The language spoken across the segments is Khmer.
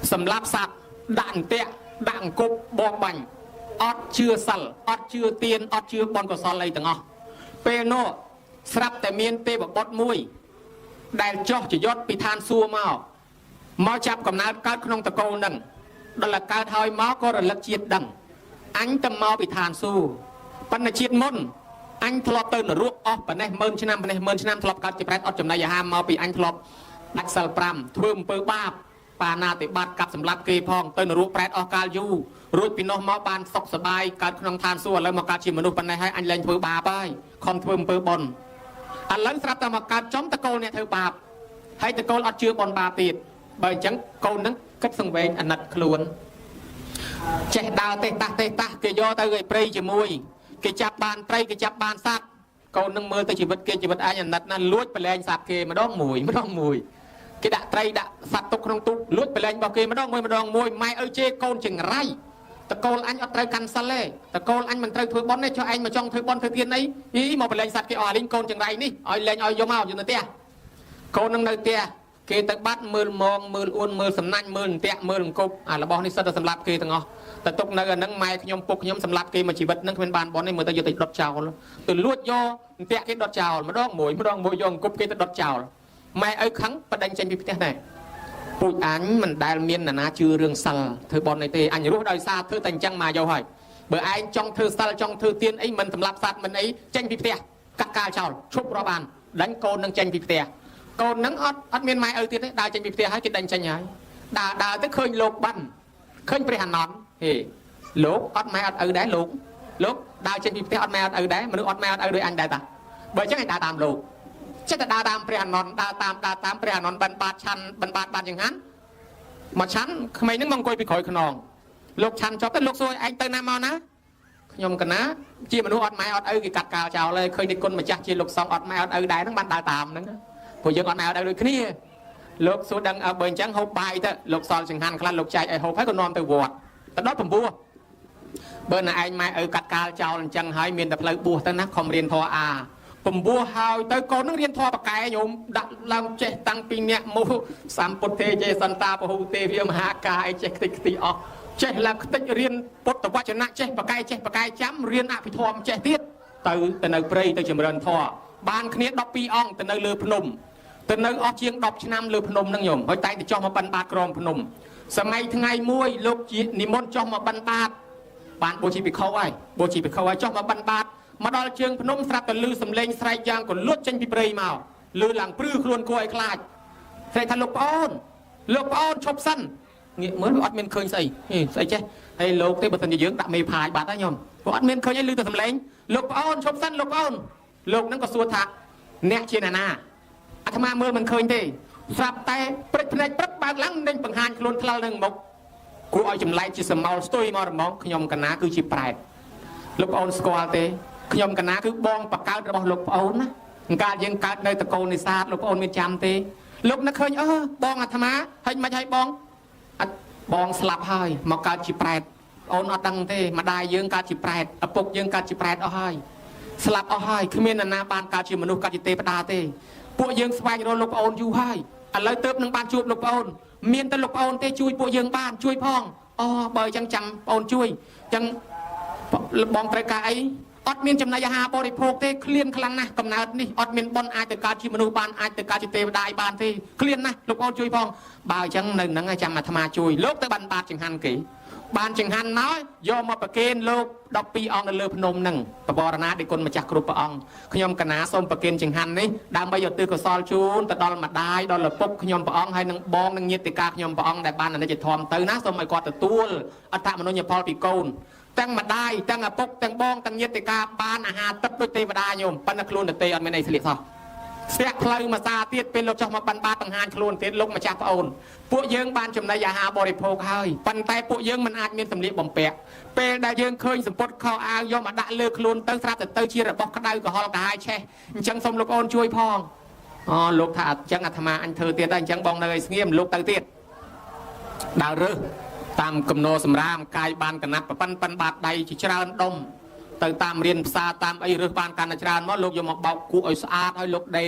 sầm lạp sạt đạn tẹt đạn cục bom bành ót chưa sal ót chưa tiên ót chưa bon của sal lấy từng ngõ peno sắpแต่មានទេវបុត្រមួយដែលចោះជាយត់ពីឋានសួគ៌មកចាប់កំណើតកើតក្នុងតកូលនឹងដល់កើតហើយមកក៏រលឹកជាតិដឹងអញទៅមកពីឋានសួគ៌ប៉ុន្តែជាតិមុនអញធ្លាប់ទៅនរកអស់ប៉ុណ្ណេះ10000ឆ្នាំធ្លាប់កើតជាប្រែតអត់ចំណៃអាហារមកពីអញធ្លាប់ដាច់សិល5ធ្វើអំពើបាបបាណាតិបាតកាប់សម្លាប់គេផងទៅនរកប្រែតអស់កាលយូររួចពីនោះមកបានសុខសប្បាយកើតក្នុងឋានសួគ៌ឥឡូវមកកើតជាមនុស្សប៉ុណ្ណេះហើយអញលែងធ្វើបាបហើយខំធ្វើអំពើបុណ្យឥឡូវស្រាប់តែមកកើតចំតកូលអ្នកធ្វើបាបហើយតកូលអត់ជឿបុណ្យបាបទៀតបើអញ្ចឹងកូននឹងគិតសង្វេគអាណិតខ្លួនចេះដើរទេតាស់គេយកទៅឲ្យព្រៃជាមួយគេចាប់បានត្រីគេចាប់បានសត្វកូននឹងមើលទៅជីវិតគេជីវិតអញអាណិតណាស់លួចប្រឡែងសត្វគេម្ដងមួយគេដាក់ត្រីដាក់សត្វទុកក្នុងទូលួចប្រឡែងរបស់គេម្ដងមួយម៉ែឪជេរកូនចង្រៃតកូលអញអត់ត្រូវកាន់សិលទេតកូលអញមិនត្រូវធ្វើបុណ្យទេចុះឯងមកចង់ធ្វើបុណ្យធ្វើទានអីមកប្រឡែងសត្វគេអស់លីងកូនចង្រៃនេះឲ្យលែងឲ្យយកមកនៅផ្ទះកូននឹងនៅផ្ទះគេទៅបាត់មើលមងមើលអួនមើលសំណាញ់មើលអន្ទាក់មើលអង្គប់អារបស់នេះសិតតែសម្លាប់គេទាំងអស់តែទុកនៅអាហ្នឹងម៉ែខ្ញុំពុកខ្ញុំសម្លាប់គេមួយជីវិតហ្នឹងគ្មានបានបនទេមើលទៅយកទៅដុតចោលទៅលួចយកអន្ទាក់គេដុតចោលម្ដងមួយយកអង្គប់គេទៅដុតចោលម៉ែឲ្យខឹងបដិញ្ញចេញពីផ្ទះដែរពូជអញមិនដែលមាននរណាជឿរឿងសិលធ្វើបននេះទេអញរស់ដោយសារធ្វើតែអញ្ចឹងមកយកហើយបើឯងចង់ធ្វើសិលចង់ធ្វើទានអីមិនសម្លាប់សត្វមិនអីចេញពីផ្ទះកាត់កាលចោលឈប់រាប់អានដាច់កូននឹងចេញពីផ្ទះកូននឹងអត់មានម៉ែឪទៀតទេដើរចេញពីផ្ទះហើយគេដេញចេញហើយដើរទៅឃើញលោកបានឃើញព្រះអានន្ទហេលោកអត់ម៉ែអត់ឪដែរលោកដើរចេញពីផ្ទះអត់ម៉ែអត់ឪដែរមនុស្សអត់ម៉ែអត់ឪដូចអញដែរតាបើអញ្ចឹងឯងដើរតាមលោកចិត្តតែដើរតាមព្រះអានន្ទដើរតាមព្រះអានន្ទបិណ្ឌបាតឆាន់បិណ្ឌបាតបានយ៉ាងណាមកឆាន់ក្មេងហ្នឹងមកអង្គុយពីក្រោយខ្នងលោកឆាន់ចប់ទៅលោកសួរឯងទៅណាមកណាខ្ញុំកណាជាមនុស្សអត់ម៉ែអត់ឪគេកាត់កាលចោលហើយឃើញតែគុណម្ចាស់ជាលោកសង្ឃអត់ម៉ែអត់ឪដែរហ្នឹងបានដើរតាមហ្នឹងព្រោះយើងអត់ម៉ែអត់ឪដូចគ្នាលោកសួរដឹងបើអញ្ចឹងហូបបាយទៅលោកសល់ចង្ហាន់ខ្លះលោកចែកឲ្យហូបហើយក៏នាំទៅវត្តទៅដល់9បើណែឯងម៉ែឪកាត់កាលចោលអញ្ចឹងហើយមានតែផ្លូវបួសទៅណាខំរៀនធម៌អា9ហើយទៅកូននឹងរៀនធម៌បកែញោមដាក់ឡើងចេះតាំងពីអ្នកមោសម្ពុទ្ធទេចេះសន្តាពហុទេវាមហាកាយចេះខ្ទេចខ្ទីអស់ចេះឡើងខ្ទេចរៀនពុទ្ធវចនៈចេះបកែចាំរៀនអភិធម្មចេះទៀតទៅនៅព្រៃទៅចម្រើនធម៌បានគ្នា12អង្គទៅនៅលើភ្នំទៅនៅអស់ជាង10ឆ្នាំលើភ្នំហ្នឹងញោមហើយតែងតែចុះមកបិណ្ឌបាតក្រមភ្នំសម័យថ្ងៃមួយលោកជានិមន្តចុះមកបិណ្ឌបាតបានបូជាភិក្ខុហើយចុះមកបិណ្ឌបាតមកដល់ជើងភ្នំស្រាប់តែលឺសំឡេងស្រែកយ៉ាងក៏លួចចេញពីព្រៃមកលឺឡើងព្រឺខ្លួនគួរឲ្យខ្លាចស្រែកថាលោកប្អូនឈប់សិនងាកមើលអត់មានឃើញស្អីចេះហើយលោកទេបើមិនយើងដាក់មេផាយបាត់ហើយញោមព្រោះអត់មានឃើញឲ្យលឺតែសំឡេងលោកប្អូនឈប់សិនលោកប្អូនលោកហ្នឹងក៏សួរថាអ្នកជាអ្នកណាអាត្មាមើលមិនឃើញទេស្រាប់តែព្រឹកភ្នែកព្រឹកបើកឡើងនឹងបង្ហាញខ្លួនថ្លល់នឹងមុខគួរឲ្យចម្លែកជាសមោលស្ទុយមករហ្មងខ្ញុំកណាគឺជាប្រែតលោកប្អូនស្គាល់ទេខ្ញុំកណាគឺបងបកើតរបស់លោកប្អូនណាកាលយើងកើតនៅតកូលនេសាទលោកប្អូនមានចាំទេលោកនឹកឃើញបងអាត្មាហើយមិនឲ្យបងស្លាប់ហើយមកកើតជាប្រែតអូនអត់ដឹងទេម្ដាយយើងកើតជាប្រែតឪពុកយើងកើតជាប្រែតអស់ហើយស្លាប់អស់ហើយគ្មាននរណាបានកើតជាមនុស្សកើតជាទេវតាទេពួកយើងស្វែងរកលោកប្អូនយូរហើយឥឡូវទៅនឹងបានជួបលោកប្អូនមានតែលោកប្អូនទេជួយពួកយើងបានជួយផងបើអញ្ចឹងចាំប្អូនជួយអញ្ចឹងបងត្រូវការអីអត់មានចំណីអាហារបរិភោគទេឃ្លានខ្លាំងណាស់កំណើតនេះអត់មានបុណ្យអាចទៅកើតជាមនុស្សបានអាចទៅកើតជាទេវតាបានទេឃ្លានណាស់លោកប្អូនជួយផងបើអញ្ចឹងនៅហ្នឹងចាំអាត្មាជួយលោកទៅបានបាតចង្ហាន់គេបានចង្ហាន់មកយកមកប្រគេនលោក12អង្គនៅលើភ្នំហ្នឹងបបរណាដោយគុណម្ចាស់គ្រប់ព្រះអង្គខ្ញុំកណាសូមប្រគេនចង្ហាន់នេះដើម្បីយកទិសកុសលជូនទៅដល់ម្ដាយដល់ឪពុកខ្ញុំព្រះអង្គហើយនឹងបងនឹងញាតិកាខ្ញុំព្រះអង្គដែលបានអនិច្ចធម៌ទៅណាសូមឲ្យគាត់ទទួលអត្តមនោញ្ញផលពីកូនទាំងម្ដាយទាំងឪពុកទាំងបងទាំងញាតិកាបានអាហារទឹកដូចទេវតាញោមប៉ុន្តែខ្លួនទៅទេអត់មានអីស្លៀកសោះស្ទាក់ផ្លូវមួយសាទៀតពេលលោកចុះមកបិណ្ឌបាតបង្ហាញខ្លួនទៀតលោកម្ចាស់ប្អូនពួកយើងបានចំណីអាហារបរិភោគហើយប៉ុន្តែពួកយើងមិនអាចមានសម្លៀកបំពាក់ពេលដែលយើងឃើញសម្ពុតខោអាវយកមកដាក់លើខ្លួនទៅស្រាប់តែទៅជារបស់ក្តៅក្រហល់កាហាយឆេះអញ្ចឹងសូមលោកអូនជួយផងលោកថាអញ្ចឹងអាត្មាអញធ្វើទៀតហើយអញ្ចឹងបងនៅឲ្យស្ងៀមលោកទៅទៀតដើររើសតាមកំណោសម្រាមកាយបានកណាត់ប៉ិនបាតដៃជាច្រើនដុំទៅតាមរៀនផ្សារតាមអីរើសបានកាន់តែច្រើនមកលោកយកមកបោកគូឲ្យស្អាតឲ្យលោកដេ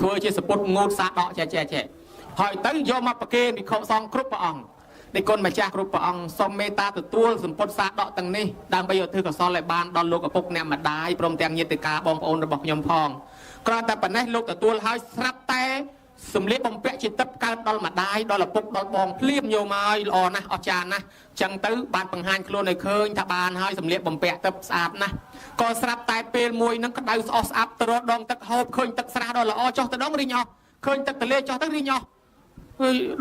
ធ្វើជាសពុតងូតសាដកចេះហើយទៅយកមកប្រគេនវិខុសង្ឃគ្រប់ព្រះអង្គ ในคนมาจากรูปองสมเมตตาตัวสมปสาดอกตังนี้ดังไปอยู่ถือกสอนเลยบ้านดอนลูกกับพกเนี่ยมาได้พรมแตงเยติกาบองโอนระบอกยมพองกรอนแต่ปัจจัยลูกแต่ตัวหายสลับแต่สมเล็บบอมเปะจิตตับการดอลมาได้ดอลละปุกดอลบองเลี้ยมโยมาอ่อนนะอาจารย์นะจังตื้อบานปังหันโคลนในเคยถ้าบานให้สมเล็บบอมเปะตับสะอาดนะก็สลับแต่เปลมวยนั่งก็ได้ออสอัพตรอดดองตักหอบเคยตักสระดอลละอ้อจอตะดองริญญอเคยตักตะเลจอตักริญญอ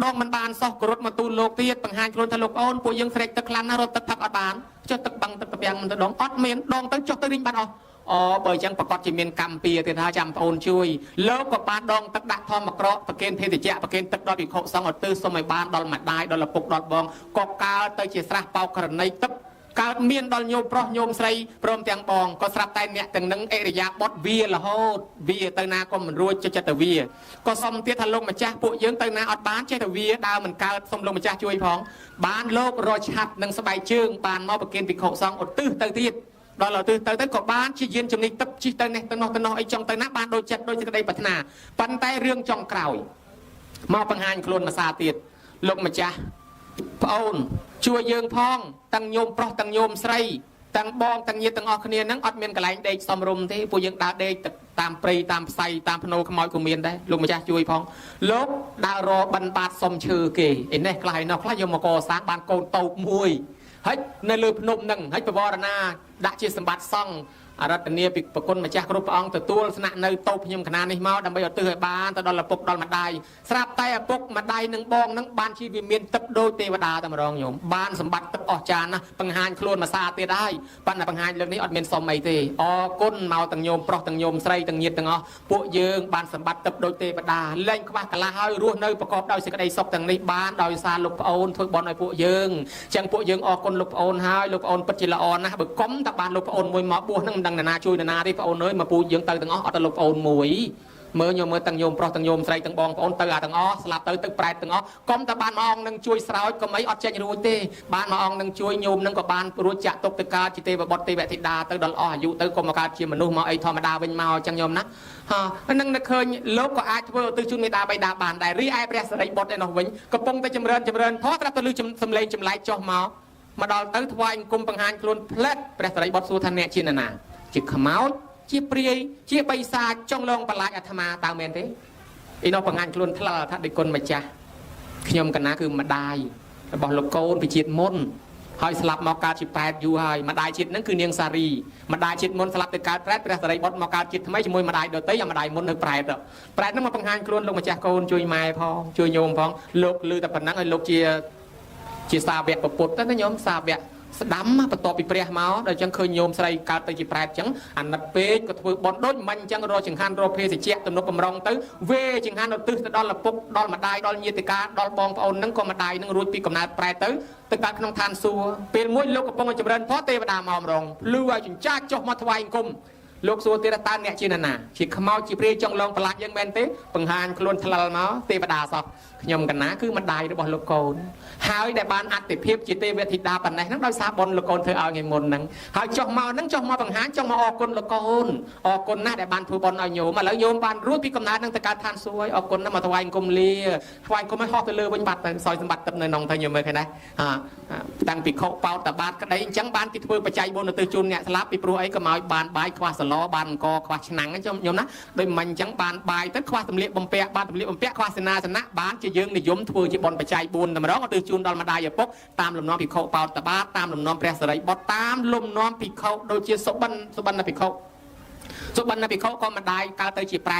ดองมันบานซอกรถมาตูนโลกเตียปังหันโคลนทะลุอ้อนปุยยังเสกตะคลันนะรถตักทักอัดบานจอตักบังตักตะเบียงมันตะดองออดเมนดองตักจอตักริญบานอ๋อเบย์จังประกอบจีเมียนกัมปีเทธาจำโอนช่วยเลิกกับบ้านดองตักดักทอมกรอกประเกณฑ์เพติเจประเกณฑ์ตักดอดอีกหกสองอัดตื้อสมัยบ้านดอลมาได้ดอลละปุกดอลบองกอกกาเตยเจสระเป่ากระในตักการเมียนดอลโยมเพราะโยมใส่พร้อมเตียงบองก็สลับไตเนี่ยแต่นังเอริยาบดเวียละโหดเวียเตนาก็มันรวยจะเตเวียก็สมเตียทันลงมาจ้าปุยยังเตนาอัดบ้านเจตเวียดาวมันการสมลงมาจ้าช่วยพ้องบ้านโลกรอชัดนังสบายจึงบ้านมอประเกณฑ์ปีหกสองอัดตื้อเตยทีดอลเราตื่นเต้นกับบ้านชี้ยืนจำนิตับชี้เต้นเนี่ยตั้งนอไอจองตั้งนักบ้านโดยจัดโดยจะได้ปัฒนาปันไตเรื่องจองกล่าวมาปังหันโคลนมาซาติดลงมาจ้าพระองค์ช่วยยืงพ้องตั้งโยมเพราะตั้งโยมใส่ตั้งบองตั้งเยตั้งออกเนียนั่งอัดเมียนกระไรเด็กสมรมที่ผู้ยังดาเด็กตามปรีตามไซตามพโนขมอยกุเมียนได้ลงมาจ้าช่วยพ้องลบดาวรอบรรบาดสมชื่อเก๋เอ็นเนี่ยกลายนอกคล้ายยมโกสางบานโกนโตมวยให้ในเรือพนมนั่งให้ประวรณาดัชชีสมบัติซ่องอารัตเนียปิปกุลมาจากรูปองแต่ตัวสนะในโตพยมขนาดนี้มาดำไปเอาตื้อบ้านแต่ดอลละปกดอลมาได้สลับไตปกมาได้หนึ่งบองนั่งบ้านชีวิเมียนตับโดยเทวดาตามรองโยมบ้านสมบัติตับออกจานนะปังหานโคลนมาซาเตได้ปัญหาปังหานเรื่องนี้อดเมียนสมไม่เตอก้นเมาตังโยมปลอกตังโยมใส่ตังเยียตังอ๋อพวกยืงบ้านสมบัติตับโดยเทวดาเล่นขวากะลาให้รู้ในประกอบโดยสิ่งใดศพตังนี้บ้านโดยซาลูกโอนทุกบอลในพวกยืงจังพวกยืงออกก้นลูกโอนให้ลูกโอนปัจจิละออนนะบึกก้มตะบานลูกโอนมวยหมอบัวนั่งดังนาช่วยนาที่พระองค์เนยมาปูยังเตยตั้งอ้ออัตลบองค์มวยเมื่อโยมเมื่อตั้งโยมเพราะตั้งโยมใส่ตั้งบองพระองค์เตยตั้งอ้อสลับเตยตั้งแปรตั้งอ้อก้มตะบานมาองนั่งช่วยสาวก็ไม่อดใจรู้เต้บานมาองนั่งช่วยโยมนั่งกับบานรู้จักตกตะการจิตเตบดเตแวทิดาเตยดอลอ้ออยู่เตยกรมการเชียมนุษย์มาไอธรรมดาเป็นมาจังโยมนะฮะนั่งนักเคยลบก็อาจเพื่อตื้อชุนเมตาใบดาบานได้รีไอเปรสไรบดไอหนอวิญกระปงไปจำเริญเพราะตราตะลือสำเลงจำไลจ่อมาดอลเตยทวายกุมปังหานกลุ่นเพลดเปรสไรบดสู่ทันเนชินานาจิกขมาวเจี๊ยบเปรียเจี๊ยบใบซาจ้องลงปลายอัธมาตามเมนเต้อีนอปังงานกลุ่นทลาทัดดิคนมาจ้าขยมกันนะคือมาได้บอกลูกโกนไปจีดมนหอยสลับมอกาจิแปดอยู่หอยมาได้จีดนั่นคือเนียงสารีมาได้จีดมนสลับติการแปดเปรสไรบดมอกาจิตทำไมจมวยมาได้โดยเต้ยังมาได้มนนึกแปดแปดนั่นมาปังงานกลุ่นลงมาจ้าโกนช่วยไม้พองช่วยโยมพองลูกลือแต่ปันนังไอ้ลูกเจียซาเบะปปุตนั่นโยมซาเบะดำมาประตอบปีเปรียมาโดยจังเคยโยมใส่การตะจีแปดจังอันนัดเป๊กก็ถือบอลโดนมันจังรอจังหันรอเพสิเจี๊ยตำนบกำรองตื้อเวจังหันเราตื้อดอลละปุกดอลมาได้ดอลเยติกาดอลบองปอนนั่งก็มาได้นั่งรุ่ยปีกำนัดแปดตื้อตึกการขนมทานซัวเป็นมวยลูกกระปงจำเริญเพราะเทวดามอมรองเลือจึงจ้าจกมาถวายกุมลูกสัวเตระตานเนี่ยชินานาชิขมาวจีเปรียจังลองปลายังแมนเต้ปังหานคลวนทลาลมาเทวดาสอบขยมกันนะคือมันได้ด้วยบอลลูกโกนหายแต่บ้านอัดติเพียบจิตเตเวทิดาปันไหนนั่งได้ซาบอลลูกโกนเธอเอาไงมนนั่งหายจ้องมานั่งจ้องมาปังหานจ้องมาออกคนลูกโกนออกคนหน้าแต่บ้านผู้บอลเอาโยมาแล้วโยมบ้านรู้ปีกำนัดนั่งตะการทานซวยออกคนนั่งมาถวายกุมเลียถวายกุมไม่ห่อไปเลยบนบัตรซอยสมบัติตับเนยนองเธอโยมเลยใครนะตั้งปีเขาเป่าแต่บ้านก็ได้จังบ้านติดเพื่อปัจจัยบนตือจุนเนี่ยสลับปีปลุกไอ้ก็มาบ้านใบควาสล้อบ้านกอควาฉนังนั่นโยมนะโดยมันจังบ้านใบตั้งควาสำเร็จบำเปะบ้านสำเร็จบำเปะควาสนาสนะบ้านจะยืงในยมทัวจีบอลปัจจัยบุญแต่มาร้องตือจุนดอลมาได้อย่าปกตามลมน้อมปีเขาเป่าแต่บ้านตามลมน้อมแปรสไลบอตามลมน้อมปีเขาโดยเชี่ยสบันปีเขาสบันปีเขาก็มาได้การเตยจีแปร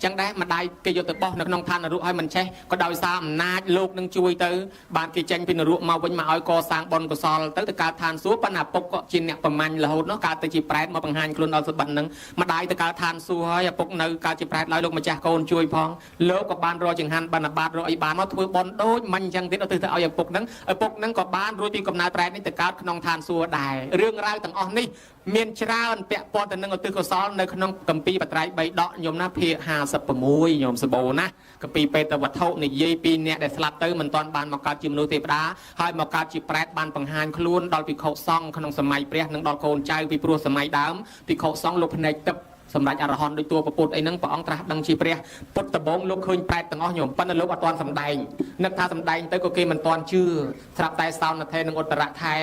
จังได้มาได้เกยโตบอนักน้องทานรู้ให้มันใช่ก็ดาวซ้ำนาโลกนึงช่วยเตอบ้านกิจเจนพินรู้มาวันมาเอากอสร้างบอลกอซอลเตอการทานซัวปัญหาปกก็จินเนี่ยประมาณละหุ่นเนาะการเตจีแปรมาปังหันกลุ่นเอาสบันนึงมาได้แต่การทานซัวให้ปกในการจีแปรลอยลงมาจากโกนช่วยพองเลิกกับบ้านรอจังหันบ้านบาดรอไอ้บ้านมาถือบอลโดยมันจังติดเอาถือเอาอย่างปกนั้นปกนั้นกับบ้านรู้ตีกับนายแปรนี่แต่การน้องทานซัวได้เรื่องราวต่างอ๋อนี่เมียนชราเปะปอแต่นึงเอาถือกอซอลในขนมกัมปีปัตไตรใบดอกยมนาเพียหาสปมุยยมสบูนะกปีเปตวัตเท่าในยี่ปีเนี่ยได้สลับเตอร์มันตอนบานมาการจิมโนเทปดาให้มาการจิแปรบานปังหานคล้วนดอลปีเขาซองขนมสมัยเปรี้ยนังดอลโคนใจปีปลัวสมัยดำปีเขาซองลบในตับ សម្រាប់អរហន្តដោយតួប្រពុតអីហ្នឹងព្រះអង្គត្រាស់ដឹងជាព្រះពុទ្ធដំបងលោកឃើញប្រែតទាំងអស់ញោមប៉ុន្តែលោកអត់ទាន់សម្ដែងនឹកថាសម្ដែងទៅក៏គេមិនទាន់ជឿស្រាប់តែសោណថេនឹងឧត្តរថេ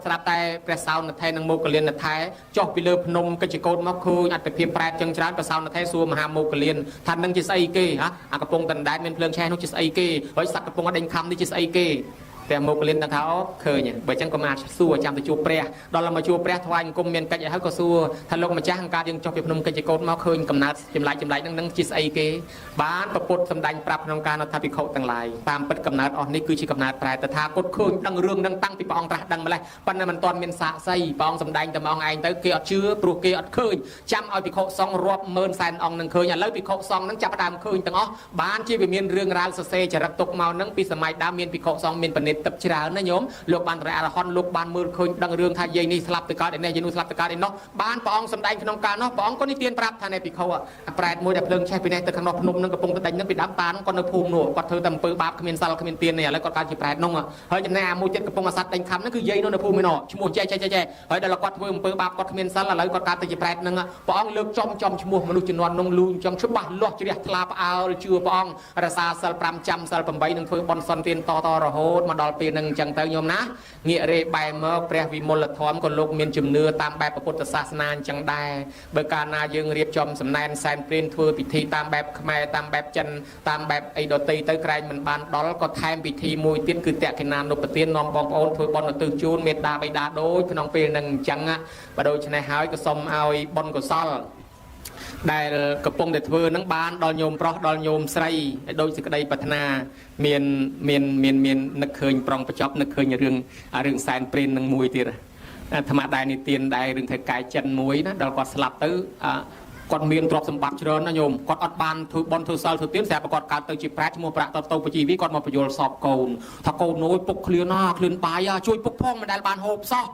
ស្រាប់តែព្រះសោណថេនឹងមោគលានថេចុះពីលើភ្នំកិច្ចកោតមកឃើញអត្តភាពប្រែតចឹងច្រើនព្រះសោណថេសួរមហាមោគលានថានឹងជាស្អីគេអាកំពុងតណ្ដែតមានភ្លើងឆេះនោះជាស្អីគេហើយសត្វកំពុងដេញខំនេះជាស្អីគេតែមកលៀនដឹងថាអូឃើញបើចឹងក៏មកសួរចាំទៅជួបព្រះដល់មកជួបព្រះថ្វាយអង្គមមានកិច្ចឲ្យហើយក៏សួរថាលោកម្ចាស់អង្ការយើងចុះពីភ្នំកិច្ចកោតមកឃើញកំណើតចម្លែកនឹងជាស្អីគេបានប្រពុតសម្ដែងប្រាប់ក្នុងការថាភិក្ខុទាំងឡាយតាមពិតកំណើតអស់នេះគឺជាកំណើតប្រែតថាគាត់ឃើញដឹងរឿងនឹងតាំងពីព្រះអង្គត្រាស់ដឹងម្លេះប៉ុន្តែមិនទាន់មានសាកសីព្រះអង្គសម្ដែងតែមកឯងទៅគេអត់ជឿព្រោះគេអត់ឃើញចាំឲ្យភិក្ខុសង្ឃរាប់ម៉ឺនសែនអង្គនឹងឃើញឥឡូវភិក្ខុសង្ឃនឹងចាប់ដើមឃើញទាំងអស់បានជាវាមានរឿងរ៉ាវសរសេរចរិតទុកមកនឹងពីសម័យដើមមានភិក្ខុសង្ឃមានបណិតទឹកច្រើនណាញោមលោកបានបរិអរហន្តលោកបានមើលឃើញដឹងរឿងថាយាយនេះស្លាប់ទៅកើតឯនេះយាយនោះស្លាប់ទៅកើតឯនោះបានព្រះអង្គសម្ដែងក្នុងការនោះព្រះអង្គក៏និទានប្រាប់ថានៃភិក្ខុប្រែតមួយដែលភ្លើងឆេះពីនេះទៅខាងនោះភ្នំនឹងកំពុងតែដេញនឹងពីដើមតានគាត់នៅភូមិនោះគាត់ធ្វើតែអំពើបាបគ្មានសិលគ្មានទាននេះឥឡូវគាត់កើតជាប្រែតនោះហើយចំណែកអាមួយទៀតកំពុងអាសត្វដេញខំហ្នឹងគឺយាយនោះនៅភូមិនោះឈ្មោះចែហើយដល់គាត់ធ្វើអំពើបាបគាត់គ្មានសិលឥឡូវគាត់កើតទៅជាប្រែតហ្នឹងព្រះអង្គលើកចំឈ្មោះមនុស្សជំនាន់នោះលូនចំច្បាស់លាស់ជ្រះថ្លាផ្អើលជឿព្រះអង្គរសាសិល5ចាំសិល8នឹងធ្វើបន់សន្តានតរហូតមកដល់ពេលហ្នឹងអញ្ចឹងទៅញោមណាងាករេបែមកព្រះវិមលធម៌ក៏លោកមានជំនឿតាមបែបពុទ្ធសាសនាអញ្ចឹងដែរបើកាលណាយើងរៀបចំសំណែនសែនព្រានធ្វើពិធីតាមបែបខ្មែរតាមបែបចិនតាមបែបអីដទៃទៅក្រែងមិនបានដល់ក៏ថែមពិធីមួយទៀតគឺតក្កិណានុបទាននាំបងប្អូនធ្វើបុណ្យឧទ្ទិសជូនមេត្តាបិតាដូចក្នុងពេលហ្នឹងអញ្ចឹងបើដូច្នេះហើយក៏សូមឲ្យបុណ្យកុសលដែលកំពុងតែធ្វើនឹងបានដល់ញោមប្រុសដល់ញោមស្រីឲ្យដូចសេចក្តីប្រាថ្នាមាននឹកឃើញប្រុងបញ្ចប់នឹកឃើញរឿងសែនព្រាននឹងមួយទៀតអាត្មាដែរនិទានដែររឿងថៅកែចិនមួយណាដល់គាត់ស្លាប់ទៅគាត់មានទ្រព្យសម្បត្តិច្រើនណាញោមគាត់អត់បានធ្វើបន់ធ្វើសិលធ្វើទានស្រាប់គាត់កើតទៅជាប្រាជ្ញឈ្មោះប្រាក់តទៅប្រជាវីគាត់មកបញ្យល់សពកូនថាកូននោះពុកឃ្លានណាឃ្លានបាយជួយពុកផងមិនដែលបានហូបសោះ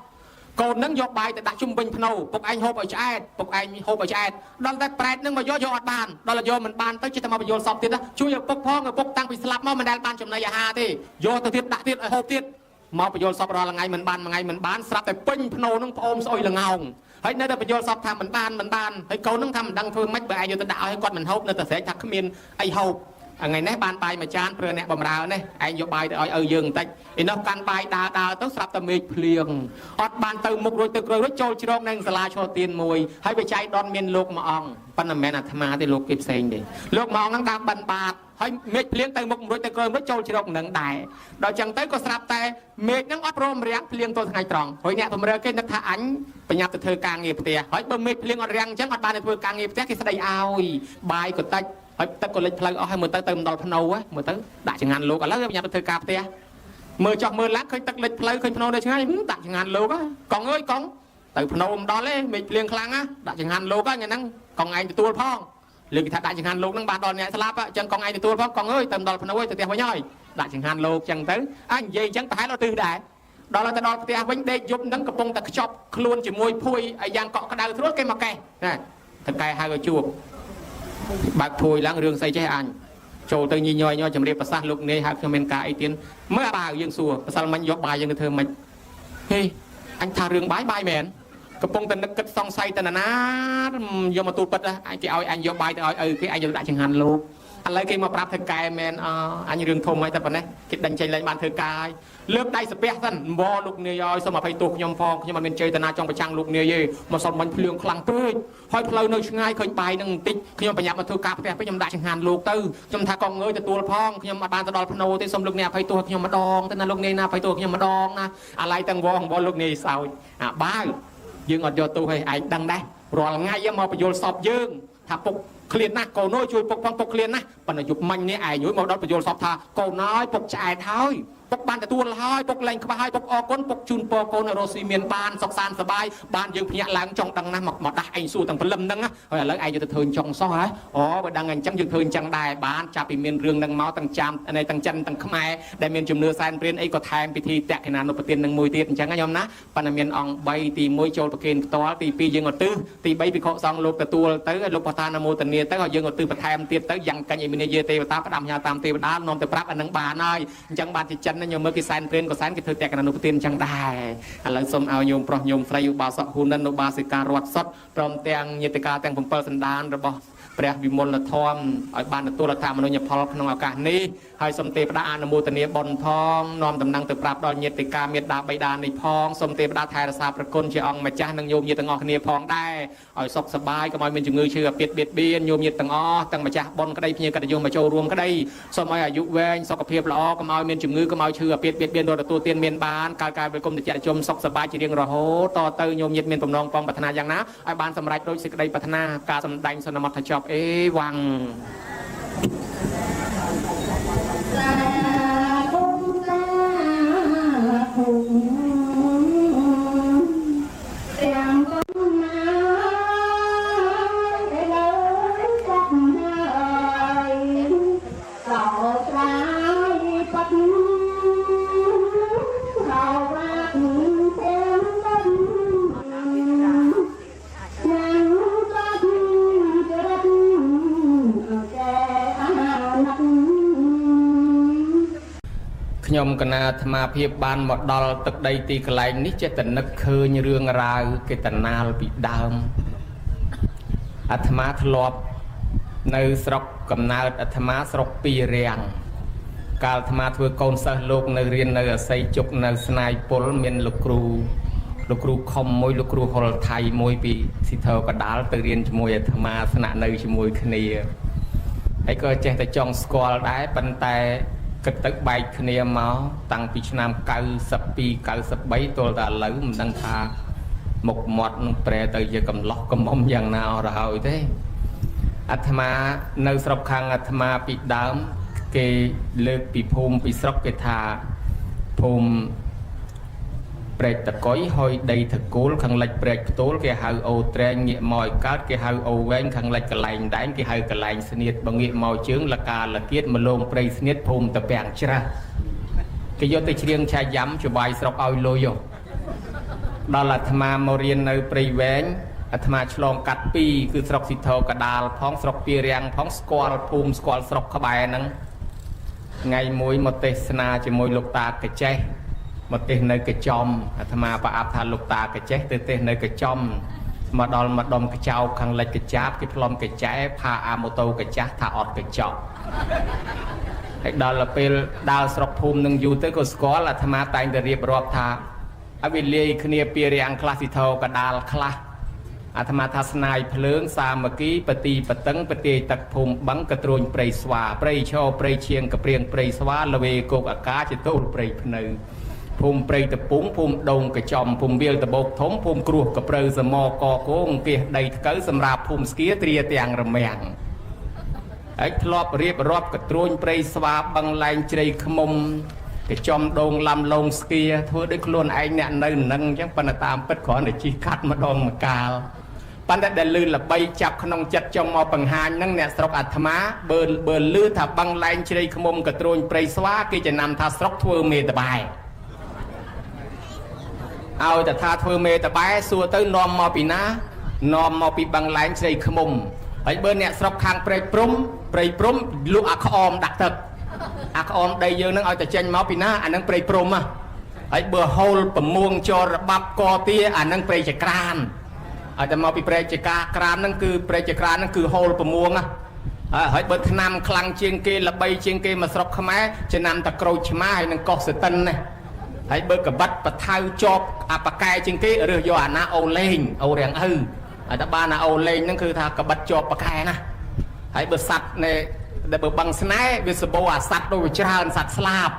កូននឹងយកបាយទៅដាក់ជុំវិញភ្នៅពុកឯងហូបឲ្យឆ្អែតពុកឯងហូបឲ្យឆ្អែតដល់តែប្រែតនឹងមកយកអត់បានដល់យកមិនបានទៅជិះតែមកបញ្យល់សពទៀតជួយឲ្យពុកផងឲ្យពុកតាំងពីស្លាប់មកមិនដែលបានចំណីអាហារទេយកទៅទៀតដាក់ទៀតឲ្យហូបទៀតមកបញ្យល់សពរាល់ថ្ងៃមិនបានមួយថ្ងៃមិនបានស្រាប់តែពេញភ្នៅនឹងប្អូនស្អុយល្ងោងហើយនៅតែបញ្យល់សពថាមិនបានហើយកូននឹងថាមិនដឹងធ្វើម៉េចបើឯងយកទៅដាក់ឲ្យគាត់មិនហូបនៅតែស្រែកថាគ្មានអីហូបថ្ងៃនេះបានបាយមួយចានព្រឺអ្នកបំរើនេះឯងយកបាយទៅឲ្យឪយើងបន្តិចឯនោះកាន់បាយដើរទៅស្រាប់តែមេឃភ្លៀងអត់បានទៅមុខរួចទៅក្រោយរួចចូលជ្រកនៅសាលាឈរទានមួយហើយបច្ច័យដនមានលោកមួយអង្គប៉ុន្តែមិនមែនអាត្មាទេលោកគេផ្សេងទេលោកមួយអង្គហ្នឹងដើរបិណ្ឌបាតហើយមេឃភ្លៀងទៅមុខរួចទៅក្រោយរួចចូលជ្រកនឹងដែរដល់ចឹងទៅក៏ស្រាប់តែមេឃហ្នឹងអត់ព្រមរាំងភ្លៀងទល់ថ្ងៃត្រង់ហើយអ្នកបំរើគេនឹកថាអញបញ្ញាប់ទៅធ្វើការងារផ្ទះហើយបើមេឃភ្លៀងអត់រាំងអញ្ចឹងអត់បានទៅធ្វើការងារផ្ទះគេស្ដីឲ្យបាយក៏តិចហើយទឹកក៏លិចផ្លូវអស់ហើយមើលទៅមិនដល់ភ្នៅមើលទៅដាក់ចង្ហាន់លោកឥឡូវបញ្ញាប់ទៅធ្វើការផ្ទះមើលចោះមើលឡើងឃើញទឹកលិចផ្លូវឃើញភ្នៅនៅឆ្ងាយដាក់ចង្ហាន់លោកកងអើយកងទៅភ្នៅមិនដល់ទេមេឃភ្លៀងខ្លាំងណាដាក់ចង្ហាន់លោកហ្នឹងហ្នឹងកងឯងទទួលផងលើគេថាដាក់ចង្ហាន់លោកហ្នឹងបានដល់អ្នកស្លាប់អញ្ចឹងកងឯងទទួលផងកងអើយទៅដល់ភ្នៅទៅផ្ទះវិញហើយដាក់ចង្ហាន់លោកអញ្ចឹងទៅនិយាយអញ្ចឹងប្រហែលអត់ទិសដែរដល់ទៅដល់ផ្ទះវិញដេកយប់ហ្នឹងកំពុងតែខ្ចប់ខ្លួនជាមួយភួយឲ្យយ៉ាងកក់ក្ដៅត្រួតគេមកកេះណាទៅកែហៅឲ្យជួបបើកភួយឡើងរឿងស្អីចេះអញចូលទៅញយជំរាបប្រសាសន៍លោកនាយហៅខ្ញុំមានការអីទៀតមើលបើយើងសួរប្រសិលមិញយកបាយយើងទៅធ្វើមិនហេអញថារឿងបាយមែនកំពុងតែនឹកគិតសង្ស័យតណាយកមកទូលពិតអញគេឲ្យអញយកបាយទៅឲ្យឪគេអញយកដាក់ចង្ហាន់លោកឥឡូវគេមកប្រាប់ធ្វើកែមែនអញរឿងធំហើយតែប៉ុណ្ណេះគេដេញចេញឡើងបានធ្វើការហើយលើកដៃសាពះសិនអង្វរលោកនាយឲ្យសូមអភ័យទោសខ្ញុំផងខ្ញុំអត់មានចេតនាចង់ប្រចាំងលោកនាយទេមកសុំបាញ់ភ្លៀងខ្លាំងពេកហើយផ្លូវនៅឆ្ងាយឃើញបាយនឹងបន្តិចខ្ញុំប្រញាប់មកធ្វើការផ្ទះពេកខ្ញុំដាក់ចង្ហាន់លោកទៅខ្ញុំថាកងងើយទទួលផងខ្ញុំអត់បានទៅដល់ភ្នោទេសូមលោកនាយអភ័យទោសខ្ញុំម្ដងទៅណាលោកនាយណាអភ័យទោសខ្ញុំម្ដងណាអាឡ័យទាំងអង្វរលោកនាយសោចអាបាវយើងអត់យកទោសឲ្យឯងដឹងដែររាល់ថ្ងៃមកបញ្យល់សពយើងថាពុកឃ្លានណាស់កូនអើយជួយពុកផងពុកឃ្លានណាស់ប៉ុន្តែយប់មិញនេះឯងមកដល់បញ្យល់សពថាកូនអើយពុកឆ្អែតហើយពុកបានទទួលហើយពុកលែងក្បះហើយពុកអរគុណពុកជូនពរកូនរស់ស៊ីមានបានសុខសាន្តសប្បាយបានយើងភ្ញាក់ឡើងចង់ដឹងណាស់មកដាស់ឯងសួរទាំងព្រលឹមហ្នឹងហើយឥឡូវឯងយកទៅធ្វើចង់សោះហ៎បើដឹងអញ្ចឹងយើងធ្វើអញ្ចឹងដែរបានចាប់ពីមានរឿងហ្នឹងមកទាំងចាំទាំងចិនទាំងខ្មែរដែលមានជំនឿសែនព្រានអីក៏ថែមពិធីតក្កិណានុបទាននឹងមួយទៀតអញ្ចឹងណាញោមណាប៉ុន្តែមានអង្គ3ទី1ចូលប្រគេនផ្ទាល់ទី2យើងឧទ្ទិសទី3ភិក្ខុសង្ឃលោកទទួលទៅលោកបឋានមោទនា นีtới họ dương ở từ bậc thềm tiết tới dặn cái gì mình về tây ta có đam nhà tam tây đá non từ prap anh nâng bà nơi chẳng bàn thì chân nó nhiều mới cái sign print của sign cái thời tiết cái nụ tiên chẳng đài là xôm ao nhung pro nhung frei bà sọ hun nên bà sĩ ca ruột sót prom teng nhiệt ca teng phẩmสันดานระบบเปรียบวิมลทอมไอ้บ้านตัวละธรรมนุญพลขนมอากาศนี้ให้สมเด็จพระอนุโมทนีบนทองน้อมตำนังตึกปราบดอนเยติกาเมียดาใบดาในพองสมเด็จพระไทยรัศประคุณเชียงมาจ้านังโยมเยตงอคเนียพองได้ไอ้ศกสบายก็มาเป็นจุงเงยเชื่อเปียดเบียดเบียนโยมเยตงอตั้งมาจ้าบนก็ได้เพียงกระโยมมาโจรวมก็ได้สมัยอายุเวงศกเพียบละก็มาเป็นจุงเงยก็มาเชื่อเปียดเบียดเบียนโดยตัวเตียนเมียนบานการกลายเป็นกรมติจมศกสบายจีเรียงรอโหต่อเตยโยมเยตเมียนปมนองปองปัฒนาอย่างนะไอ้บ้านสำรัยโดยสิกได้ปัฒนาการสำดังสนมัตถจอบวังยมกนาธรรมาเพียบบานหมดดอลตึกใดตีกลายนิจตนึกเคยเรื่องราวเกตนาลปิดามอัตมาทลบในสรกกำนาอัตมาสรกปีเรียงการธรรมาทเวกอนสโลกในเรียนในใส่จุกในสนายปลเมียนลูกครูคอมมวยลูกครูฮอลไทยมวยปีสิเทอกระดาลตื่นเรียนจมวยธรรมาสนะในจมวยคเนียไอ้ก็เจตจองสกอลได้ปันแต่กระตึกใบคเนียมาตั้งปีชนามเก้าสิบปีเก้าสิบใบตัวแต่เหลือมันดังพาหมกหมดแปรตัวจะกำล็อกกำมอมอย่างน่าเราเท่อัตมาในสระคังอัตมาปีดามเกเลือกปีภูมิปีสระเกธาภูมิเปรตตะก้อยหอยได้ตะโกลขังเล็กเปรตโตลเกหาโอเตรงเงี่ยมอยกัดเกหาโอเว้นขังเล็กกระไลได้เกหากระไลสนิทบางเงี่ยมอยเชื้อละกาละเกียดมาลงเปรตสนิทภูมิตะแปงชระเกยติเชียงชายย้ำจะใบสระเอาโลโยดอลอัตมาโมเรียนในเปรตแหวนอัตมาฉลองกัดปีคือสระสิทธกระดาลพ้องสระปีเรียงพ้องสกอลภูมิสกอลสระขบายนั้นไงมวยมเตสนาจะมวยลูกตากระเจมาเตะในกระจอมอาตมาปะอาภาลูกตากระเจเตะในกระจอมมาดอลมาดอมกระเจ้าขังเล็กกระจับที่พลอมกระเจพาอาโมโตกระจับท่าอดกระจอบให้ดอลเป็นดาวสระภูมิหนึ่งอยู่เตะกสกอลอาตมาแต่งแต่เรียบรอบท่าอวิเลียคเนียเปียเรียงคลาสิโทกระดาลคลาอาตมาทัศนายเพลิงสามเมื่อกี้ปฏิปตังปฏิตักภูมิบังกระตรุนเปรย์สวาเปรย์โชเปรย์เชียงกระเปรียงเปรย์สวาละเวโกกอากาศจะโตเปรย์พนึงภูมิเปรย์ตะปุ้งภูมิดงกระจอมภูมิเบียลตะบกทมภูมิกรุกระเปรย์สมอกอโกงเกียได้เกิดสำหรับภูมิสกีเตรียเตียงระแมงไอ้ทลอบเรียบรอบกระตรุนเปรย์สวาบังไลน์เจริขมมกระจอมดงลำลงสกีทั่วด้วยคลวนไอ้เนี่ยนั่งนั่งยังปนตามเป็ดขอในชีคัดมาดองมากาลปันแต่ลื่นละใบจับขนมจัดจงมอปังหานนั่งเนี่ยสรกอัตมาเบิร์ลื่นถ้าบังไลน์เจริขมมกระตรุนเปรย์สวากีจะนำท่าสรกทั่วเมตบายเอาแต่ท่าเธอเมตบายสัวเต้นอมมาปีนะนอมมาปีบังไลน์ใส่ขมุมไอ้เบอร์เนี่ยสอบคางเปรย์ปรุ้มลูกอักอมดักตึกอักอมได้เยอะนั่งเอาแต่เจนมาปีนะอันนั้นเปรย์ปรุ้มอ่ะไอ้เบอร์โฮลปมวงจอระบับกอเตี้ยอันนั้นเปรย์จักรานอาจจะมาปีเปรย์จักรานนั่นคือเปรย์จักรานนั่นคือโฮลปมวงอ่ะไอ้เบอร์นำคลังเชียงเกละใบเชียงเกมาสอบขมายจะนำตะโกรชมาให้นั่งกอสตันเนี่ยไอ้เบอร์กับบัดปะเท้าจอบอาปากายจริงที่เรือยอนาโอเลงเอาเรียงไอ้ตาบ้านนาโอเลงนั่นคือทากับบัดจอบปากายนะไอ้เบอร์สัตว์ในเบอร์บังสไนเวสโบว์สัตว์โดยเชิญสัตว์สลาบ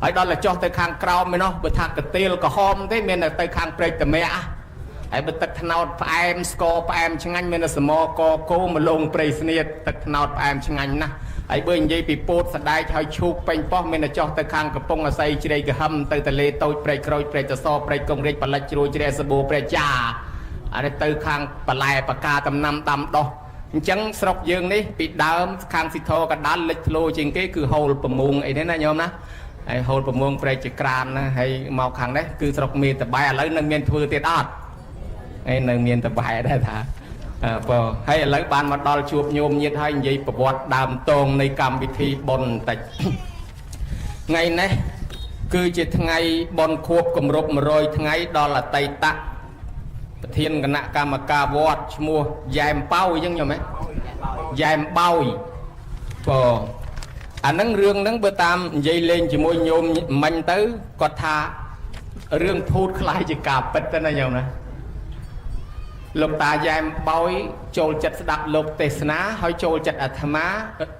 ไอ้ดอลละจอเตยคางกราวไม่เนาะเบอร์ทากระเตียลกระหอมได้เมียนเตยคางเปรย์แต่เมียไอ้เบอร์ตักธนาดแอมสกอร์แอมช่างงั้นเมียนสมอกโกมาลงเปรย์เสนียตักธนาดแอมช่างงั้นนะไอ้เบอร์ยัยปีโพดสดายชายชุกเป็นป้อเมนจอตะคางกระปงอาศัยเจริญกระหำเตยทะเลโตเปรย์โครยเปรย์จะซอเปรย์กงเริกปลาจรูเจริญสบู่เปรย์จ่าอะไรเตยคางปลายปากกาตำนำตำดอกจังสระยืงนี่ปีดาวคางสิโทกันดันเล็กโลจริงก็คือโฮลประมงไอ้นี่นะโยมนะไอ้โฮลประมงเปรย์จักรานนะให้มองคางได้คือสระมีแต่ใบอะไรนั่งเมียนทือเตียดอดไอ้นั่งเมียนแต่ใบได้ท่า បើហើយឥឡូវបានមកដល់ជួបញោមញាតិហើយនិយាយប្រវត្តិដើមតងនៃកម្មវិធីបុណ្យបន្តិចថ្ងៃនេះគឺជាថ្ងៃបុណ្យខួបគម្រប់100ថ្ងៃដល់អតីតប្រធានគណៈកម្មការវត្តឈ្មោះយ៉ែមប៉ោអញ្ចឹងញោមយ៉ែមបោយបើអាហ្នឹងរឿងហ្នឹងបើតាមនិយាយលេងជាមួយញោមមិញទៅគាត់ថារឿងភូតខ្លាយជាការពិតទៅណាញោមណាលោកតាយ៉ែមបោយចូលចិត្តស្ដាប់លោកទេសនាហើយចូលចិត្តអាត្មា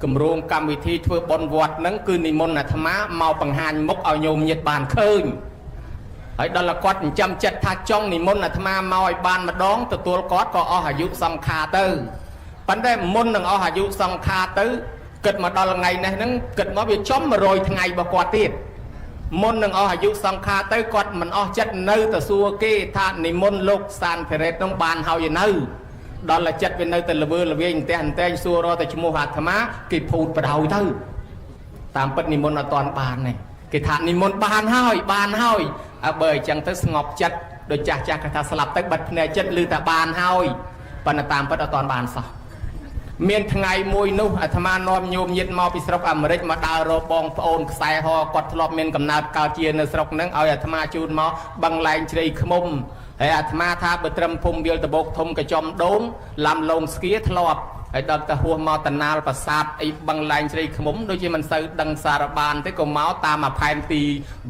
គម្រោងកម្មវិធីធ្វើបុណ្យវត្តហ្នឹងគឺនិមន្តអាត្មាមកបង្ហាញមុខឲ្យញោមញាតិបានឃើញហើយដល់គាត់ចិញ្ចឹមចិត្តថាចង់និមន្តអាត្មាមកឲ្យបានម្ដងទទួលគាត់ក៏អស់អាយុសង្ខារទៅប៉ុន្តែមុននឹងអស់អាយុសង្ខារទៅគិតមកដល់ថ្ងៃនេះហ្នឹងគិតមកវាចំ100ថ្ងៃរបស់គាត់ទៀតមុននឹងអស់អាយុសង្ខារទៅគាត់មិនអស់ចិត្តនៅទៅសួរគេថានិមន្តលោកសានភេរ៉េតនោះបានហើយនៅដល់តែចិត្តវានៅតែល្វើល្វាយតែអន្តែងសួររកតែឈ្មោះអាត្មាគេភូតបដ ாய் ទៅតាមពិតនិមន្តអត់ទាន់បានទេគេថានិមន្តបានហើយបើអញ្ចឹងទៅស្ងប់ចិត្តដូចចាស់គេថាស្លាប់ទៅបាត់ភ្នែកចិត្តឮតែបានហើយប៉ុន្តែតាមពិតអត់ទាន់បានសោះមានថ្ងៃមួយនោះអាត្មានាំញោមញាតិមកពីស្រុកអាមេរិកមកដើររកបងប្អូនខ្សែហគាត់ធ្លាប់មានកំណើតកើតជានៅស្រុកហ្នឹងឲ្យអាត្មាជូនមកបឹងឡែងជ្រៃឃ្មុំហើយអាត្មាថាបើត្រឹមភូមិវាលតបោកធំកញ្ចំដូងឡាំលងស្គៀធ្លាប់ហើយដល់ទៅហួសមកតណាលប្រាសាទអីបឹងឡែងជ្រៃឃ្មុំដូចជាមិនសូវដឹងសារបានទេក៏មកតាមអាផែនទី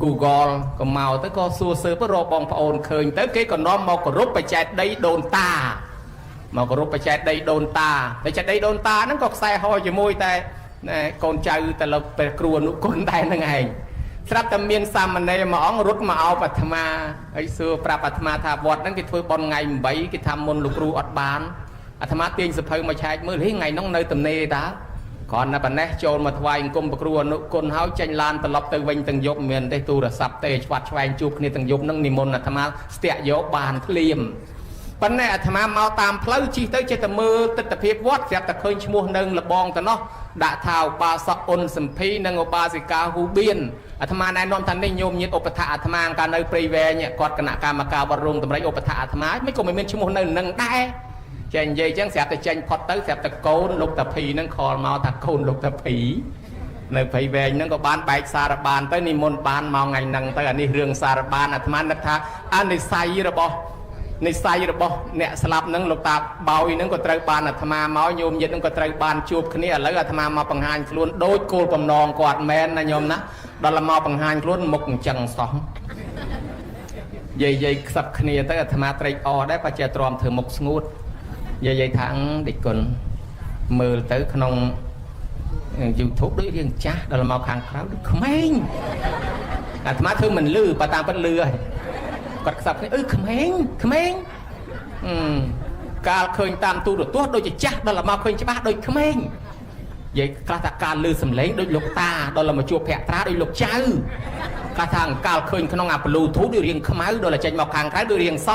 Google ក៏មកទៅក៏សួរសើបរកបងប្អូនឃើញទៅគេក៏នាំមកគោរពបច្ចេកដីដូនតាមកគោរពបច្ចេកដីដូនតាបច្ចេកដីដូនតាហ្នឹងក៏ខ្សែហោជាមួយតែកូនចៅទៅលើព្រះគ្រូអនុគុណដែរហ្នឹងឯងស្រាប់តែមានសាមណេរមួយអង្គរត់មកអោបអាត្មាហើយសួរប្រាប់អាត្មាថាវត្តហ្នឹងគេធ្វើបន់ថ្ងៃ8គេថាមុនលោកគ្រូអត់បានអាត្មាទាញសភៅមកឆែកមើលថ្ងៃហ្នឹងនៅទំនេរតាគ្រាន់តែប៉ុណ្ណេះចូលមកថ្វាយអង្គមព្រះគ្រូអនុគុណហើយចេញឡានត្រឡប់ទៅវិញទាំងយប់មិនមែនទេទូរស័ព្ទទេឆ្វាត់ឆ្វែងជួបគ្នាទាំងយប់ហ្នឹងនិមន្តអាត្មាស្ទាក់យកបានភ្លាមប៉ុន្តែអាត្មាមកតាមផ្លូវជិះទៅចេះតែមើលទិដ្ឋភាពវត្តស្រាប់តែឃើញឈ្មោះនៅលបងទៅនោះដាក់ថាឧបាសកអ៊ុនសំភីនិងឧបាសិកាហ៊ូបៀនអាត្មាណែនាំថានេះញោមញាតិឧបថៈអាត្មាកាលនៅព្រៃវែងគាត់គណៈកម្មការវត្តរងតម្រៃឧបថៈអាត្មាមិនក៏មិនមានឈ្មោះនៅនឹងដែរចេះនិយាយអញ្ចឹងស្រាប់តែចេញផុតទៅស្រាប់តែកូនលោកតាភីហ្នឹងខលមកថាកូនលោកតាភីនៅព្រៃវែងហ្នឹងក៏បានបែកសារបានទៅនិមន្តបានមកថ្ងៃហ្នឹងទៅអានេះរឿងសារបានអាត្មានឹកថាអនិស័យរបស់អ្នកស្លាប់ហ្នឹងលោកតាបោយហ្នឹងក៏ត្រូវបានអាត្មាមកញោមញាតិហ្នឹងក៏ត្រូវបានជួបគ្នាឥឡូវអាត្មាមកបង្ហាញខ្លួនដូចគោលបំណងគាត់មែនណាញោមណាដល់មកបង្ហាញខ្លួនមុខអញ្ចឹងសោះយាយខ្សឹបគ្នាទៅអាត្មាត្រេកអរដែរបើចេះទ្រាំធ្វើមុខស្ងួតយាយថាដេចគុណមើលទៅក្នុង YouTube ដូចរៀងចាស់ដល់មកខាងក្រៅដូចក្មេងអាត្មាធ្វើមិនលឺបើតាមពិតលឺហើយគាត់ខ្សឹបគ្នាក្មេងកាលឃើញតាមទូរទស្សន៍ដូចជាចាស់ដល់មកឃើញច្បាស់ដូចក្មេងនិយាយខ្លះថាការលឺសំឡេងដូចលោកតាដល់មកជួបភក្ត្រាដូចលោកចៅខ្លះថាកាលឃើញក្នុងអា Bluetooth ដូចរៀងខ្មៅដល់ចេញមកខាងក្រៅដូចរៀងស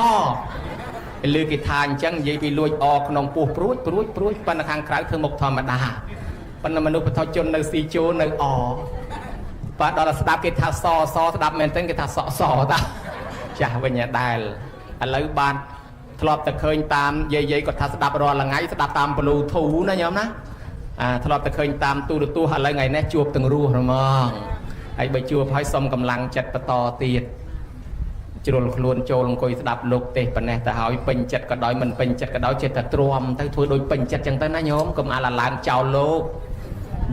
លឺគេថាអញ្ចឹងនិយាយពីលួចអក្នុងពោះព្រួចប៉ុន្តែខាងក្រៅធ្វើមុខធម្មតាប៉ុន្តែមនុស្សបឋមជននៅស៊ីជូនៅអបាទដល់ស្ដាប់គេថាសស្ដាប់មែនទេគេថាសតាចាស់វិញដែរឥឡូវបានធ្លាប់តែឃើញតាមយាយគាត់ថាស្ដាប់រាល់ថ្ងៃស្ដាប់តាម Bluetooth ណាញោមណាធ្លាប់តែឃើញតាមទូរទស្សន៍ឥឡូវថ្ងៃនេះជួបទាំងរស់ហ្មងហើយបើជួបហើយសុំកម្លាំងចិត្តបន្តទៀតជ្រុលខ្លួនចូលអង្គុយស្ដាប់លោកទេសប៉ុណ្ណេះទៅហើយពេញចិត្តក៏ដោយមិនពេញចិត្តក៏ដោយចិត្តតែទ្រាំទៅធ្វើដូចពេញចិត្តចឹងទៅណាញោមកុំអាឡើងចោលលោក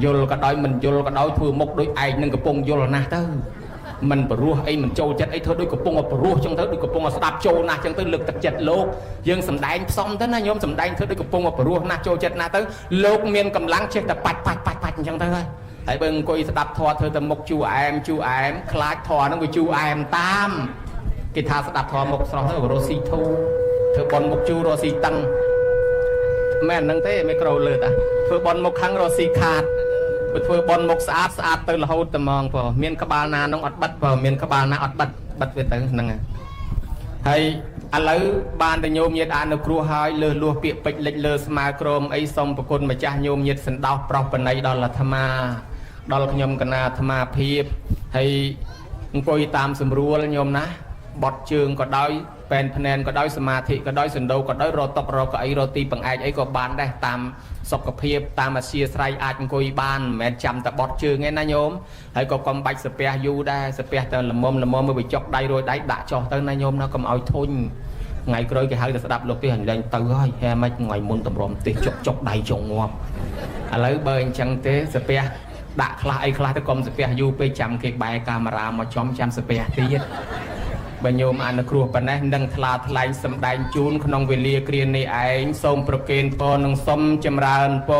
យល់ក៏ដោយមិនយល់ក៏ដោយធ្វើមុខដូចឯងនឹងកំពុងយល់ណាស់ទៅមិនបរោះអីមិនចូលចិត្តអីធ្វើដូចកំពុងបរោះចឹងទៅដូចកំពុងស្ដាប់ចូលណាស់ចឹងទៅលើកទឹកចិត្តលោកយើងសំដែងផ្សំទៅណាញោមសំដែងធ្វើដូចកំពុងបរោះណាស់ចូលចិត្តណាស់ទៅលោកមានកម្លាំងចេះតែបាច់អញ្ចឹងទៅហើយបើអង្គុយស្ដាប់ធម៌ធ្វើតែមុខជូរអែមខ្លាចធម៌ហ្នឹងវាជូរអែមតាមគេថាស្ដាប់ធម៌មុខស្រស់ទៅរស់ស៊ីធូធ្វើបន់មុខជូររស់ស៊ីតឹងមែនហ្នឹងទេមីក្រូលើតាធ្វើបន់មុខខាងរស់ស៊ីខាតបើធ្វើបន់មុខស្អាតទៅរហូតតែហ្មងបើមានក្បាលណានោះអត់បិទបើមានក្បាលណាអត់បិទវាទៅហ្នឹងហើយឥឡូវបានតែញោមញាតិអាននៅគ្រួហើយលើសលួសពាក្យពេចន៍លិចលើស្មាក្រមអីសុំប្រគុណម្ចាស់ញោមញាតិសណ្ដោសប្រោសបណៃដល់អាត្មាដល់ខ្ញុំកណាអាត្មាភាពហើយអង្គុយតាមស្រួលញោមណា บดchươngก็ได้เป็นพนันก็ได้สมาธิก็ได้สันโดก็ได้รอตบรอก็ไอรอตีปังไอไอก็บานได้ตามสกปรกตามอาเซียไซอาจกุยบานแม่จำแต่บดchươngไงนะโยมไอก็กำบัดสเปียยูได้สเปียแต่ละมมือไปจกได้โดยได้ด่าจอเตอร์นะโยมนะก็เอาทุนไงก็เลยให้สดับลูกที่หันแดงเตอร์ให้แค่ไม่ไงมุนตบรมตีจกได้จงงอมอะไรเบอร์จังเตสเปียด่าคลาไอคลาตะกรมสเปียยูไปจำเก็บใบกามารามาจอมจำสเปียตีบรรยมอันครัวปนัยดังทลาทลายสำได้จูนขนมเวลีเกรียนในไอส้มโปรเกนโปนงส้มจำรานโป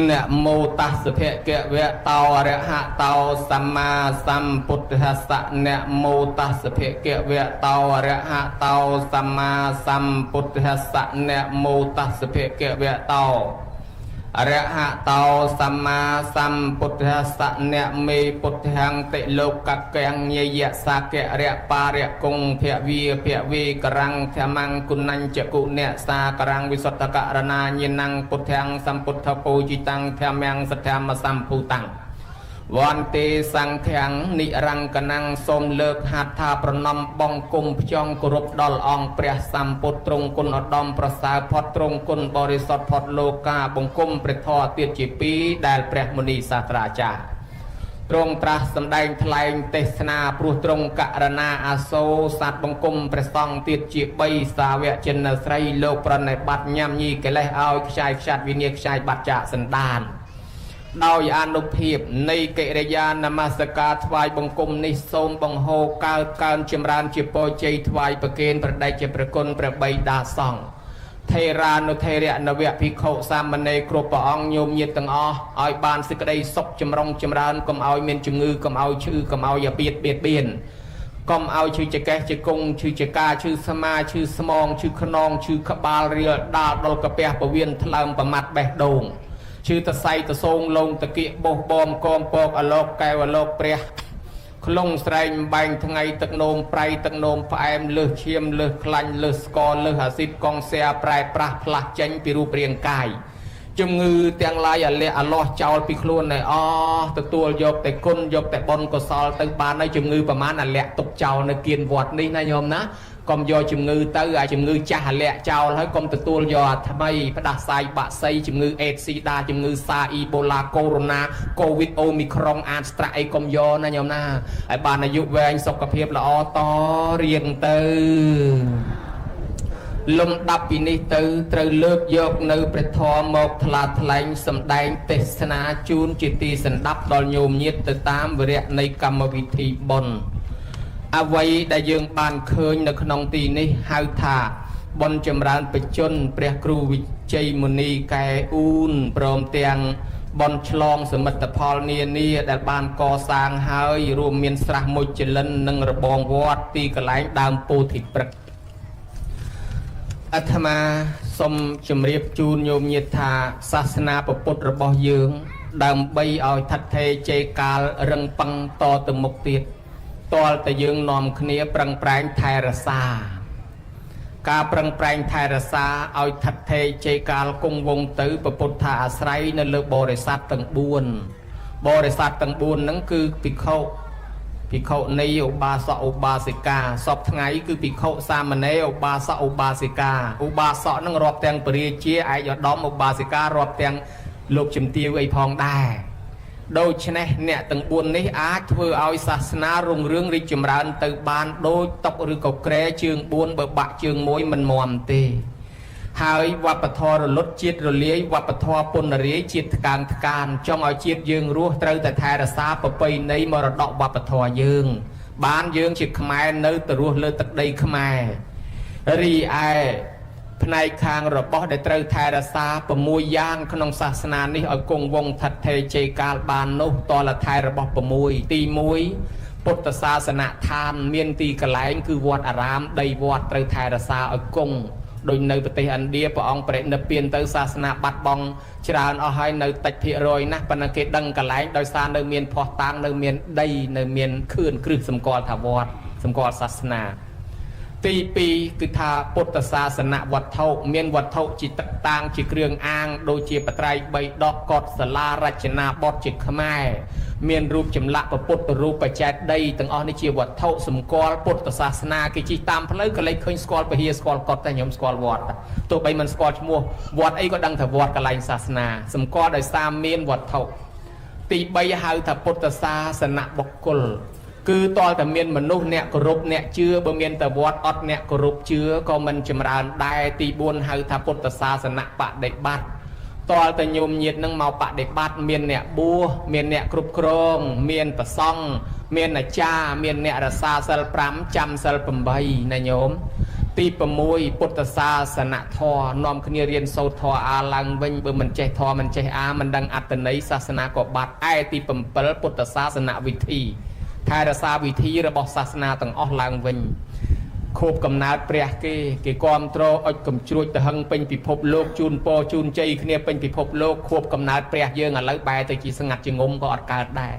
นะโมตัสสะเพเกะเวะเตาอระหะเตาสัมมาสัมพุทธัสสะนะโมตัสสะเพเกะเวะเตาอระหะเตาสัมมาสัมพุทธัสสะนะโมตัสสะเพเกะเวะเตาอระหะเตาสัมมาสัมพุทธัสสะเนเมพุทธังติโลกะกังเยยะสาเกะเรปาเรกงเพียวีกรังเทมังกุนันจกุเนสากรังวิสุทธกะรณาญินังพุทธังสัมพุทธปูจิตังเทมังสัทธามสัมภูตังวันเตสังแข็งนิรังกนังสมเลิกหัตถาประนมบองกุมพจงกรุบดอลองเปรียสัมพุทตรงกุลอดอมประสาพอตรงกุลบริสุทธิ์พอโลกาบงกุมเปรทอเตียจีปีได้เปรมุนีศาสตราจารย์ตรงตรัสสำแดงทลายเทศนาปรุตรงกะรณาอาโซสัตบงกุมประซองเตียจีปีสาเวจนไสรโลกประในบัดยำยีกะเลเอาชายชัดวิเนียชายบัดจ่าสันดานดาวอนุภีบในเกเรยานมาสกาทวายบงกุมในโสมบังโฮการจำรานจิโปเจทวายประเกณฑ์ประไดเจประกลประใบดาซองเทรานุเทเรนเวพิโคสามเณรครูปองโยมเยตังอ้อยบานสิกได้ศกจำรงจำรานกำเอาเมียนจงือกำเอาชื่อกำเอาอย่าเบียดเบียนกำเอาชื่อจะแก่จะกงชื่อจะกาชื่อสมาชื่อสมองชื่อขนองชื่อขบาลเรียดาดลกระเปียประเวียนทลามประมัดแบกโดงชื่อตะไซตะทรงลงตะเกียบบบบอมกอมปอกอโลกแกวอโลกเปรียคลงใส่ใบทั้งไงตะโนมไพรตะโนมแอมเลือเชียมเลือคลันเลือสกอเลือหาสิบกองเสียปลายปลาพลักเจนปิรูเปรียงกายจงงือเตียงลายอะไรอลอเจ้าปีคล้วนในตะตัวยกแต่ก้นยกแต่บอลก็ซอลตึงบานในจงงือประมาณนั่นแหละตกเจ้าในเกียนวอดนี่นายโยมนะกอมยอจงงือเตอร์จงงือจ่าแหละเจ้าแล้วกอมตะตัวยอทำไมพระดาไซบะไซจงงือเอดซีดาจงงือซาอีโบลาโคโรนาโควิดโอมิครองอันสตราไอกอมยอนะโยมนะไอบานอายุแวงสกเพียบละต่อเรียงเตอลมดับปีนี้เตอเตอเลิกยกในประทอมกทลาทลายสำแดงเทศนาจูนจิตีสันดับดอลโยมยิตตามเวรในกรรมวิธีบนอวัยได้ยังบานเคยในขนมตีนี้หาถาบนจำรานไปจนเปรียครูวิจัยมุนีแกอูนพร้อมเตียงบนฉลองสมรรถพลเนียได้บานก่อสร้างหายรวมเมียนสระมุจลันนังระบองวัดตีกระไลดามปูถิปรกอัตมาสมจมเรียบจูนโยมยิธาศาสนาประพุทธระบอยยืงดามใบเอาทัดเทเจกาลรังปังต่อตมุกติดตอลแต่ยืงนอมคเนียปรังแปลงไทยรสาการปรังแปลงไทยรสาเอาทัดเทเจกาลกงวงตื้อประพุทธอาศัยในเลือบริษัทตั้งบุญบริษัทตั้งบุญนั่นคือปิเขาในอุบาสกอุบาสิกาสอบไงคือปิเขาสามเณรอุบาสกอุบาสิกาอุบาสกนั่งรอบแตงปริเชียไอยอดดอมอุบาสิการอบแตงลูกจิมตีไอพองได้โดยชนะเนี่ยตั้งบุญนี้อาจเพื่อเอาศาสนารุ่งเรืองริจมรันตือบานโดยตกหรือกแกรเชิงบุญเบิกบะเชิงมวยมันมอมตีหายวัปทรลดจิตรเลี้ยวัปทรปนเรียจิตการจ้องเอาจิตยืงรู้เตยแต่ไทยรสาปไปในมรดกวัปทรยืงบ้านยืงจิตขมายเนื้อตรู้เลือตักใดขมายรีไอในคางระบบได้เตยไทยรสาปมวยย่างขนมศาสนานี้เอากงวงทัดเทเจกาลบานนุตอละไทยระบบปมวยตีมวยพุทธศาสนาทานเมียนตีกระไลคือวัดอารามได้วัดเตยไทยรสาเอากงโดยในประเทศอินเดียพระองค์เปรตเปลี่ยนตัวศาสนาบัดบองชราเอาให้ในตัดพิโรยนะปนเกตดังกระไลโดยสารในเมียนพอตังในเมียนได้ในเมียนคืนครึกสมกรถาวรสมกรศาสนา ទី2គឺថាពុទ្ធសាសនវត្ថុមានវត្ថុជាទឹកតាំងជាគ្រឿងអាងដូចជាបត្រៃ3ដកកត់សាលារចនាបថជាខ្មែរមានរូបចម្លាក់ពុទ្ធរូបបច្ចេកដីទាំងអស់នេះជាវត្ថុសម្គាល់ពុទ្ធសាសនាគេជិះតាមផ្លូវក៏លេចឃើញស្គាល់ពហិស្គាល់កត់តែខ្ញុំស្គាល់វត្តទោះបីមិនស្គាល់ឈ្មោះវត្តអីក៏ដឹងថាវត្តកន្លែងសាសនាសម្គាល់ដោយសារមានវត្ថុទី3ហៅថាពុទ្ធសាសនបុគ្គលគឺតលតែមានមនុស្សអ្នកគោរពអ្នកជឿបើមានតែវត្តអត់អ្នកគោរពជឿក៏មិនចម្រើនដែរទី4ហៅថាពុទ្ធសាសនបដិបត្តិតលតែញោមញាតនឹងមកបដិបត្តិមានអ្នកបួសមានអ្នកគ្រប់គ្រងមានប្រសង់មានអាចារ្យមានអ្នករសាសិល5ចាំសិល8ណាញោមទី6ពុទ្ធសាសនធម៌នាំគ្នារៀនសូត្រធម៌អាឡើងវិញបើមិនចេះធម៌មិនចេះអាមិនដឹងអត្តន័យសាសនាក៏បាត់ឯទី7ពុទ្ធសាសនវិធីថែរក្សាវិធីរបស់សាសនាទាំងអស់ឡើងវិញខូបកំណើតព្រះគេគាំទ្រអុចកំជ្រួចទៅហឹងពេញពិភពលោកជូនពរជូនជ័យគ្នាពេញពិភពលោកខូបកំណើតព្រះយើងឥឡូវបែរទៅជាស្ងាត់ជាងុំក៏អត់កើតដែរ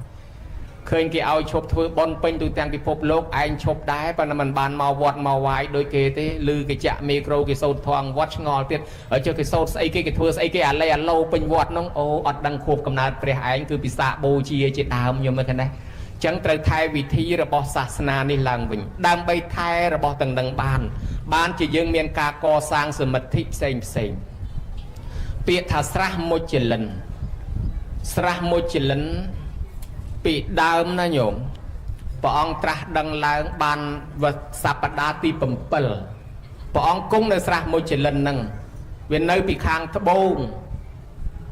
ឃើញគេឲ្យឈប់ធ្វើបន់ពេញទូទាំងពិភពលោកឯងឈប់ដែរប៉ុន្តែមិនបានមកវត្តមកវាយដូចគេទេឬគេចាក់មីក្រូគេសូត្រធម្មវត្តឆ្ងល់ទៀតហើយចុះគេសូត្រស្អីគេធ្វើស្អីគេអាឡេអាឡូពេញវត្តនោះអូអត់ដឹងខូបកំណើតព្រះឯងគឺពិសាបូជាជាដើមខ្ញុំមើលឃើញដែរចឹងត្រូវថែវិធីរបស់សាសនានេះឡើងវិញដើម្បីថែរបស់ទាំងនឹងបានជាយើងមានការកសាងសមិទ្ធិផ្សេងពាក្យថាស្រះមុចលិនពីដើមណាញោមព្រះអង្គត្រាស់ដឹងឡើងបានសប្តាហ៍ទី7ព្រះអង្គគង់នៅស្រះមុចលិនហ្នឹងវានៅពីខាងត្បូង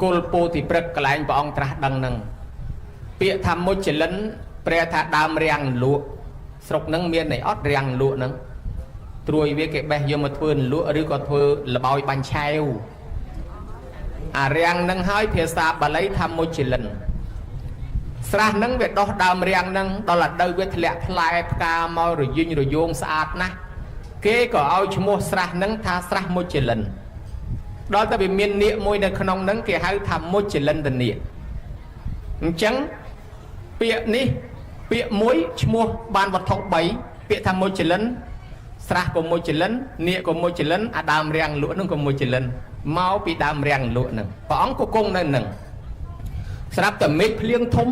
គុលពោធិព្រឹកកន្លែងព្រះអង្គត្រាស់ដឹងហ្នឹងពាក្យថាមុចលិនព្រះថាដើមរាំងលក់ស្រុកហ្នឹងមានអីអត់រាំងលក់ហ្នឹងត្រួយវាគេបេះយកមកធ្វើលក់ឬក៏ធ្វើលបោយបាញ់ឆាវអារាំងហ្នឹងហើយភាសាបាលីថាមុចលិនស្រះហ្នឹងវាដោះដើមរាំងហ្នឹងដល់ឥឡូវវាធ្លាក់ផ្លែផ្កាមករយិញរយោងស្អាតណាស់គេក៏ឲ្យឈ្មោះស្រះហ្នឹងថាស្រះមុចលិនដល់តែវាមាននាគមួយនៅក្នុងហ្នឹងគេហៅថាមុចលិនតនាគអញ្ចឹងពាក្យនេះពាក្យមួយឈ្មោះបានវត្ថុ3ពាក្យថាមុចលិនស្រះក៏មុចលិននាគក៏មុចលិនអាដើមរាំងលក់ហ្នឹងក៏មុចលិនមកពីដើមរាំងលក់ហ្នឹងព្រះអង្គក៏គង់នៅហ្នឹងស្រាប់តែមេឃភ្លៀងធំ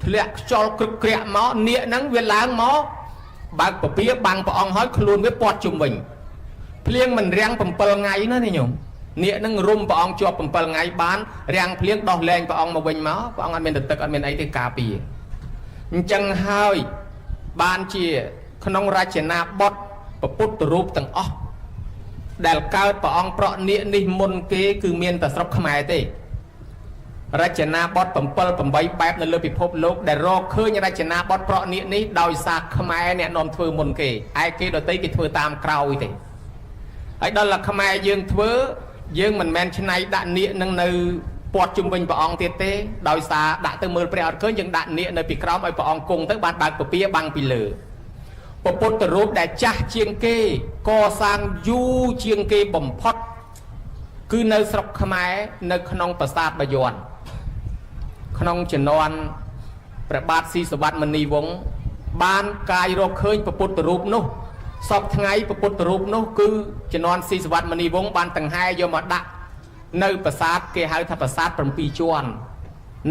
ធ្លាក់ខ្យល់ក្រឹកក្រាក់មកនាគហ្នឹងវាឡើងមកបើកពពាបាំងព្រះអង្គហើយខ្លួនវាពាត់ជុំវិញភ្លៀងមិនរាំង7ថ្ងៃណាញោមនាគហ្នឹងរុំព្រះអង្គជាប់7ថ្ងៃបានរាំងភ្លៀងដោះលែងព្រះអង្គមកវិញមកព្រះអង្គអត់មានទឹកអត់មានអីទេការពារអញ្ចឹងហើយបានជាក្នុងរចនាបថពុទ្ធរូបទាំងអស់ដែលកើតព្រះអង្គប្រក់នាគនេះមុនគេគឺមានតែស្រុកខ្មែរទេរចនាបថ7 8បែបនៅលើពិភពលោកដែលរកឃើញរចនាបថប្រក់នាគនេះដោយសារខ្មែរអ្នកនាំធ្វើមុនគេឯគេដទៃគេធ្វើតាមក្រោយទេហើយដល់តែខ្មែរយើងធ្វើយើងមិនមែនច្នៃដាក់នាគនឹងនៅពាត់ជុំវិញព្រះអង្គទៀតទេដោយសារដាក់ទៅមើលព្រះអត់ឃើញយើងដាក់នាគនៅពីក្រោមឲ្យព្រះអង្គគង់ទៅបានបើកពពាបាំងពីលើពុទ្ធរូបដែលចាស់ជាងគេកសាងយូរជាងគេបំផុតគឺនៅស្រុកខ្មែរនៅក្នុងប្រាសាទបាយ័នក្នុងជំនាន់ព្រះបាទស៊ីសុវត្ថិមុនីវង្សបានកាយរកឃើញពុទ្ធរូបនោះសពថ្ងៃពុទ្ធរូបនោះគឺជំនាន់ស៊ីសុវត្ថិមុនីវង្សបានដង្ហែយកមកដាក់នៅប្រាសាទគេហៅថាប្រាសាទ7ជាន់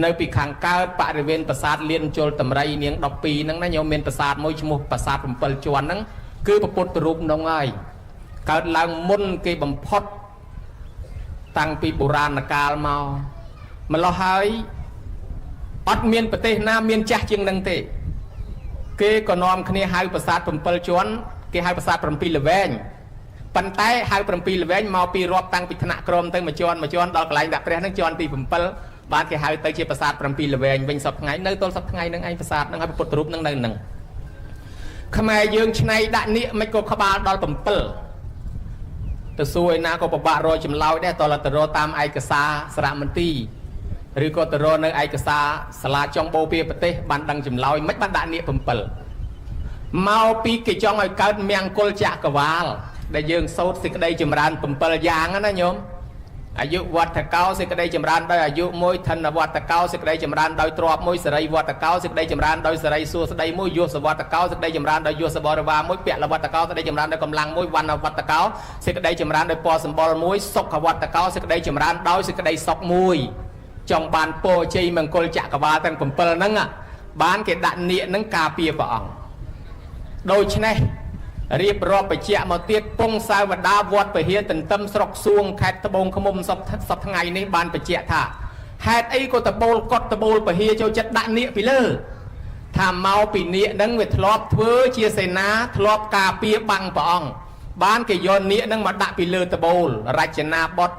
នៅពីខាងកើតបរិវេណប្រាសាទលៀនជលតម្រៃនាង12ហ្នឹងណាញោមមានប្រាសាទមួយឈ្មោះប្រាសាទ7ជាន់ហ្នឹងគឺពុទ្ធរូបនោះហើយកើតឡើងមុនគេបំផុតតាំងពីបុរាណកាលមកម្ល៉េះហើយអត់មានប្រទេសណាមានចាស់ជាងនឹងទេគេក៏នាំគ្នាហៅប្រាសាទ7ជាន់គេហៅប្រាសាទ7ល្វែងប៉ុន្តែហៅ7ល្វែងមកពីរាប់តាំងពីថ្នាក់ក្រមទៅមួយជាន់ដល់កន្លែងដាក់ព្រះហ្នឹងជាន់ទី7បានគេហៅទៅជាប្រាសាទ7ល្វែងវិញសពថ្ងៃនៅទល់សពថ្ងៃហ្នឹងឯងប្រាសាទហ្នឹងហើយពុទ្ធរូបហ្នឹងនៅហ្នឹងខ្មែរយើងឆ្នៃដាក់នាគមិនក៏ក្បាលដល់7ទៅសួរឯណាក៏ពិបាករយចម្លើយដែរតលតរតាមឯកសារសារមន្ទីរឬក៏ទៅរនៅឯកសារសាលាចុងបូព៌ាប្រទេសបានដឹងចម្លើយមិនបានដាក់នាគ7មកពីគេចង់ឲ្យកើតមង្គលចក្រវាលដែលយើងសូត្រសេចក្តីចម្រើន7យ៉ាងណាញោម อายุวัฏเก้าสิกระไดจำรานโดยอายุมวยธนวัฏเก้าสิกระไดจำรานโดยตรอบมวยสไรวัฏเก้าสิกระไดจำรานโดยสไรสัวสไดมวยยุสวัฏเก้าสิกระไดจำรานโดยยุสบริวารมวยเปียละวัฏเก้าสิกระไดจำรานโดยกำลังมวยวันวัฏเก้าสิกระไดจำรานโดยปอสมบอลมวยศกวัฏเก้าสิกระไดจำรานโดยสิกระไดศกมวยจงบานโปเจมังกรจักรวาลตั้งผมเปิลนั่งอ่ะบ้านเกดันเนียนั่งกาเปียปองโดยชนะเรียบรอบไปเชี่ยมาเตียปงสายวดาวอดไปเฮียตันตั้มสรกซวงแคตะบงขมุมสับทั้งไงในบ้านไปเชี่ยท่าแฮดไอ้ก็ตะโบลกดตะโบลไปเฮียเจ้าจัดดันเนียไปเลยทำเมาปีเนียนั่งเวทลอบเพื่อเชียเสนาทลอบกาเปียบังปองบ้านเกยอนเนียนั่งมาดักไปเลยตะโบลราชนาบด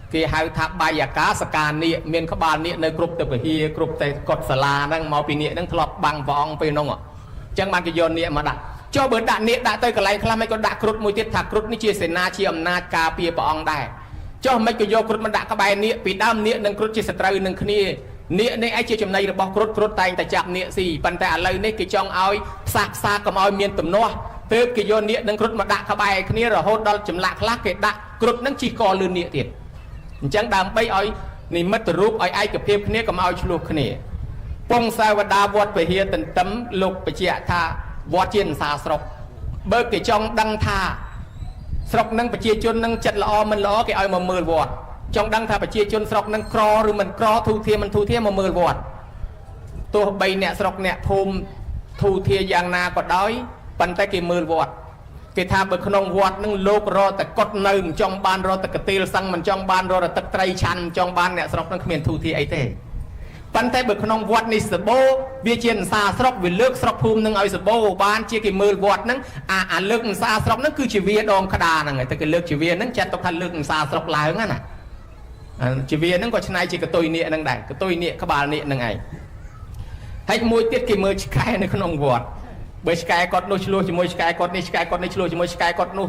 เกี่ยหายทับใบยากาสการเนียเมียนขบานเนียในกรุบตะไปเฮียกรุบแต่กดสลานั่งเมาปีเนียนั่งทลอบบังปองไปน้องอ่ะจังบ้านเกยอนเนียมาดักเจ้าเบิดด่านเนียด่าเตยกับไรคลาไม่ก็ด่ากรุดมวยเทียถักกรุดนี่เชียเสนาเชียอำนาจกาเปียปองได้เจ้าไม่ก็โยกรุดมันด่ากระบายเนียปีด้ามเนียหนึ่งกรุดเชียสตราหนึ่งคณีเนียในไอเชียจำในระบบกรุดแต่งแต่จับเนียสี่ปันแต่อะไรนี่กิจองเอาซากกับเอาเมียนตุ่มนัวเติบกิโยนเนียหนึ่งกรุดมาด่ากระบายคณีเราโหดดอลจำละคลาเกด่ากรุดนั่งชีกอลืนเนียเตียจังดามไปเอานี่มัดรูปไอกับเพียบคณีกับเอาชลูกคณีปงสายวดาวอดไปเฮียตันตั้มลุกไปเชียท่าวอดเชียนซาสรกเบิกกิจองดังท่าสรกนั่งปะเจียจนนั่งจัดละอมันละอแกเอามาเมื่อวอดจองดังท่าปะเจียจนสรกนั่งครอหรือมันครอทูเทียมันทูเทียมาเมื่อวอดตัวใบเนี่ยสรกเนี่ยภูมิทูเทียอย่างนาก็ด้อยปันแต่กี่มือวอดกิท่าเบิกขนมวอดนั่งโลกรอแต่กดหนึ่งจองบานรอแต่กติลสังมันจองบานรอแต่ตะไตรชันจองบานเนี่ยสรกนั่งเขมียนทูเทียไอเต้ปันแต่เบิกขนมวอดนี่สโบเบียเจียนซาสรกวิเลือกสรกภูมินั่งเอาสโบบานเชียกี่มือวอดนั่งเลือกซาสรกนั่งคือชีวิตดองขดานั่งไงแต่ก็เลือกชีวิตนั่งจัดตกทันเลือกซาสรกลายงั้นน่ะชีวิตนั่งก็ชนะชีกระตุยเนี่ยนั่งได้กระตุยเนี่ยขบาลเนี่ยนั่งไงให้มวยเตี้ยกี่มือชิกายในขนมวอดเบชิกายกดนู้ชิลูชิมวยชิกายกดนี่ชิกายกดนี่ชิลูชิมวยชิกายกดนู้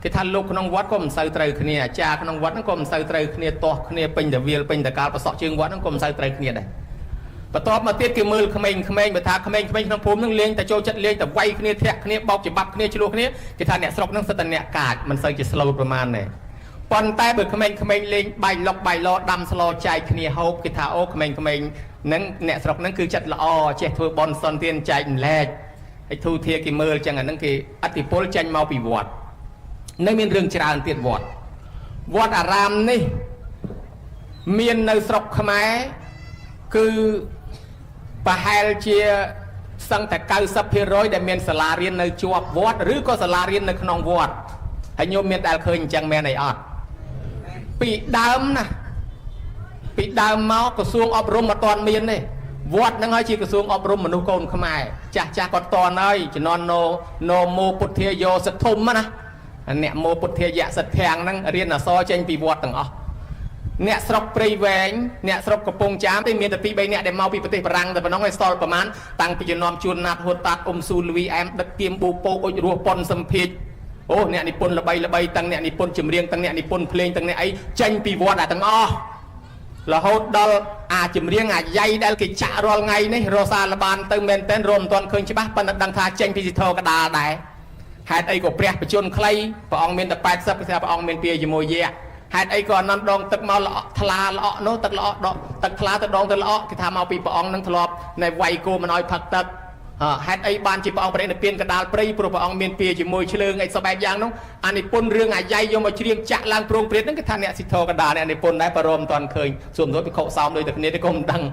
ที่ท่านลูกขนมวัดก็มันใส่ไตรขณีจ่าขนมวัดนั่งก็มันใส่ไตรขณีตัวขณีเป็นแต่เวียลเป็นแต่การประสอบเชิงวัดนั่งก็มันใส่ไตรขณีได้ประตอบมาเตี้ยกี่มือขมิ้นไปทาขมิ้นขนมภูมินั่งเลี้ยงแต่โจจัดเลี้ยงแต่ไวขณีแทะขณีบอกจะบับขณีชิลูขณีที่ท่านเนี่ยสลบนั่งสตันเนี่ยกาดมันใส่จะสโลประมาณเนี่ยปอนแต่เบิกขมิ้นเลี้ยงใบล็อกใบล้อดำสโลใจขณีฮอบที่ท่าโอ้ขมิ้นนั่งเนี่ยสลบนั่งคือจัดละอเจ้าทัวบอลซอนเตียนใจแรกไอ้ทูเทียกี่มือจังอันนั่งคืออธิพลจันเมาปีวอดนั่นมีเรื่องจราเตียนวอดอารามนี่มีในสลบขมิ้นคือปะเฮลเชียสังแต่เกาสับเพร้อยแต่เมียนสลาเรียนในจวบวอดหรือก็สลาเรียนในขนมวอดให้โยมเมียนแต่เคยจังแม่ในออดปีดำนะปีดำเมากระทรวงอบรมมาตอนเมียนนี่วอดนั่งให้ชีกระทรวงอบรมมนุษย์โกนขมายจากกตอนเลยจะนอนโนโมปุถเทียโยสัทธมนะเนี่ยโมปุถเทียสัทแทงนั่งเรียนซอเจนปีวอดต่างอ๋อเนี่ยสระปรีแหวงเนี่ยสระกระโปรงจ้ามที่มีแต่ปีใบเนี่ยได้เมาปีปฏิปรังแต่ปน้องไอ้สตอลประมาณตั้งปีจนอมจูนนัดหัวตัดอมซูลวีแอมดักเตรียมบูโปโอรัวปนสัมพิษโอ้เนี่ยนิพนธ์ระใบตั้งเนี่ยนิพนธ์จำเรียงตั้งเนี่ยนิพนธ์เพลงตั้งเนี่ยไอ้เจนปีวอดตั้งอ๋อแล้วเขาดอลจำเรียงใหญ่ได้กิจจารอไงนี่โรซาลบานเติมเมนเต้นรวมตอนเคยใช่ปะปนดังทาเจนปีจิโตกระดาได้หายไอ้ก็เปรี้ยไปจนใครพระองค์เมนแต่แปดซับไปพระองค์เมนเปียยโมเยะหายไอ้ก่อนนั้นดองตึกมาละทลาละโน้ตึกละดอกตึกทลาตึกดองตึกละที่ทำเอาปีปองนั่งทลอบในวัยโกมันอ้อยผักตึกหายไอ้บ้านจีปองประเด็นเปลี่ยนกระดาษปรีปปองเมียนเปียจีมวยเฉลิงไอ้สบายยางน้องอันนี้ปนเรื่องใหญ่ยมมาเชียงจะลางโปร่งเปลี่ยนนั่นก็ท่านเนี่ยสิโทกระดาษเนี่ยในปนได้ประโลมตอนเคยสวมรถไปเขาซ้อมโดยแต่เนี่ยได้กลมดัง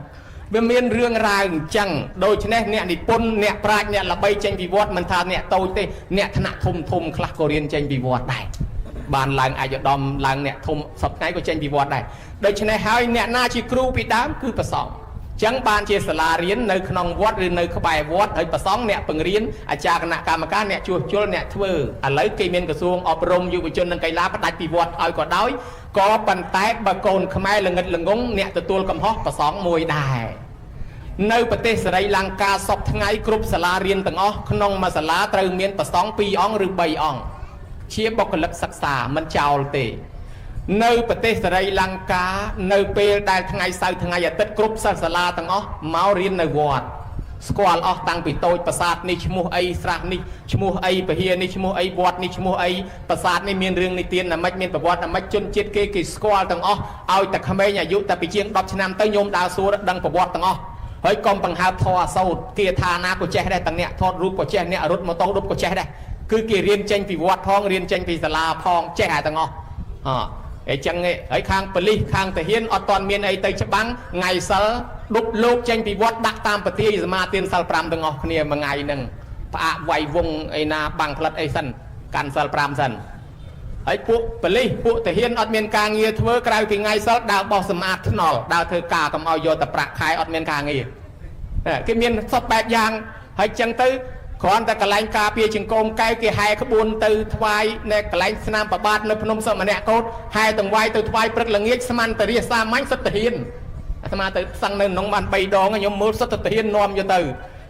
เมื่อเมียนเรื่องราวจังโดยเฉพาะเนี่ยนี่ปนเนี่ยปราดเนี่ยละใบเจงปีวอดมันทานเนี่ยโตเตเนี่ยธนาทมคลาโกเรียนเจงปีวอดได้บานลังอาจจะดอมลังเนี่ยทมสับไงก็เจนปีวอดได้โดยเฉพาะให้เนี่ยน่าชีครูปีดามคือประสองจังบานเจสลาเรียนในขนมวอดหรือในขบายวอดให้ประสองเนี่ยเปิงเรียนอาจารย์คณะกรรมการเนี่ยช่วยเนี่ยทั่วอะไรเกี่ยมกระทรวงอบรมอยู่จนในไกลลาปตัดปีวอดเอาก็ได้ก็ปันแตกบะโกนขมายละเงินละงงเนี่ยตัวกำฮอกประสองมวยได้ในประเทศสไรลังกาสอบทั้งไงกรุ๊ปสลาเรียนต่างอ๋อขนมมาสลาเติมเมียนประสองปีอ่องหรือใบอ่องเชียบอกลักศึกษามันเจ้าเตะในประเทศสไรลังกาในเปรได้ทั้งไงใส่ทั้งไงอย่าติดกรุ๊ปสลาต่างอ๋อเมาเรียนในวอด ស្គាល់អស់តាំងពីតូចប្រាសាទនេះឈ្មោះអីស្រះនេះឈ្មោះអីពហិនេះឈ្មោះអីវត្តនេះឈ្មោះអីប្រាសាទនេះមានរឿងនិទានណាមិចមានប្រវត្តិណាមិចជនជាតិគេស្គាល់ទាំងអស់ឲ្យតែក្មេងអាយុតែពីជាង10ឆ្នាំទៅញោមដើរសួរដឹងប្រវត្តិទាំងអស់ហើយកុំបង្ហើបធរអសោតគាថាណាក៏ចេះដែរទាំងអ្នកថតរូបក៏ចេះអ្នករត់ម៉ូតូរត់ក៏ចេះដែរគឺគេរៀនចេញពីវត្តផងរៀនចេញពីសាលាផងចេះតែទាំងអស់អញ្ចឹងហើយខាងប៉ូលីសខាងទាហានអត់ទាន់មានអីទៅច្បាំងថ្ងៃសិលដុបលោកចេញពីវត្តដាក់តាមពទាយសមាទានសិល5ទាំងអស់គ្នាមួយថ្ងៃហ្នឹងផ្អាកវាយវងអីណាបាំងផ្លិតអីសិនកាន់សិល5សិនហើយពួកប៉ូលីសពួកទាហានអត់មានការងារធ្វើក្រៅពីថ្ងៃសិលដើរបោះសម្អាតថ្នល់ដើរធ្វើការកុំឲ្យយកតែប្រាក់ខែអត់មានការងារគេមានសពបែបយ៉ាងហើយចឹងទៅគ្រាន់តែកន្លែងការពារជង្គង់កែវគេហែក្បួនទៅថ្វាយនៅកន្លែងស្នាមប្របាទនៅភ្នំសុម្នាក់កោតហែទាំងវាយទៅថ្វាយព្រឹកល្ងាចស្មានតរិះសាមញ្ញសិទ្ធិទាហានអាត្មាទៅសឹងនៅក្នុងបាន3ដងខ្ញុំមើលសិទ្ធិទាហាននាំយកទៅ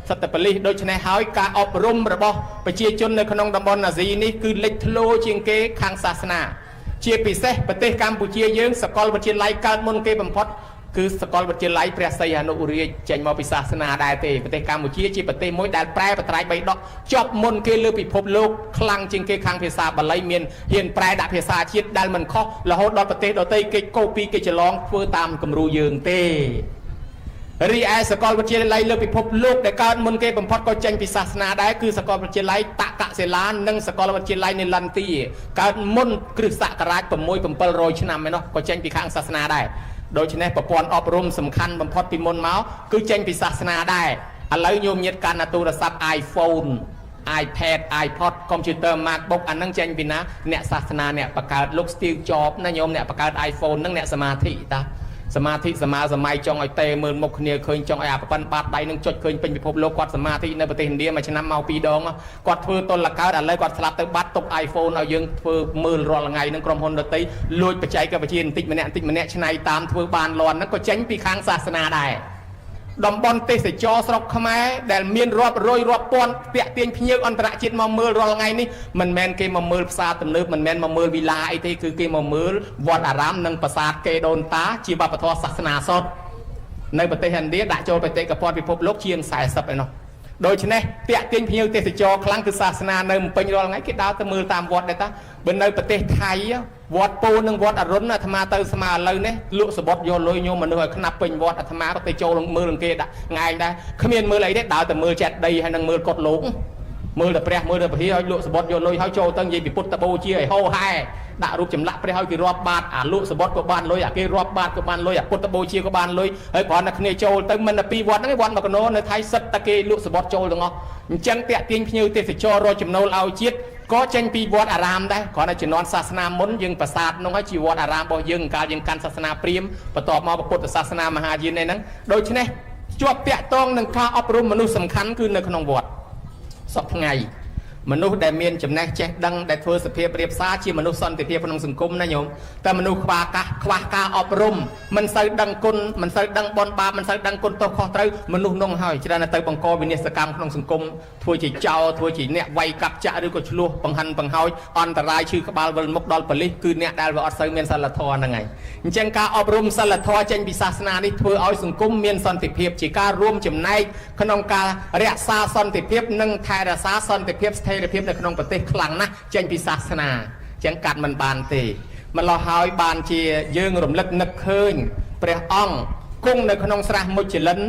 សិទ្ធិប៉ូលីសដូច្នេះហើយការអប់រំរបស់ប្រជាជននៅក្នុងតំបន់អាស៊ីនេះគឺលេចធ្លោជាងគេខាងសាសនាជាពិសេសប្រទេសកម្ពុជាយើងសាកលវិទ្យាល័យកើតមុនគេបំផុតគឺសាកលវិទ្យាល័យព្រះសីហនុរាជចេញមកពីសាសនាដែរទេប្រទេសកម្ពុជាជាប្រទេសមួយដែលប្រែបត្រៃបីដកជាប់មុនគេលើពិភពលោកខ្លាំងជាងគេខាងភាសាបាលីមានហ៊ានប្រែដាក់ភាសាជាតិដែលមិនខុសរហូតដល់ប្រទេសដទៃគេកូពីគេច្រឡងធ្វើតាមគំរូយើងទេរីឯសាកលវិទ្យាល័យលើពិភពលោកដែលកើតមុនគេបំផុតក៏ចេញពីសាសនាដែរគឺសាកលវិទ្យាល័យតកសិលានិងសាកលវិទ្យាល័យនីឡន្ទាកើតមុនគ្រិស្តសករាជ6-700ឆ្នាំឯណោះក៏ចេញពីខាងសាសនាដែរដូច្នេះប្រព័ន្ធអប់រំសំខាន់បំផុតពីមុនមកគឺចេញពីសាសនាដែរឥឡូវញោមញាតកាន់ទូរស័ព្ទ iPhone iPad iPod computer MacBook អានឹងចេញពីណាអ្នកសាសនាអ្នកបង្កើតលោក Steve Jobs ណាញោមអ្នកបង្កើត iPhone នឹងអ្នកសមាធិតាសមាធិសមាសម័យចង់ឲ្យតេមើលមុខគ្នាឃើញចង់ឲ្យអាប្រព័ន្ធបាតដៃនឹងចុចឃើញពេញពិភពលោកគាត់សមាធិនៅប្រទេសឥណ្ឌាមួយឆ្នាំមក2ដងគាត់ធ្វើតុលកើតឥឡូវគាត់ស្លាប់ទៅបាត់ទុក iPhone ឲ្យយើងធ្វើមើលរាល់ថ្ងៃនឹងក្រុមហ៊ុនដទៃលួចបច្ចេកវិទ្យាបន្តិចម្នាក់ឆ្នៃតាមធ្វើបានលាន់ហ្នឹងក៏ចេញពីខាងសាសនាដែរតំបន់ទេសចរស្រុកខ្មែរដែលមានរាប់រយរាប់ពាន់តាក់ទាញភ្ញៀវអន្តរជាតិមកមើលរាល់ថ្ងៃនេះមិនមែនគេមកមើលផ្សារទំនើបមិនមែនមកមើលវិឡាអីទេគឺគេមកមើលវត្តអារាមនិងប្រាសាទកេដូនតាជាវប្បធម៌សាសនាសុទ្ធនៅប្រទេសឥណ្ឌាដាក់ចូលបេតិកភណ្ឌពិភពលោកជាង40ឯណោះដូច្នេះតាក់ទាញភ្ញៀវទេសចរខ្លាំងគឺសាសនានៅពេញរាល់ថ្ងៃគេដើរទៅមើលតាមវត្តដែរតាបើនៅប្រទេសថៃវត្តពូនិងវត្តអរុណអាត្មាទៅស្មើឥឡូវនេះលក់សបុតយកលុយញោមមនុស្សឲ្យខ្នាប់ពេញវត្តអាត្មាក៏ទៅចូលមើលគេដាក់ថ្ងៃដែរគ្មានមើលអីទេដើរទៅមើលចេតិយហើយនឹងមើលកុដលោកមើលតែព្រះមើលតែព្រះឲ្យលក់សបុតយកលុយឲ្យចូលទៅនិយាយពីពុទ្ធបូជាឲ្យហោហែដាក់រូបចម្លាក់ព្រះឲ្យគេរាប់បាតអាលក់សបុតក៏បានលុយអាគេរាប់បាតក៏បានលុយអាពុទ្ធបូជាក៏បានលុយហើយគ្រាន់តែគ្នាចូលទៅមិនតែពីវត្តហ្នឹងវត្តមកកណោនៅថៃសិតតែគេលក់សបុតចូលទាំងអស់អញ្ចឹងតាក់ទាញភ្ញៀវទេសចររកចំណូលឲ្យជាតិក៏ចេញពីវត្តអារាមដែរគ្រាន់តែជំនាន់សាសនាមុនយើងប្រាសាទនោះហើយជាវត្តអារាមរបស់យើងកាលយើងកាន់សាសនាព្រាហ្មណ៍បន្ទាប់មកពុទ្ធសាសនាមហាយានឯហ្នឹងដូច្នេះជាប់តាក់ទងនឹងការអប់រំមនុស្សសំខាន់គឺនៅក្នុងវត្តសពថ្ងៃមនុស្សដែលមានចំណេះចេះដឹងដែលធ្វើសភាពរៀបសារជាមនុស្សសន្តិភាពក្នុងសង្គមណាញោមតែមនុស្សខ្វះការអប់រំមិនសូវដឹងគុណមិនសូវដឹងបុណ្យបាបមិនសូវដឹងគុណទោសខុសត្រូវមនុស្សនោះហើយច្រើនតែទៅបង្កវិនាសកម្មក្នុងសង្គមធ្វើជាចោរធ្វើជាអ្នកវាយកាប់ចាក់ឬក៏ឆ្លោះបង្ហិនបង្ហោចអន្តរាយឈឺក្បាលវិលមុខដល់ប៉ូលីសគឺអ្នកដែលវាអត់សូវមានសិលធម៌ហ្នឹងហើយអញ្ចឹងការអប់រំសិលធម៌ចេញពីសាសនានេះធ្វើឲ្យសង្គមមានសន្តិភាពជាការរួមចំណែកក្នុងការរក្សាសន្តិភាពនិងថែរក្សាសន្តិភាពស្ថិរភាពនៅក្នុងប្រទេសខ្លាំងណាស់ចេញពីសាសនាអញ្ចឹងកាត់មិនបានទេម្ល៉េះហើយបានជាយើងរំលឹកនឹកឃើញព្រះអង្គគង់នៅក្នុងស្រះមុជលិន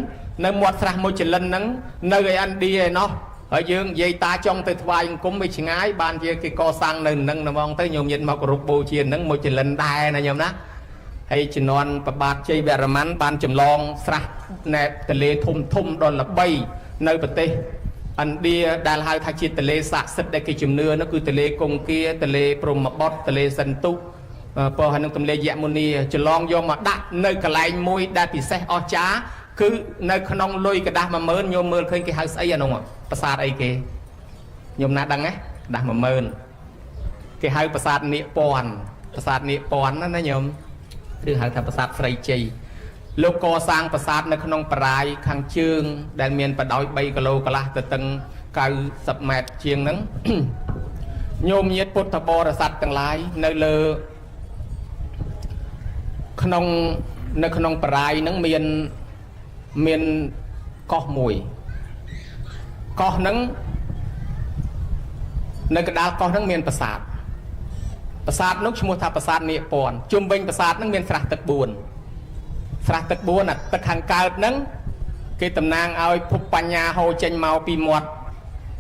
នៅមាត់ស្រះមុជលិនហ្នឹងនៅឯឥណ្ឌាឯណោះហើយយើងនិយាយតាចង់ទៅថ្វាយអង្គមវាឆ្ងាយបានជាគេកសាងនៅនឹងហ្មងទៅញោមញាតមកគោរពបូជានឹងមុជលិនដែរណាញោមណាហើយជំនាន់ប្របាទជ័យវរ្ម័នបានចម្លងស្រះណែទលេធំដល់ល្បីនៅប្រទេសឥណ្ឌាដែលហៅថាជាទលេស័ក្តិសិទ្ធិដែលគេជំនឿនោះគឺទលេកុងគាទលេព្រហ្មបុត្រទលេសិន្ទុពោះហើយនឹងទលេយមុនីច្រឡងយកមកដាក់នៅកន្លែងមួយដែលពិសេសអស្ចារ្យគឺនៅក្នុងលុយកដាស់ 10000 ញោមមើលឃើញគេហៅស្អីអានោះប្រាសាទអីគេញោមណាដឹងទេដាស់ 10000គេហៅប្រាសាទនាគពាន់ប្រាសាទនាគពាន់ណាញោមឬហៅថាប្រាសាទស្រីជ័យលោកកសាងប្រាសាទនៅក្នុងបរាយខាងជើងដែលមានបដោយ3គីឡូកន្លះទៅតឹង90ម៉ែត្រជាងហ្នឹងញោមញាតពុទ្ធបរិស័ទទាំងឡាយនៅលើនៅក្នុងបរាយហ្នឹងមានកោះមួយ កោះហ្នឹងនៅកណ្ដាលកោះហ្នឹងមានប្រាសាទនោះឈ្មោះថាប្រាសាទនាគពន្ធជុំវិញប្រាសាទហ្នឹងមានស្រះទឹក4ស្រះទឹក4ទឹកខាងកើតហ្នឹងគេតំណាងឲ្យភពបញ្ញាហូរចេញមកពីមាត់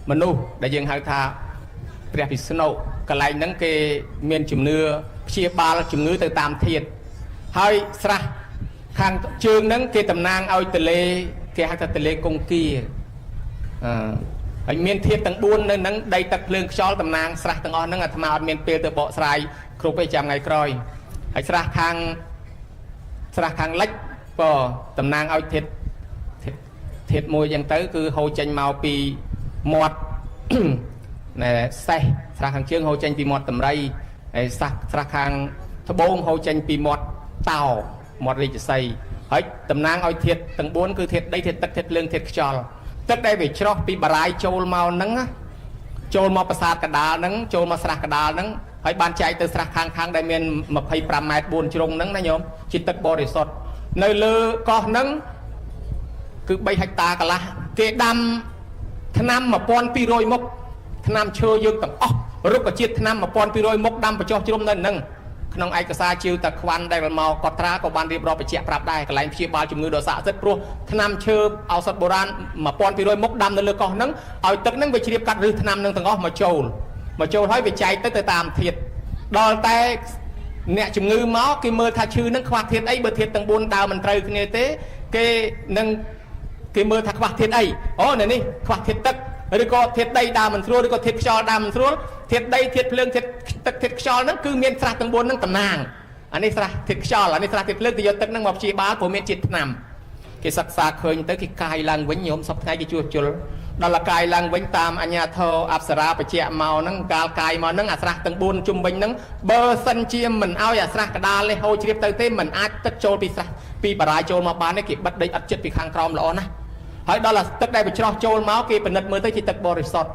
មនុស្សដែលយើងហៅថាព្រះពិស្ណុកន្លែងហ្នឹងគេមានជំនឿព្យាបាលជំងឺទៅតាមធាតុហើយស្រះខាងជើងហ្នឹងគេតំណាងឲ្យទន្លេគេហៅថាទន្លេកុងគាហើយមានធាតុទាំង4នៅហ្នឹងដីទឹកភ្លើងខ្យល់តំណាងស្រះទាំងអស់ហ្នឹងអាត្មាអត់មានពេលទៅបកស្រាយគ្រប់ទេចាំថ្ងៃក្រោយហើយស្រះខាងលិចក៏តំណាងឲ្យធាតុមួយអញ្ចឹងទៅគឺហូរចេញមកពីមាត់ណែសេះស្រះខាងជើងហូរចេញពីមាត់តម្រៃហើយស្រះខាងត្បូងហូរចេញពីមាត់តោមាត់រាជសីហើយតំណាងឲ្យធាតុទាំង4គឺធាតុដីធាតុទឹកធាតុភ្លើងធាតុខ្យល់ទឹកដែលវាច្រោះពីបារាយចូលមកហ្នឹងចូលមកប្រាសាទកដាលហ្នឹងចូលមកស្រះកដាលហ្នឹងហើយបានចែកទៅស្រះខាងដែលមាន25ម៉ែត្រ4ជ្រុងហ្នឹងណាញោមជាទឹកបរិសុទ្ធនៅលើកោះហ្នឹងគឺ3ហិកតាកន្លះគេដាំថ្នាំ1200មុខថ្នាំឈើយើងទាំងអស់រុក្ខជាតិថ្នាំ1200មុខដាំបញ្ចុះជ្រុំនៅហ្នឹងក្នុងឯកសារជឿតាខ្វាន់ដែលមកកត់ត្រាក៏បានរៀបរាប់បញ្ជាក់ប្រាប់ដែរកន្លែងព្យាបាលជំងឺដ៏ស័ក្តិសិទ្ធិព្រោះថ្នាំឈើឱសថបុរាណ1200មុខដាំនៅលើកោះហ្នឹងឲ្យទឹកហ្នឹងវាជ្រាបកាត់ឫសថ្នាំហ្នឹងទាំងអស់មកចូលហើយវាចែកទៅតាមធាតុដល់តែអ្នកជំងឺមកគេមើលថាឈឺហ្នឹងខ្វះធាតុអីបើធាតុទាំង4ដើមមិនត្រូវគ្នាទេគេមើលថាខ្វះធាតុអីអូនៅនេះខ្វះធាតុទឹកឬក៏ធាតុដីដើមមិនស្រួលឬក៏ធាតុខ្យល់ដើមមិនស្រួលធាតុដីធាតុភ្លើងធាតុទឹកធាតុខ្យល់ហ្នឹងគឺមានស្រះទាំង4ហ្នឹងតំណាងអានេះស្រះធាតុខ្យល់អានេះស្រះធាតុភ្លើងទៅយកទឹកហ្នឹងមកព្យាបាលព្រោះមានជាតិថ្នាំគេសិក្សាឃើញទៅគេកាយឡើងវិញញោមសពថ្ងៃគេជួសជុលដល់កាយឡើងវិញតាមអញ្ញាធរអប្សរាបច្ចៈមកហ្នឹងកាលកាយមកហ្នឹងអាស្រះទាំង4ជុំវិញហ្នឹងបើសិនជាមិនឲ្យអាស្រះកដាលនេះហូរជ្រាបទៅទេមិនអាចទឹកចូលពីស្រះពីបារាយចូលមកបានទេគេបិទដីអត់ចិត្តពីខាងក្រោមល្អណាស់ហើយដល់ទឹកដែលវាច្រោះចូលមកគេពិនិត្យមើលទៅជាទឹកបរិសុទ្ធ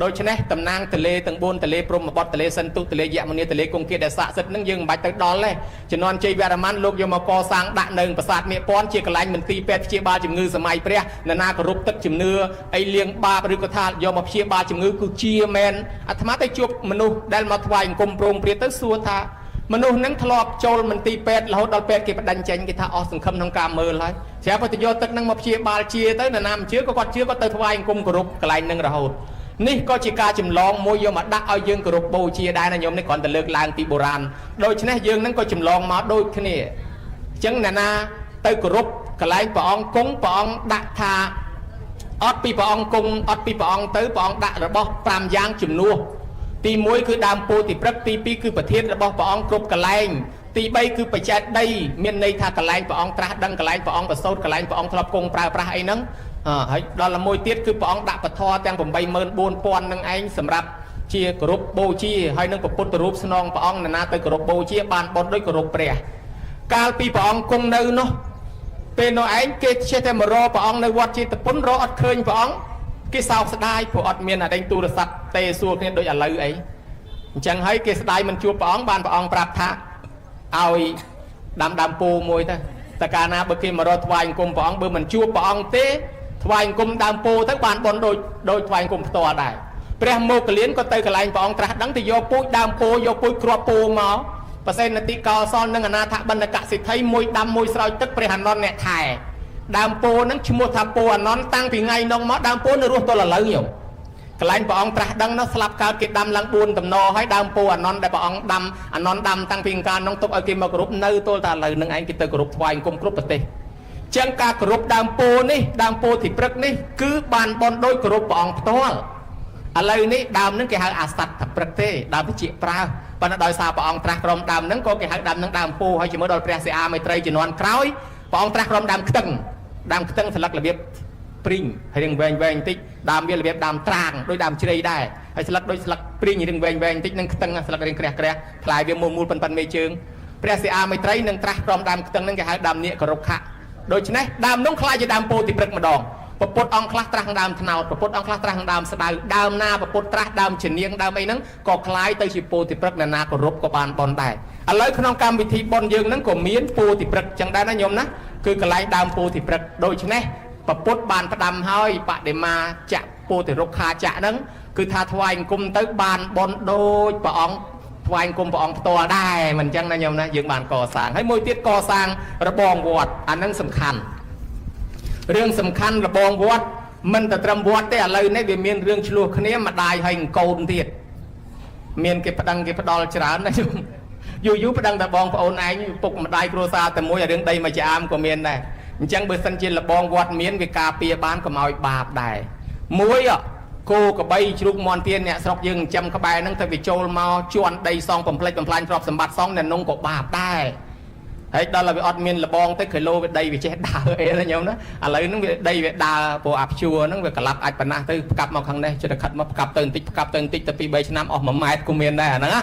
ដូច្នេះតំណាងទន្លេទាំង4ទន្លេព្រំបទទន្លេសិនទុទន្លេយមុនីទន្លេគង្គាដែលស័ក្តិសិទ្ធិហ្នឹងយើងមិនបាច់ទៅដល់ទេជំនាន់ជ័យវរ្ម័នលោកយកមកកសាងដាក់នៅប្រាសាទនាគពន្ធជាកន្លែងមន្ទីរពេទ្យព្យាបាលជំងឺសម័យព្រះនរណាគោរពទឹកជំនឿអីលៀងបាបឬក៏ថាយកមកព្យាបាលជំងឺគឺជាមែនអាត្មាទៅជួបមនុស្សដែលមកថ្វាយអង្គមព្រមព្រៀតទៅសួរថាមនុស្សហ្នឹងធ្លាប់ចូលមន្ទីរពេទ្យរហូតដល់ពេទ្យគេបដិញ្ញចេញគេថាអស់សង្ឃឹមក្នុងការមើលហើយស្រាប់តែយកទឹកហ្នឹងមកព្យាបាលជាទៅនរណាមិនជឿក៏គាត់ជឿក៏ទៅថ្វាយអង្គមគោរពកន្លែងហ្នឹងរហូតនេះក៏ជាការចម្លងមួយយកមកដាក់ឲ្យយើងគោរពបូជាដែរណាញោមនេះគ្រាន់តែលើកឡើងពីបុរាណដូច្នេះយើងហ្នឹងក៏ចម្លងមកដូចគ្នាអញ្ចឹងអ្នកណាទៅគោរពកន្លែងព្រះអង្គគង់ព្រះអង្គដាក់ថាអត់ពីព្រះអង្គគង់អត់ពីព្រះអង្គទៅព្រះអង្គដាក់របស់5យ៉ាងជំនួសទី1គឺដើមពោធិព្រឹក្សទី2គឺប្រធានរបស់ព្រះអង្គគ្រប់កន្លែងទី3គឺបច្ចេកដីមានន័យថាកន្លែងព្រះអង្គត្រាស់ដឹងកន្លែងព្រះអង្គប្រសូតកន្លែងព្រះអង្គធ្លាប់គង់ប្រើប្រាស់អីហ្នឹងហើយដល់មួយទៀតគឺព្រះអង្គដាក់ពធទាំង84000នឹងឯងសម្រាប់ជាគោរពបូជាហើយនឹងពុទ្ធរូបស្នងព្រះអង្គណាទៅគោរពបូជាបានបុណ្យដូចគោរពព្រះកាលពីព្រះអង្គគង់នៅនោះពេលនោះឯងគេចេះតែមករកព្រះអង្គនៅវត្តចេតពុនរកអត់ឃើញព្រះអង្គគេសោកស្ដាយព្រោះអត់មានអាដេញទូរស័ព្ទទេសួរគ្នាដូចឥឡូវអីអញ្ចឹងហើយគេស្ដាយមិនជួបព្រះអង្គបានព្រះអង្គប្រាប់ថាឲ្យដើមពោមួយទៅតែកាលណាបើគេមករកថ្វាយអង្គមព្រះអង្គបើមិនជួបព្រះអង្គទេថ្វាយអង្គមដើមពោទៅបានបនដូចថ្វាយអង្គមផ្ទាល់ដែរព្រះមោគលានក៏ទៅកន្លែងព្រះអង្គត្រាស់ដឹងទៅយកពូជដើមពោយកពូជគ្រាប់ពោមកប្រសិទ្ធនតិកោសលនឹងអនាថបណ្ឌកសិទ្ធិមួយដាំមួយស្រោចទឹកព្រះអនន្តអ្នកថែដើមពោនឹងឈ្មោះថាពោអនន្តតាំងពីថ្ងៃនោះមកដើមពោនៅរស់ទល់ឥឡូវញោមកន្លែងព្រះអង្គត្រាស់ដឹងនោះស្លាប់កើតគេដាំឡើង4តំណហើយដើមពោអនន្តដែលព្រះអង្គដាំអនន្តដាំតាំងពីកាលនោះទុកឲ្យគេមកគោរពនៅទល់តែឥឡូវនឹងឯងគេទៅគោរពថ្វាយអង្គមគ្រប់ប្រទេសចឹងការគោរពដើមពោនេះដើមពោធិព្រឹក្សនេះគឺបានបនដូចគោរពព្រះអង្គផ្ទាល់ឥឡូវនេះដើមនឹងគេហៅអាសត្វព្រឹក្សទេដើមវិជាប្រើប៉ុន្តែដោយសារព្រះអង្គត្រាស់ក្រុមដើមហ្នឹងក៏គេហៅដើមហ្នឹងដើមពោហើយជាមួយដល់ព្រះសិអាមេត្រីជំនាន់ក្រោយព្រះអង្គត្រាស់ក្រុមដើមខ្ទឹងស្លឹករបៀបព្រីងហើយរឿងវែងបន្តិចដើមវារបៀបដើមត្រាងដូចដើមជ្រៃដែរហើយស្លឹកដូចស្លឹកព្រីងរឿងវែងបន្តិចនឹងខ្ទឹងស្លឹករឿងក្រាស់ផ្លែវាមូលប៉ុនមេជើងព្រះសិអាមេត្រីនឹងត្រាស់ក្រុមដើមខ្ទឹងហ្នឹងគេហៅដើមនាគករុក្ខៈដូច្នេះដើមនោះខ្លាចជាដើមពោធិព្រឹក្សម្ដងពពុទ្ធអង្គខ្លះត្រាស់ដើមថ្នោតពពុទ្ធអង្គខ្លះត្រាស់ដើមស្ដៅដើមណាពពុទ្ធត្រាស់ដើមជំនាញដើមអីហ្នឹងក៏คล้ายទៅជាពោធិព្រឹក្សណានាគោរពក៏បានបនដែរឥឡូវក្នុងកម្មវិធីបនយើងហ្នឹងក៏មានពោធិព្រឹក្សចឹងដែរណាញោមណាគឺកន្លែងដើមពោធិព្រឹក្សដូច្នេះ ប្រពុតបានផ្ដាំហើយបដិមាចាក់ពោធិរុក្ខាចាក់ហ្នឹងគឺថាថ្វាយអង្គមទៅបានបនដូចព្រះអង្គថ្វាយអង្គមព្រះអង្គផ្ទាល់ដែរមិនអញ្ចឹងណាញោមណាយើងបានកសាងហើយមួយទៀតកសាងរបងវត្តអាហ្នឹងសំខាន់រឿងសំខាន់របងវត្តមិនតែត្រឹមវត្តទេឥឡូវនេះវាមានរឿងឆ្លោះគ្នាម្ដាយហើយកូនទៀតមានគេប្តឹងគេផ្ដាល់ច្រើនណាញោមយូរប្តឹងតែបងប្អូនឯងពុកម្ដាយគ្រួសារតែមួយឲ្យរឿងដីមួយចាមក៏មានដែរអញ្ចឹងបើសិនជាលបងវត្តមានវាការពារបានកុំឲ្យបាបដែរមួយគោក្របីជ្រូកមាន់ទៀនអ្នកស្រុកយើងចិញ្ចឹមក្បែរហ្នឹងទៅវាចូលមកជន់ដីសងបំផ្លិចបំផ្លាញទ្រព្យសម្បត្តិសងអ្នកនងក៏បាបដែរហើយដល់តែវាអត់មានលបងទៅគីឡូវាដីវាចេះដើរអីណាញោមណាឥឡូវហ្នឹងវាដីវាដើរព្រោះអាព្យួរហ្នឹងវាក្លាប់អាចប៉ុណ្ណាទៅផ្កាប់មកខាងនេះចិត្តខិតមកផ្កាប់ទៅបន្តិចផ្កាប់ទៅបន្តិចទៅ2 3ឆ្នាំអស់1ម៉ែត្រក៏មានដែរអាហ្នឹងណា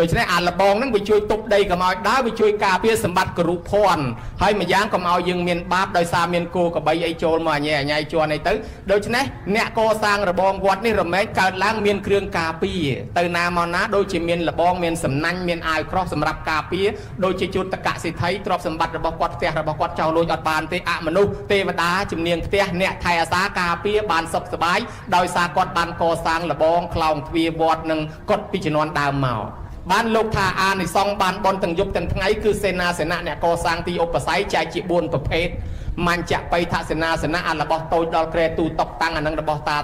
ដូច្នេះអាលបងហ្នឹងវាជួយទប់ដីកុំឲ្យដើរវាជួយការពារសម្បត្តិគរុភ័ណ្ឌហើយម្យ៉ាងកុំឲ្យយើងមានបាបដោយសារមានគោក្របីអីចូលមកអញ៉ៃជាន់អីទៅដូច្នេះអ្នកកសាងរបងវត្តនេះរមែងកើតឡើងមានគ្រឿងការពារទៅណាមកណាដូចជាមានលបងមានសំណាញ់មានអាវក្រោះសម្រាប់ការពារដូចជាយុទ្ធកសិទ្ធិទ្រព្យសម្បត្តិរបស់គាត់ផ្ទះរបស់គាត់ចោលលួចអត់បានទេអមនុស្សទេវតាជំនាញផ្ទះអ្នកថែអាសាការពារបានសុខសប្បាយដោយសារគាត់បានកសាងលបងខ្លោងទ្វារវត្តនឹងគាត់ពីជំនាន់ដើមមកបានលោកថាអានិសង្ឃបានបនទាំងយប់ទាំងថ្ងៃគឺសេនាសនៈអ្នកកសាងទីឧបស័យចែកជា4ប្រភេទមញ្ចបៃថសេនាសនៈអារបស់តូចដល់ក្រែទូតុកតាំងអានឹងរបស់តា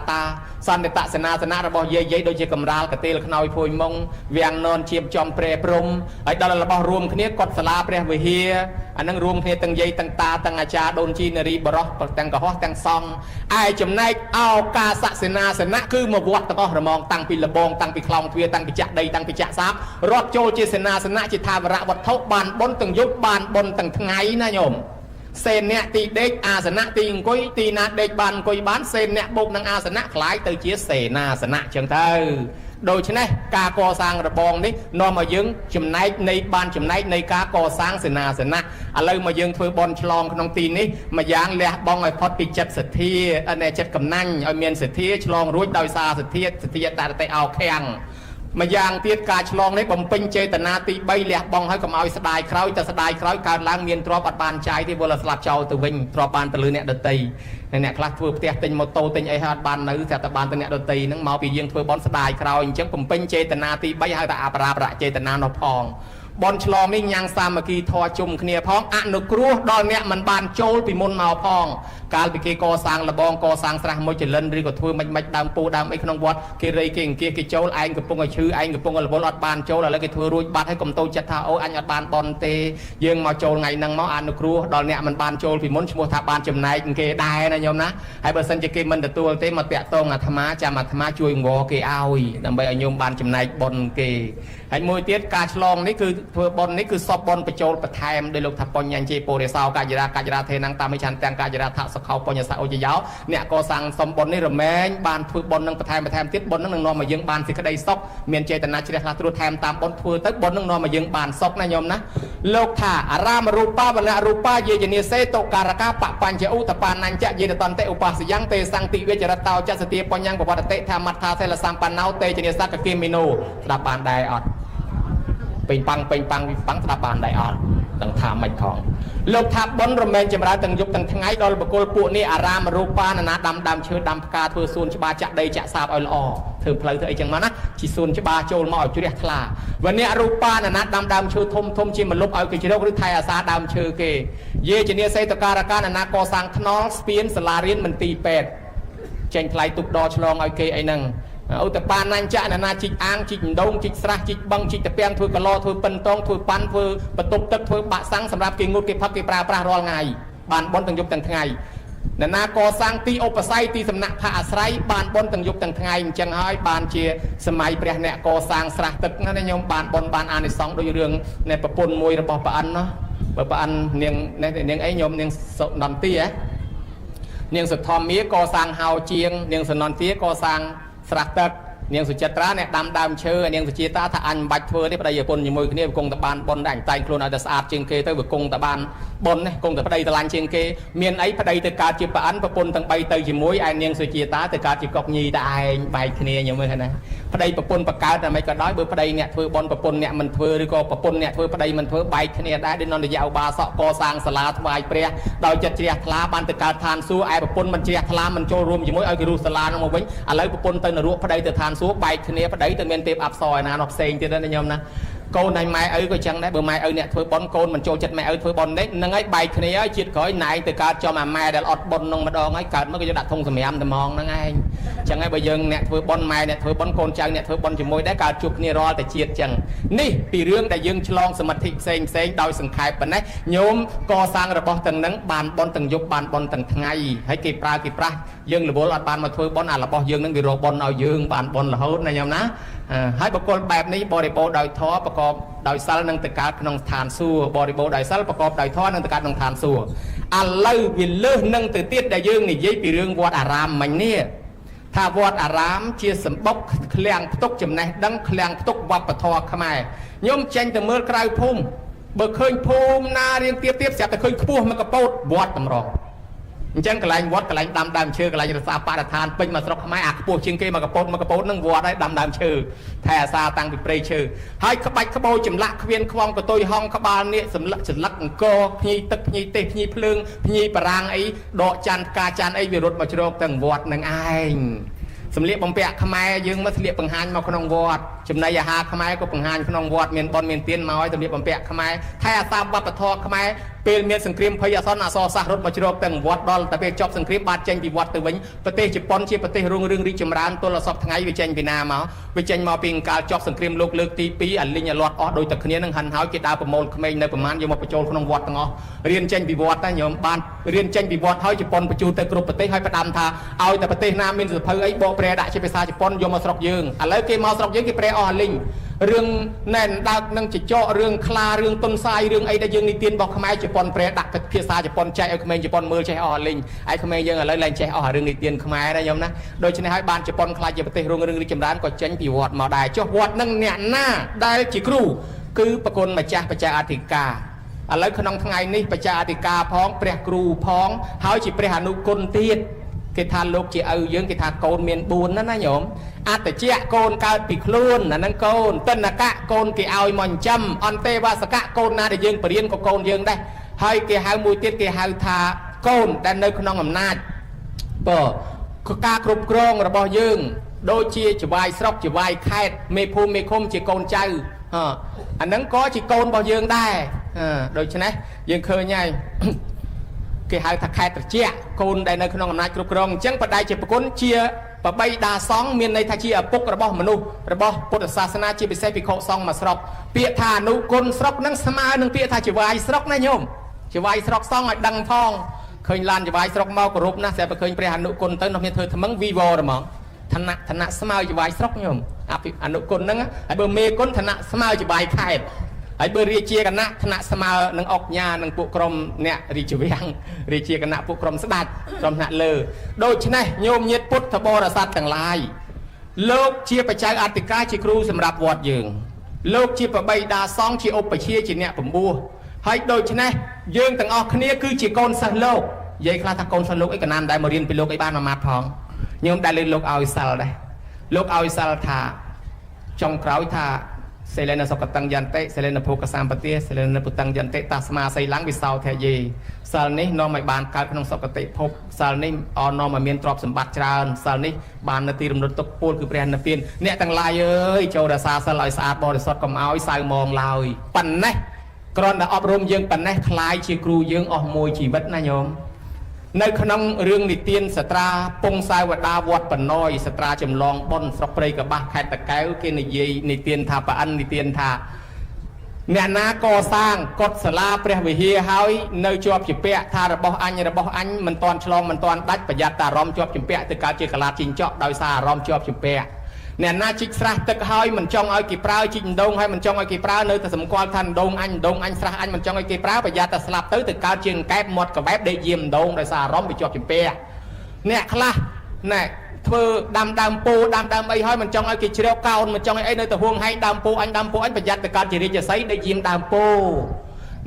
សន្និតសេនាសនៈរបស់យាយដូចជាកំរាលកតេលខ្នើយភួយមុងវាំងននជាចំព្រែព្រំហើយដល់របស់រួមគ្នាកត់សាលាព្រះវិហារអានឹងរួមគ្នាទាំងយាយទាំងតាទាំងអាចារ្យដូនជីនារីបរោះទាំងកុហកទាំងសង្ឃឯចំណែកឱកាសសេនាសនៈគឺមកវត្តទាំងអស់រមងតាំងពីលបងតាំងពីខ្លោងទ្វារតាំងពីចាក់ដីតាំងពីចាក់សាបរាប់ចូលជាសេនាសនៈជាថាវរៈវត្ថុបានបុណ្យទាំងយប់បានបុណ្យទាំងថ្ងៃណាញោមសេនអ្នកទីដេកអាសនៈទីអង្គុយទីណាដេកបានអង្គុយបានសេនអ្នកបូកនឹងអាសនៈคล้ายទៅជាសេនាសនៈចឹងទៅដូច្នេះការកសាងរបងនេះនាំឲ្យយើងចំណែកនៃការកសាងសេនាសនៈឥឡូវមកយើងធ្វើបន់ឆ្លងក្នុងទីនេះមួយយ៉ាងលះបង់ឲ្យផុតពីចិត្តសទ្ធាចិត្តកំណាញ់ឲ្យមានសទ្ធាឆ្លងរួចដោយសារសទ្ធាតរតិអោខាំងម្យ៉ាងទៀតការឆ្លងនេះបំពេញចេតនាទី3លះបង់ឲ្យកុំឲ្យស្ដាយក្រោយតែស្ដាយក្រោយកើតឡើងមានទ្រព្យអត់បានចាយទេវល់ស្លាប់ចោលទៅវិញទ្រព្យបានទៅលើអ្នកដតីអ្នកខ្លះធ្វើផ្ទះទិញម៉ូតូទិញអីហើយអត់បាននៅតែបានទៅអ្នកដតីហ្នឹងមកពីយើងធ្វើបន់ស្ដាយក្រោយអញ្ចឹងបំពេញចេតនាទី3ហៅថាអបរាប្រចេតនានោះផងបនឆ្លងនេះញ៉ាំងសាមគ្គីធម៌ជុំគ្នាផងអនុគ្រោះដល់អ្នកមិនបានចូលពីមុនមកផងកាលពីគេកសាងលបងកសាងស្រះមួយចលិនឬក៏ធ្វើមិនដើមពូដើមអីក្នុងវត្តគេរៃគេអង្គាសគេចូលឯងកំពុងឲ្យឈឺឯងកំពុងឲ្យរវល់អត់បានចូលឥឡូវគេធ្វើរួចបាត់ហើយកុំតូចចិត្តថាអូអញអត់បានបនទេយើងមកចូលថ្ងៃហ្នឹងមកអនុគ្រោះដល់អ្នកមិនបានចូលពីមុនឈ្មោះថាបានចំណែកគេដែរណាញោមណាហើយបើសិនជាគេមិនទទួលទេមកតាក់តងអាត្មាចាំអាត្មាជួយងវគេឲ្យដើម្បីឲ្យញោមបានចំណែកបនគេហើយមួយទៀតការឆ្លងនេះគឺធ្វើបននេះគឺសពបនបញ្ចូលបន្ថែមដោយលោកថាបញ្ញញ្ជេពរិសោកាយរាធេនងតាមវិឆន្ទទាំងកាយរាថាសខោបញ្ញសោជយោអ្នកកសាងសំបននេះរមែងបានធ្វើបននឹងបន្ថែមទៀតបននឹងនាំមកយើងបានសេចក្តីសុខមានចេតនាជ្រះថ្លាត្រួតថែមតាមបនធ្វើទៅបននឹងនាំមកយើងបានសុខណាញោមណាលោកថាអារាមរូបាវលៈរូបាយេជនីសេតុការកាបបញ្ចឧតបានញ្ចយេតន្តេឧបាសយ៉ាងទេសង្តិវិចរតោចសទាបញ្ញងបវត្តតិធម្មថាសិលសម្បណ្ណោតេជនីសកគិមីណូស្ដាប់បានដែរអត់ពេញប៉ាំងស្ដាប់បានដែរអត់ទាំងថាមិនផងលោកថាបុណ្យរមែងចម្រើនទាំងយប់ទាំងថ្ងៃដល់បុគ្គលពួកនេះអារាមរូបាណាដាំឈើដាំផ្កាធ្វើសួនច្បារចាក់ដីចាក់សាបឲ្យល្អធ្វើផ្លូវធ្វើអីចឹងមកណាជីសួនច្បារចូលមកឲ្យជ្រះថ្លាវអ្នករូបាណាដាំឈើធំជាមលុបឲ្យគេជ្រកឬថែអាសាដើមឈើគេយេជនីសេតការកាណាកសាងថ្នល់ស្ពានសាលារៀនមន្ទីរពេទ្យចេញថ្លៃទុកដឆ្លងឲ្យគេអីហ្នឹងឧតបានញ្ចណាជីកអាងជីកដងជីកស្រះជីកបឹងជីកតាពាំងធ្វើកឡោធ្វើប៉ិនតងធ្វើប៉ាន់ធ្វើបន្ទប់ទឹកធ្វើបាក់សាំងសម្រាប់គេងូតគេផឹកគេប្រើប្រាស់រាល់ថ្ងៃបានបនទាំងយប់ទាំងថ្ងៃណាកសាងទីឧបស័យទីសំណាក់ផាអាស្រ័យបានបនទាំងយប់ទាំងថ្ងៃអញ្ចឹងហើយបានជាសម័យព្រះអ្នកកសាងស្រះទឹកណាញោមបានបនបានអានិសង្ឃដោយរឿងនៃប្រពន្ធមួយរបស់ព្រះអិនណាបើព្រះអិននាងអីញោមនាងសុនន្ទានាងសុធម្មាកសាងហៅជាងនាងសនន្ទាកសាងស្រះទឹកនាងសុចិត្រាអ្នកដាំដើមឈើនាងសុជាតាថាអញមិនបាច់ធ្វើទេប្តីប្រពន្ធជាមួយគ្នាវាគង់តែបានបនដែរអញតែងខ្លួនឲ្យតែស្អាតជាងគេទៅវាគង់តែបានប บนคงแต่ประเดี๋ยวตะลันเชียงเกเมียนไอ้ประเดี๋ยวแต่การจีบอันประปนตั้งใบเตยจีมวยไอ้เนียงสุจีตาแต่การจีบกอกยีแต่ไอ้ใบคเนียอย่างเมื่อนะประเดี๋ยวประปนประกาศแต่ไม่ก็ได้เบอร์ประเดี๋ยวเนี่ยเธอบอลประปนเนี่ยมันเธอหรือก็ประปนเนี่ยเธอประเดี๋ยวมันเธอใบคเนียได้ได้นอนในยาวบาสะกอสร้างสลาถวายเปรียโดยจัดเจียทลาบันแต่การทานสู้ไอ้ประปนมันเจียทลามันโจรวมจีมวยไอ้กิรุสลาลงมาวิ่งอะไรประปนเตยนรกประเดี๋ยวแต่ทานสู้ใบคเนียประเดี๋ยวแต่เมียนเต็มอับซอยนะนอกเซงที่นั่นนะยมนะโกนในไม้เอ้ยก็จังได้เบอร์ไม้เอ้ยเนี่ยเธอบอลโกนมันโจจัดไม้เอ้ยเธอบอลเด็กนั่งไอ้ใบคเนียจิตขอยไหนแต่การจอมาไม้เดี๋ยวอดบอลลงมาดองไอ้เกิดมันก็จะดัดทงสมัยอันแต่มองนั่งไงจังไอ้ใบยังเนี่ยเธอบอลไม้เนี่ยเธอบอลโกนจังเนี่ยเธอบอลจีมวยได้การจุกนี่รอแต่เจียดจังนี่ปีเรื่องแต่ยังฉลองสมาธิเซงโดยสังขารปนนี้โยมก่อสร้างระบบต่างนั้นบานบอลต่างยุบบานบอลต่างไงให้กีปลายังระบบบานมาเธอบอลระบบยังนั่งวิโรบอลเอายังบานบอลละหุ่นนะโยมนะให้ประกอบแบบนี้บริโภคโดยท้อประกอบโดยซัลนั่งตะการขนมทานสู้บริโภคโดยซัลประกอบโดยท้อนั่งตะการขนมทานสู้อันเล่วิลเล่นั่งตื่นเต้นได้ยังนี่ยี่ปีเรื่องวัดอารามมันเนี่ยถ้าวัดอารามเชี่ยสมบัติเคลียงตุกจำแนกดังเคลียงตุกวัดปะทอขมายยมเจนแต่เมื่อไกลพุ่มเบิกเคยพุ่มนาเรียงเตี้ยเสียแต่เคยพุ่มมันก็โปดวัดตำรองจังกลายวัดกลายดำเชื่อกลายจะซาปาทานเป็นมาสรกขมายอักปูชิงเกมากระโปดนั่งวัวได้ดำเชื่อแท่ซาตังปิเปรย์ชื่อให้ขบขบจำละเวียนควงกระตุยห้องขบานเนี่ยสำลักฉันลักโกพีตึกพีเตพีเพลิงพีปรางไอ้ดอกจันกาจันไอ้วิรุธมาชโรกตั้งวัดนั่งไอ้สำเร็จบำเพ็ญขมายยังมาสำเร็จปังหันมาขนมวัดจำนายยาหาขมายก็ปังหันขนมวัดเมียนบอลเมียนเตียนมาไว้สำเร็จบำเพ็ญขมายแท่ซาบัปทอขมายเป็นเมียนสังครีมพยาซ้อนอาซอสารถมาชโรกตั้งวัดดอลแต่เป็นจอบสังครีมบาดเจนปีวัดตัววิ่งประเทศญี่ปุ่นเชี่ยประเทศรุ่งเรืองริจมรานตัวละสอบทั้งไงวิจัยปีนามาวิจัยมาเป็นการจอบสังครีมโลกเลือกตีปีอันลิญญาลอดออโดยตะเคียนนั่งหันหายกีดาประมวลขมิ้นในประมาณยมประโจลขนมวัดตั้งอ๋อเรียนเจนปีวัดนะโยมบ้านเรียนเจนปีวัดให้ญี่ปุ่นประจูแต่กรุประเทศให้ประดามทาเอาแต่ประเทศนามินสุดเพอไอ้โบเปรดะเชี่ยภาษาญี่ปุ่นโยมมาสรกยืงอะไรเกี่ยมาสรกยืงกี่เปรอลิงเรื่องแน่นดาวนั่งจิตเจาะเรื่องคลาเรื่องต้นทรายเรื่องไอ้ได้ยังในเตียนบอกขมายญี่ปุ่นเปรดักกับภาษาญี่ปุ่นใจไอ้ขมายญี่ปุ่นมือใจอ่อนลิงไอ้ขมายยังอะไรแรงใจอ่อนเรื่องในเตียนขมายได้ยมนะโดยเฉพาะบ้านญี่ปุ่นคลายประเทศรุ่งเรืองริจมร้านก็เจนปีวัดมาได้เจ้าวัดนั่งเนี่ยหน้าได้จิครูคือประกนมาจากประชาอธิกาอะไรขนมทั้งไงนี่ประชาอธิกาพ้องเปรครูพ้องเฮาจิเปรหานุกลเตียนกิทานโลกจีเอาเยอะกิทานโกนเมียนบูนนั่นนะโยมอาจจะเจ้าโกนการปิคลูนนั่นโกนต้นนักะโกนกี่เอามอนจำอันเตวาสกะโกนน่าจะยืนเปลี่ยนก็โกนยืนได้ให้กี่หามูติดกี่หาทาโกนแต่ในขนมอำนาจเปิดการกรุบกรองระบอบยืนโดยเชี่ยจะวายสกจะวายแคดเมพูเมคมจะโกนใจอันนั้นก็จะโกนบ่ยืนได้โดยฉะนั้นยืนเคยไงกี่หาทักแคตเจียโกนได้ในขนมอำนาจกรุบกรองจังปัจจัยจะประกนเชียปะใบดาซองเมียนในทาชีอปุกระบอบมนุษย์ระบอบพุทธศาสนาจีบิเซปิโคซองมาสรอกเปียธานุกลสรอกนั่งสมาหนึ่งเปียธาจีวายสรอกนะโยมจีวายสรอกซองไอ้ดังพองเคยลานจีวายสรอกเมากรุบนะแต่เคยเปรียหนุกลเต้นนกเมียเธอทำมังวีวอร์หรอถนัดสมาจีวายสรอกโยมอนุกลนั่งไอ้เบอร์เมกลถนัดสมาจีวายไข่ไอ้เบอร์เรียเชียกันนะถนัดสมาหนังออกญาหนังปุกรมเนี่ยรีจิวิงเรียเชียกันนะปุกรมสดัดกรมหนักเลยโดยฉะนั้นโยมเย็ดพุทธบริษัทต่างหลายโลกเชียประชาอติกาชีครูสำหรับวอดยืงโลกเชียประใบดาซองชีอบประเชียจีเนี่ยผมบัวให้โดยฉะนั้นยืงต่างออกนี้คือชีโกนสัโลกยัยคลาตะโกนสัโลกไอ้กันนานได้มาเรียนเป็นโลกไอ้บ้านมาทองโยมได้เรียนโลกเอาอิสระได้โลกเอาอิสระท่าจงคราวท่าเซเลนะสกัดตังยันเตเซเลนะโพกสามปฏิเซเลนะปุตังยันเตตาสมาไซลังวิสาวเทยีซาลนี้นอมบานการขนมสกัดเตพบซาลนี้ออนอมาเมียนตรอบสมบัติจานซาลนี้บานนาทีรำลึกตกปูนคือเปลี่ยนนาเปลี่ยนเนี่ยต่างลายเอ้ยโจดาซาสลายสะอาดบริสุทธิ์กำเอาไอ้สายมองลายปั่นนะกรอนแต่อบรมยังปั่นนะคลายชีครูยังออกมวยชีวิตนะโยมในขนมเรื่องนิเตียนสตราปงสายวดาวัดปนน้อยสตราจำลองบอนสกเปรกับบ้าแค่ตะแก้วเกณฑ์ยีนิเตียนทาปะอันนิเตียนทาเนี่ยนาก่อสร้างกฎสลาเปรียบเฮียเฮาในจอบจิเปะทาระบอันมันตอนฉลองมันตอนดัดประหยัดตารอมจอบจิเปะตึกการเจกลาจิงเจาะโดยสารอมจอบจิเปะเนี่ยนาจิกสระตึกเฮามันจ้องเอากี่ปลาจิงดงให้มันจ้องเอากี่ปลาเนื้อแต่สมควรทันดงอันสระอันมันจ้องเอากี่ปลาประหยัดแต่สลับตึกการเจงแก๊บหมดกับแบบได้เยี่ยมดงโดยสารอมไปจอบจิเปะเนี่ยคลาเนี่ยเธอดำปูไอ้ห้อยมันจ้องไอ้กิจเรียวเก่ามันจ้องไอ้เนื้อแต่ห่วงให้ดำปูอันประหยัดแต่การจิริจะใช้ได้ยิ้มดำปู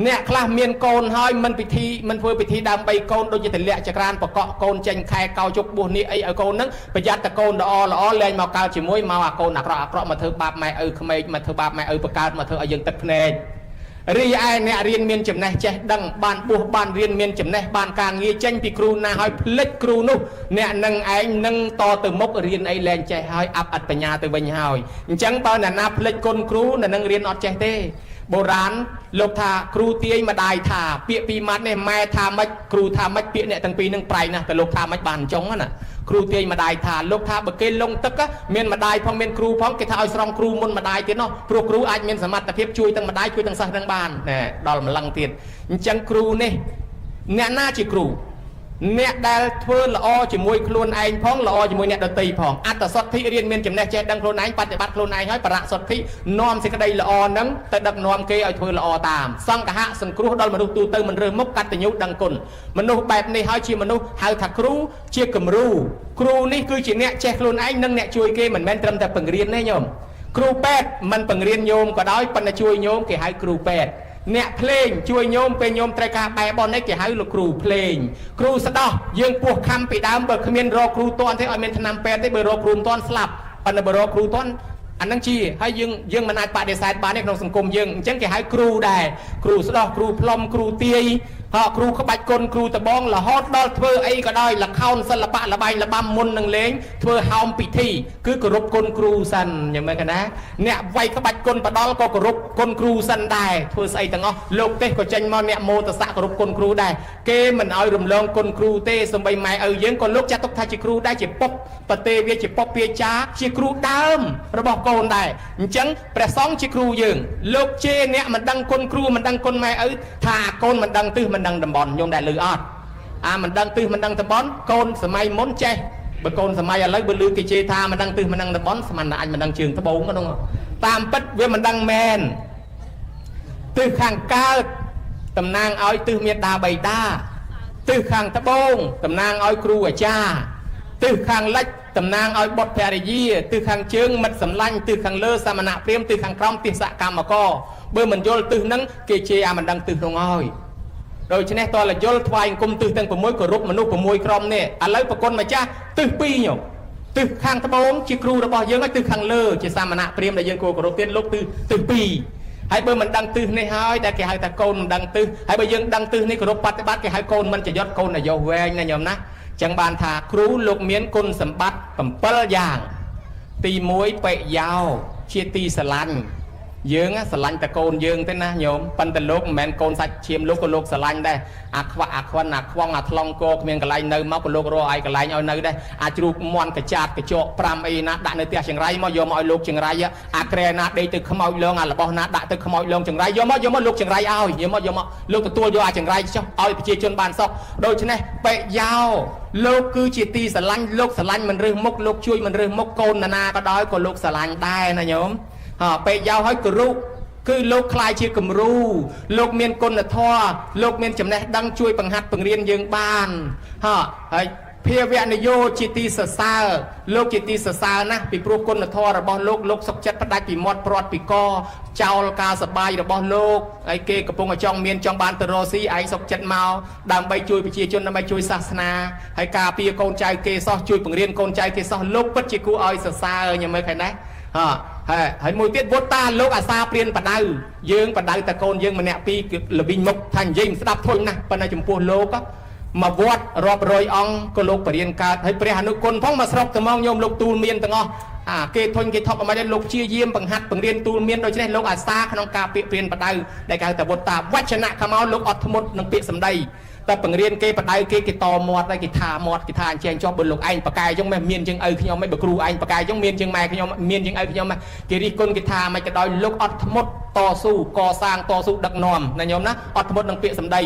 អ្នកខ្លះមានកូនហើយមិនពិធីមិនធ្វើពិធីដើម្បីកូនដូចជាទម្លាក់ចក្រានបកកកូនចេញខែកោជុកបួសនេះអីឲ្យកូនហ្នឹងប្រយ័ត្នតែកូនល្អល្អលែងមកកើតជាមួយមកអាកូនអាក្រក់អាក្រក់មកធ្វើបាបម៉ែឪក្មេកមកធ្វើបាបម៉ែឪបកើតមកធ្វើឲ្យយើងទឹកភ្នែករីឯអ្នករៀនមានចំណេះចេះដឹងបានបួសបានរៀនមានចំណេះបានការងារចេញពីគ្រូណាហើយភ្លេចគ្រូនោះអ្នកនឹងឯងនឹងតទៅមុខរៀនអីលែងចេះហើយអាប់អត្តបញ្ញាទៅវិញហើយអញ្ចឹងបើអ្នកណាភ្លេចគុណគ្រូអ្នកនឹងរៀនអត់ចេះទេបុរាណលោកថាគ្រូទាយម្ដាយថាពាក្យពីរម៉ាត់នេះម៉ែថាម៉េចគ្រូថាម៉េចពាក្យអ្នកទាំងពីរនឹងប្រៃណាស់តែលោកថាម៉េចបានអញ្ចឹងណាគ្រូទាយម្ដាយថាលោកថាបើគេលងទឹកមានម្ដាយផងមានគ្រូផងគេថាឲ្យស្រង់គ្រូមុនម្ដាយទៀតនោះព្រោះគ្រូអាចមានសមត្ថភាពជួយទាំងម្ដាយជួយទាំងសិស្សទាំងបានណែដល់ម្លឹងទៀតអញ្ចឹងគ្រូនេះអ្នកណាជាគ្រូអ្នកដែលធ្វើល្អជាមួយខ្លួនឯងផងល្អជាមួយអ្នកដទៃផងអត្តសទ្ធិរៀនមានចំណេះចេះដឹងខ្លួនឯងបប្រតិបត្តិខ្លួនឯងហើយបរៈសទ្ធិនាំសេចក្តីល្អហ្នឹងទៅដឹកនាំគេឲ្យធ្វើល្អតាមសង្ឃហៈសង្គ្រោះដល់មនុស្សទូទៅមិនរើសមុខកតញ្ញូដឹងគុណមនុស្សបែបនេះហើយជាមនុស្សហៅថាគ្រូជាគំរូគ្រូនេះគឺជាអ្នកចេះខ្លួនឯងនិងអ្នកជួយគេមិនមែនត្រឹមតែបង្រៀនទេញោមគ្រូពេទ្យមិនបង្រៀនញោមក៏ដោយប៉ុន្តែជួយញោមគេហៅគ្រូពេទ្យអ្នកភ្លេងជួយញោមពេលញោមត្រូវការបែបបននេះគេហៅលោកគ្រូភ្លេងគ្រូស្ដោះយើងពោះខំពីដើមបើគ្មានរកគ្រូតន់ទេឲ្យមានឆ្នាំពេទ្យទេបើរកគ្រូមិនតន់ស្លាប់ប៉ុន្តែបើរកគ្រូតន់អានឹងជាហើយយើងមិនអាចបដិសេធបានទេក្នុងសង្គមយើងអញ្ចឹងគេហៅគ្រូដែរគ្រូស្ដោះគ្រូផ្លុំគ្រូទាយគ្រូក្បាច់គុនគ្រូតបងរហូតដល់ធ្វើអីក៏ដោយល្ខោនសិល្បៈលបែងលបាំមុននឹងលេងធ្វើហោមពិធីគឺគោរពគុនគ្រូសិនយ៉ាងម៉េចកណាអ្នកវាយក្បាច់គុនបដលក៏គោរពគុនគ្រូសិនដែរធ្វើស្អីទាំងអស់លោកទេសក៏ចេញមកអ្នកមោទស័កគោរពគុនគ្រូដែរគេមិនឲ្យរំលងគុនគ្រូទេសំបីម៉ែឪយើងក៏លោកចាត់ទុកថាជាគ្រូដែរជាពុកប្រទេវាជាពុកពាចាជាគ្រូដើមរបស់កូនដែរអញ្ចឹងព្រះសង្ឃជាគ្រូយើងលោកជេរអ្នកមិនដឹងគុនគ្រូមិនដឹងគុនម៉ែឪថាកូនមិនដឹងទិសមិនដឹងតំបន់ញោមដែលលឺអត់មិនដឹងទិសមិនដឹងតំបន់កូនសម័យមុនចេះបើកូនសម័យឥឡូវបើលឺគេជេរថាមិនដឹងទិសមិនដឹងតំបន់ស្មានតែអញមិនដឹងជើងត្បូងហ្នឹងតាមពិតវាមិនដឹងមែនទិសខាងកើតតំណាងឲ្យទិសមេដាបៃតាទិសខាងត្បូងតំណាងឲ្យគ្រូអាចារ្យទិសខាងលិចតំណាងឲ្យបុត្រភរិយាទិសខាងជើងមិត្តសម្លាញ់ទិសខាងលើសមណៈព្រាហ្មណ៍ទិសខាងក្រោមទិសកម្មករបើមិនយល់ទិសហ្នឹងគេជេរមិនដឹងទិសនោះហើយដូច្នេះតលយល់ថ្វាយអង្គមទិសទាំង6គោរពមនុស្ស6ក្រុមនេះឥឡូវប្រគុណម្ចាស់ទិស2ញោមទិសខាងត្បូងជាគ្រូរបស់យើងហើយទិសខាងលើជាសាមណៈព្រាហ្មណ៍ដែលយើងគួរគោរពទៀតលោកទិស2ហើយបើមិនដឹងទិសនេះហើយដែលគេហៅថាកូនមិនដឹងទិសហើយបើយើងដឹងទិសនេះគោរពបប្រតិបត្តិគេហៅកូនមិនចយត់កូនអាយុវែងណាញោមណាចឹងបានថាគ្រូលោកមានគុណសម្បត្តិ7យ៉ាងទី1បិយោជាទីស្រឡាញ់យើងស្រឡាញ់តែកូនយើងទេណាញោមប៉ុន្តែលោកមិនមែនកូនសាច់ឈាមលោកក៏លោកស្រឡាញ់ដែរអាខ្វាក់អាខ្វិនអាខ្វងអាថ្លង់កគ្មានកន្លែងនៅមកក៏លោករកឲ្យកន្លែងឲ្យនៅដែរអាចជ្រូកមន់កចាតកញ្ចក់5អីណាដាក់នៅផ្ទះចង្រៃមកយកមកឲ្យលោកចង្រៃអាក្រែណាដេកទៅខ្មោចលងអារបស់ណាដាក់ទៅខ្មោចលងចង្រៃយកមកលោកចង្រៃឲ្យយកមកលោកទទួលយកអាចង្រៃចុះឲ្យប្រជាជនបានសុខដូច្នេះបិយោលោកគឺជាទីស្រឡាញ់លោកស្រឡាញ់មិនរើសមុខលោកជួយមិនរើសមុខកូនណាក៏ដោយក៏លោកស្រឡាញ់ដែរណាញោមពេកយោឲ្យគោរពគឺលោកខ្លាយជាគំរូលោកមានគុណធម៌លោកមានចំណេះដឹងជួយបង្ហាត់បង្រៀនយើងបានហើយភាវនិយោជាទីសរសើរលោកជាទីសរសើរណាស់ពីព្រោះគុណធម៌របស់លោកសុខចិត្តផ្ដាច់ពីមាត់ព្រាត់ពីកចោលការសបាយរបស់លោកហើយគេកំពុងចង់បានទៅរកស៊ីឯងសុខចិត្តមកដើម្បីជួយប្រជាជនដើម្បីជួយសាសនាហើយការពារកូនចៅគេសោះជួយបង្រៀនកូនចៅគេសោះលោកពិតជាគួរឲ្យសរសើរញ៉ាំមើលឃើញណាហើយមួយទៀតវត្តតាលោកអាសាព្រានបដៅយើងបដៅតែកូនយើងម្នាក់ពីរល្បិញមុខថានិយាយមិនស្ដាប់ធុញណាស់ប៉ុន្តែចំពោះលោកមកវត្តរាប់រយអង្គក៏លោកបរៀនកើតហើយព្រះអនុគុណផងមកស្រុកត្មងញោមលោកទូលមានទាំងអស់គេធុញគេថប់អ្វីដែរលោកជាយាមបង្ហាត់បង្រៀនទូលមានដូច្នេះលោកអាសាក្នុងការពាក្យព្រានបដៅដែលគេហៅថាវត្តតាវចនៈខមោលោកអត់ធ្មត់នឹងពាក្យសម្ដីតែបង្រៀនគេបដៅគេតមាត់ហើយគេថាមាត់គេថាអញ្ចឹងចុះបើលោកឯងបកាយអញ្ចឹងមិនមានជាងឪខ្ញុំមិនបើគ្រូឯងបកាយអញ្ចឹងមានជាងម៉ែខ្ញុំមានជាងឪខ្ញុំគេរិះគន់គេថាមិនក៏ដោយលោកអត់ធ្មត់តស៊ូកសាងតស៊ូដឹកនាំណាញោមណាអត់ធ្មត់នឹងពាក្យសម្ដី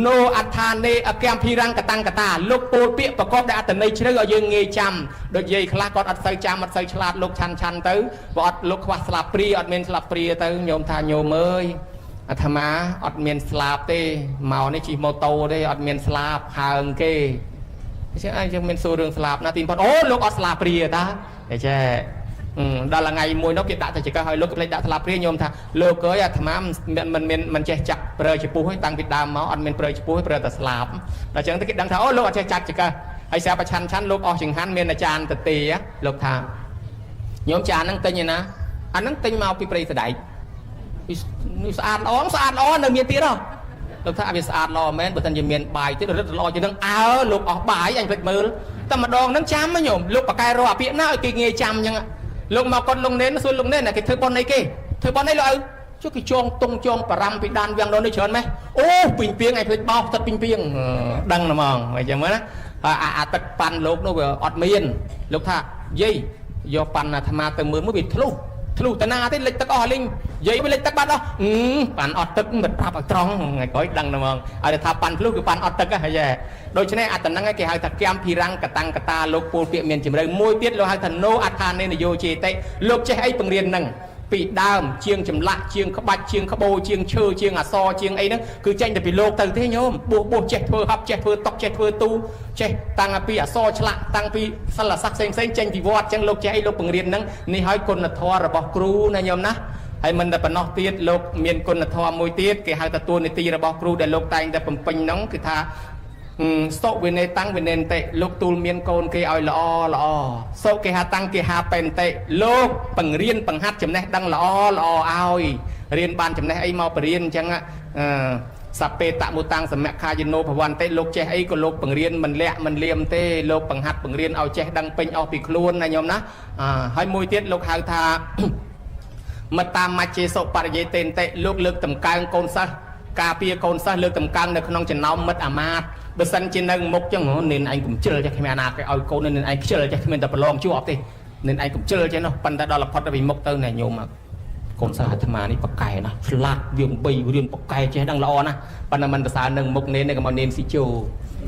ណូអដ្ឋានេអកម្មភិរង្គតង្កតាលោកពោលពាក្យប្រកបដោយអត្ថន័យជ្រៅឲ្យយើងងាយចាំដូចយាយខ្លះគាត់អត់សូវចាំអត់សូវឆ្លាតលោកឆាន់ទៅបើអត់លោកខ្វះស្លាបព្រាអត់មានស្លាបព្រាទៅញោមថាញោមអើយអាត្មាអត់មានស្លាបទេមកនេះជិះម៉ូតូទេអត់មានស្លាបហើងគេអញ្ចឹងមានសួររឿងស្លាបណាទីបំផុតអូលោកអត់ស្លាបព្រាតាតែចេះ ដល់ថ្ងៃមួយនោះគេដាក់ទៅចង្កឹះឲ្យលោកផ្លេចដាក់ថ្លាព្រាញោមថាលោកអើយអាត្មាមិនចេះចាក់ប្រើចំពោះតាំងពីដើមមកអត់មានប្រើចំពោះប្រើតែស្លាប់ដល់ចឹងទៅគេដឹងថាអូលោកអត់ចេះចាក់ចង្កឹះហើយស្រាប់តែឆាន់លោកអស់ចង្ហាន់មានអាចារ្យទៅទេលោកថាញោមចានហ្នឹងទិញឯណាអាហ្នឹងទិញមកពីព្រៃសដែកនេះស្អាតល្អនៅមានទៀតហ៎លោកថាវាស្អាតល្អមែនបើមិនជាមានបាយទៀតរឹតល្អជាងហ្នឹងលោកអស់បាយអញភ្លេចមើលតែម្ដងហ្នឹងចាំញោមលោកបកកែរកអាពាកណាឲ្យគេងាយចាំអញ្ចឹងលោកមកគាត់លងនេនសួរលងនេនគេធ្វើប៉ុនអីគេធ្វើប៉ុនអីលោកឪចុះគេចងតុងចងបារាំពីដានវាំងដល់នេះច្រើនម៉េះអូពីងពីងឯងភ្លេចបោកទឹកពីងពីងដឹងហ្មងអញ្ចឹងមើលណាអាទឹកប៉ាន់លោកនោះវាអត់មានលោកថាយាយយកប៉ាន់អាត្មាទៅមើលមួយវាធ្លុះតាណាទេលិចទឹកអស់លីងយាយវាលិចទឹកបាត់អស់ប៉ាន់អត់ទឹកមិនប្រាប់ឲ្យត្រង់ថ្ងៃក្រោយដឹងហ្មងឲ្យថាប៉ាន់ធ្លុះគឺប៉ាន់អត់ទឹកហ៎យាយដូច្នេះអាតំណឹងគេហៅថាគំភិរង្គកតាំងកតាលោកពូលពាក្យមានជំរឿមួយទៀតលោកហៅថាណូអដ្ឋានេនយោជេតិលោកចេះអីបង្រៀនហ្នឹងពីដើមជាងចម្លាក់ជាងក្បាច់ជាងក្បូរជាងឈើជាងអសរជាងអីហ្នឹងគឺចេញតែពីលោកទៅទេញោមបួសចេះធ្វើហប់ចេះធ្វើតុកចេះធ្វើទូចេះតាំងពីអសរឆ្លាក់តាំងពីសិលសាស្ត្រផ្សេងចេញពីវត្តអញ្ចឹងលោកចេះអីលោកបង្រៀនហ្នឹងនេះហើយគុណធម៌របស់គ្រូណាញោមណាហើយមិនតែប៉ុណ្ណោះទៀតលោកមានគុណធម៌មួយទៀតគេហៅថាតួនាទីរបស់គ្រូដែលលោកតែងតែបំពេញហ្នឹងគឺថាសុវិន័យតាំងវិន័យតិលោកទូលមានកូនគេឲ្យល្អសុគេហាតាំងគេហាបេនតិលោកបង្រៀនបង្ហាត់ចំណេះដឹងល្អឲ្យរៀនបានចំណេះអីមកបរៀនអញ្ចឹងសពេតមុតាំងសមខាយនោភវន្តិលោកចេះអីក៏លោកបង្រៀនមិនលាក់មិនលៀមទេលោកបង្ហាត់បង្រៀនឲ្យចេះដឹងពេញអស់ពីខ្លួនណាញោមណាហើយមួយទៀតលោកហៅថាមត្តាមច្ឆេសុបរិយេតេនតិលោកលើកតម្កើងកូនសិស្សការពារកូនសិស្សលើកតម្កើងនៅក្នុងចំណោមមិត្តអាមាត្យបើសិនជានៅមុខចឹងនេនឯងកុំជិលចេះគ្មានអាណាគេឲ្យកូននេនឯងខ្ជិលចេះគ្មានតែប្រឡងជាប់ទេនេនឯងកុំជិលចេះនោះប៉ុន្តែដល់លផុតទៅពីមុខទៅណែញោមកូនសិស្សអាត្មានេះបកកែណាឆ្លាតវាបីរៀនបកកែចេះដឹងល្អណាប៉ុន្តែមិនប្រសើរនឹងមុខនេននេះក៏មកនេនស៊ីជូ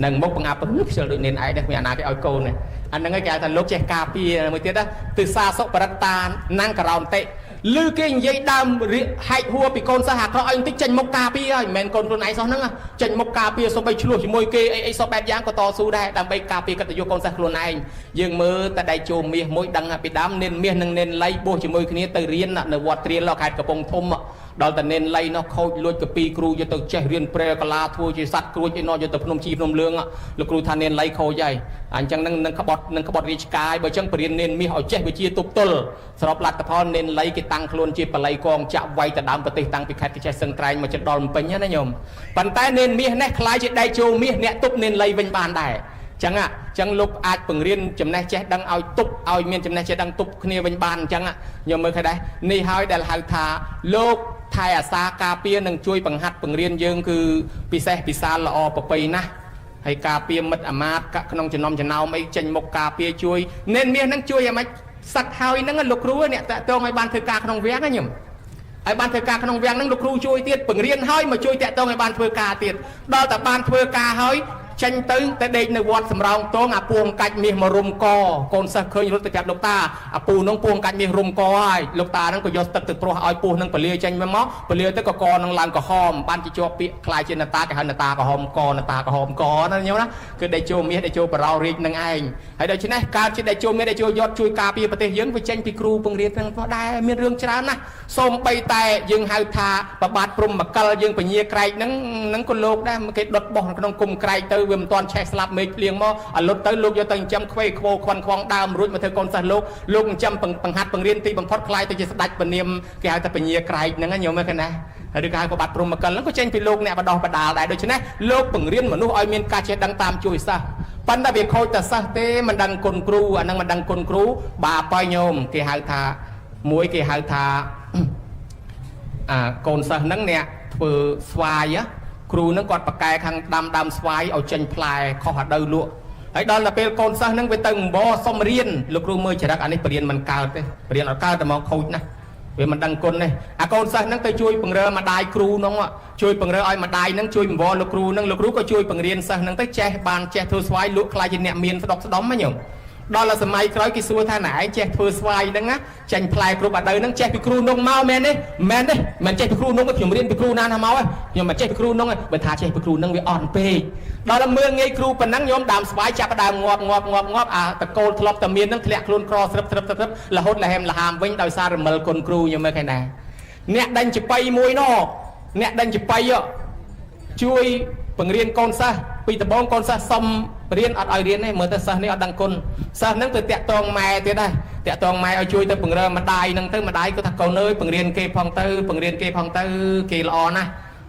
នឹងមុខបង្អាប់ខ្ជិលដូចនេនឯងដែរគ្មានអាណាគេឲ្យកូនទេអាហ្នឹងគេហៅថាលោកចេះការពារមួយទៀតណាទិសាសុបរិត្តាណាំងករោនតិលឺគេនិយាយដើមហែកហួរពីកូនសិស្សអាក្រក់ឲ្យបន្តិចចេញមុខការពារហើយមិនមែនកូនខ្លួនឯងសោះហ្នឹងចេញមុខការពារសូម្បីឆ្លោះជាមួយគេអីសោះបែបយ៉ាងក៏តស៊ូដែរដើម្បីការពារកិត្តិយសកូនសិស្សខ្លួនឯងយើងមើលតែដៃជោមមាសមួយដឹងពីដើមនេនមាសនិងនេនលៃបោះជាមួយគ្នាទៅរៀននៅវត្តត្រៀលខេត្តកំពង់ធំដល់តែនេនលៃនោះខូចលួចកពីគ្រូយកទៅចេះរៀនប្រែកលាធ្វើជាសัตว์គ្រួចអីនោះយកទៅភ្នំជីភ្នំលឿងលោកគ្រូថានេនលៃខូចហើយអញ្ចឹងនឹងក្បត់រាជការបើអញ្ចឹងបរៀននេនមាសឲ្យចេះវិជាទប់ទល់ស្របលទ្ធផលនេនលៃគេតាំងខ្លួនជាបល័យកងចាក់វាយទៅដើមប្រទេសតាំងពីខេត្តកញ្ចេះសឹងត្រែងមកចិត្តដល់ពេញណាញោមប៉ុន្តែនេនមាសនេះខ្លាយជាដៃជោមាសអ្នកទប់នេនលៃវិញបានដែរអញ្ចឹងលោកអាចបង្រៀនចំណេះចេះដឹងឲ្យទប់ឲ្យមានចំណេះចេះដឹងទប់គ្នាវិញបានអញ្ចឹងញោមមើលឃើញដែរនេះហើយដែលហៅថាលោកថែអាសាការពារនិងជួយបង្ហាត់បង្រៀនយើងគឺពិសេសពិសាលល្អប្រពៃណាស់ហើយការពារមិត្តអាមាត្យក្នុងចំណោមអីចេញមុខការពារជួយនេនមាសហ្នឹងជួយឲ្យមិនសឹកហើយហ្នឹងលោកគ្រូអ្នកតាក់ទងឲ្យបានធ្វើការក្នុងវាំងណាញោមឲ្យបានធ្វើការក្នុងវាំងហ្នឹងលោកគ្រូជួយទៀតបង្រៀនឲ្យមកជួយតាក់ទងឲ្យបានធ្វើការទៀតដល់តែបានធ្វើការហើយចេញទៅតែដេកនៅវត្តសំរោងតងអាពួងកាច់មាសមករុំកកូនសិស្សឃើញរត់ទៅចាប់លោកតាអាពូនឹងពួងកាច់មាសរុំកហើយលោកតានឹងក៏យកទឹកទៅព្រោះឲ្យពស់នឹងពលាចេញមកពលាទៅក៏កនឹងឡើងក្រហមបានជាជាប់ពាក្យខ្លាយជានតាគេហៅនតាក្រហមកនតាក្រហមកណាញោមណាគឺដេកចូលមាសដេកចូលបរោរាជនឹងឯងហើយដូច្នេះកើតជាដេកចូលមាសដេកចូលយត់ជួយការពារប្រទេសយើងវាចេញពីគ្រូបង្រៀនទាំងផងដែរមានរឿងច្រើនណាស់សូម្បីតែយើងហៅថាប្របាទព្រំមកលយើងពញាក្រែកហ្នឹងក៏លោកដែរគេដុតបោះក្នុងគុំក្រែកទៅវាមិនទាន់ឆេះស្លាប់មេឃភ្លៀងមកអាលុតទៅលោកយកទៅចិញ្ចឹមខ្វេខ្វោខ្វាន់ខ្វងដើមរួចមកធ្វើកូនសិស្សលោកចិញ្ចឹមបង្ហាត់បង្រៀនទីបំផុតខ្លាយទៅជាស្ដេចពនាមគេហៅថាពញាក្រែកហ្នឹងញោមមើលឃើញណាឬក៏ហៅប្របាទព្រំមកលហ្នឹងក៏ចេញពីលោកអ្នកបដោះបដាលដែរដូច្នេះលោកបង្រៀនមនុស្សឲ្យមានការចេះដឹងតាមជួយសិស្សប៉ុន្តែវាខូចតែសិស្សទេមិនដឹងគុណគ្រូអាហ្នឹងមិនដឹងគុណគ្រូបាបហើយញោមគេហៅថាមួយគេហៅថាកូនសិស្សហ្នឹងអ្នកធ្វើស្វាយគ្រូនឹងគាត់បកកែខាងដើមស្វាយឲ្យចេញផ្លែខុសអាដៅលក់ហើយដល់តែពេលកូនសិស្សនឹងវាទៅអំបសុំរៀនលោកគ្រូមើលចរិតអានេះបរៀនមិនកើតទេបរៀនអត់កើតតែមកខូចណាវាមិនដឹងគុណទេអាកូនសិស្សនឹងទៅជួយបង្រើម្ដាយគ្រូនោះជួយបង្រើឲ្យម្ដាយនឹងជួយបង្វល់លោកគ្រូនឹងលោកគ្រូក៏ជួយបង្រៀនសិស្សនឹងទៅចេះបានចេះធ្វើស្វាយលក់ខ្លាចជាអ្នកមានស្ដុកស្ដំហ្នឹងញោម ដល់làសម័យក្រោយគេសួរថាណែឯងចេះធ្វើស្វាយហ្នឹងណាចាញ់ផ្លែគ្រប់អាដៅហ្នឹងចេះពីគ្រូនងមកមែនទេមិនចេះពីគ្រូនងខ្ញុំរៀនពីគ្រូណាមកខ្ញុំមិនចេះពីគ្រូនងបើថាចេះពីគ្រូនងវាអន់ពេកដល់តែមើលងាយគ្រូប៉ុណ្ណឹងខ្ញុំដើមស្វាយចាប់ដើមងាប់អាតកូលធ្លាប់តែមានហ្នឹងធ្លាក់ខ្លួនក្រស្រឹបរហូតលហែមលហាមវិញដោយសាររមិលគុណគ្រូខ្ញុំមើលឃើញដែរអ្នកដេញចបៃមួយនោះអ្នកដេញចបៃជួយបង្រៀនកូនសិស្សពីដំបងកូនសិស្សសុំរៀនអត់ឲ្យរៀនទេមើលទៅសិស្សនេះអត់ដឹងគុណសិស្សហ្នឹងទៅតាក់តងម៉ែទៀតដែរតាក់តងម៉ែឲ្យជួយទៅបង្រើម្ដាយហ្នឹងទៅម្ដាយគាត់ថាកូនអើយបង្រៀនគេផងទៅគេល្អណាស់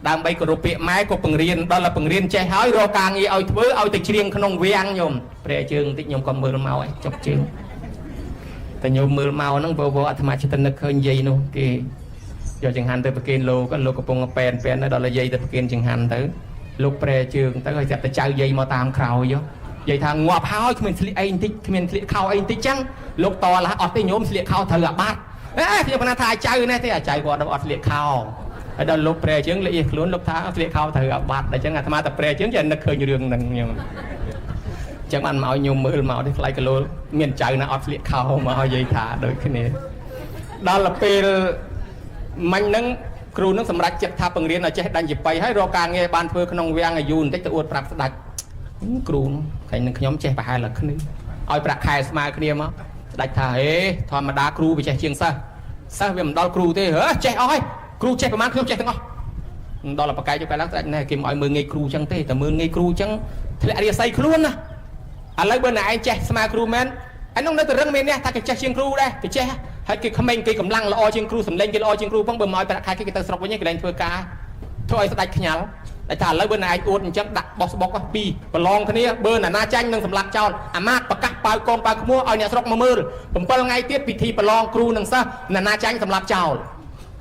ដើម្បីគោរពពាក្យម៉ែក៏បង្រៀនដល់តែបង្រៀនចេះហើយរកការងារឲ្យធ្វើឲ្យទៅច្រៀងក្នុងវាំងខ្ញុំព្រះជើងបន្តិចខ្ញុំក៏មើលមកឲ្យចុកជើងតែខ្ញុំមើលមកហ្នឹងព្រោះអាត្មាចិត្តនឹកឃើញយាយនោះគេយកចង្ហាន់ទៅប្រគេនលោកកំពុងប៉ែនដល់យាយទៅប្រគេនចង្ហាន់ទៅលោកប្រែជើងទៅឲ្យចាប់តែចៅយាយមកតាមក្រោយយាយថាងាប់ហើយគ្មានស្លៀកអីបន្តិចគ្មានស្លៀកខោអីបន្តិចចឹងលោកតឡាអត់ទេញោមស្លៀកខោត្រូវអាបាត់ខ្ញុំគាត់ថាចៅនេះទេចៅគាត់អត់ស្លៀកខោហើយដល់លោកប្រែជើងលាក់ខ្លួនលោកថាស្លៀកខោត្រូវអាបាត់អញ្ចឹងអាត្មាតែប្រែជើងចេះនឹកឃើញរឿងហ្នឹងខ្ញុំអញ្ចឹងបានមកឲ្យញោមមើលមកទេថ្លៃគីឡូមានចៅណាអត់ស្លៀកខោមកឲ្យយាយថាដូចគ្នាដល់ពេលមិញហ្នឹងគ្រូនឹងសម្រាប់ចិត្តថាបង្រៀនឲ្យចេះដាញ់ចបៃហើយរកការងារបានធ្វើក្នុងវាំងអាយុបន្តិចទៅអួតប្រាប់ស្ដេចគ្រូខាញ់នឹងខ្ញុំចេះប្រហែលតែគ្នាឲ្យប្រាក់ខែស្មើគ្នាមកស្ដេចថាហេធម្មតាគ្រូវាចេះជាងសិស្សវាមិនដល់គ្រូទេចេះអស់ហើយគ្រូចេះប្រហែលខ្ញុំចេះទាំងអស់ដល់តែប្រកែកយកកាលឡើងស្ដេចណែគេមកឲ្យមើលងាយគ្រូចឹងទេតែមើលងាយគ្រូចឹងធ្លាក់រាសីខ្លួនណាឥឡូវបើណែឯងចេះស្មើគ្រូមែនឯនោះនៅតែរឹងមាននេះថាគេចេះជាងគ្រូដែរគេចេះហើយគេក្មេងគេកម្លាំងល្អជាងគ្រូសម្លេងគេល្អជាងគ្រូផងបើមកឲ្យប្រាក់ខែគេទៅស្រុកវិញគេលែងធ្វើការធ្វើឲ្យស្ដាច់ខ្ញាល់តែថាឥឡូវបើណែឯងអួតអញ្ចឹងដាក់បោះស្បុកពីរប្រឡងគ្នាបើណាចាញ់នឹងសម្លាប់ចោលអាម៉ាតប្រកាសប៉ាវកូនប៉ាវក្មួយឲ្យអ្នកស្រុកមកមើល7ថ្ងៃទៀតពិធីប្រឡងគ្រូនឹងសិស្សណាចាញ់សម្លាប់ចោល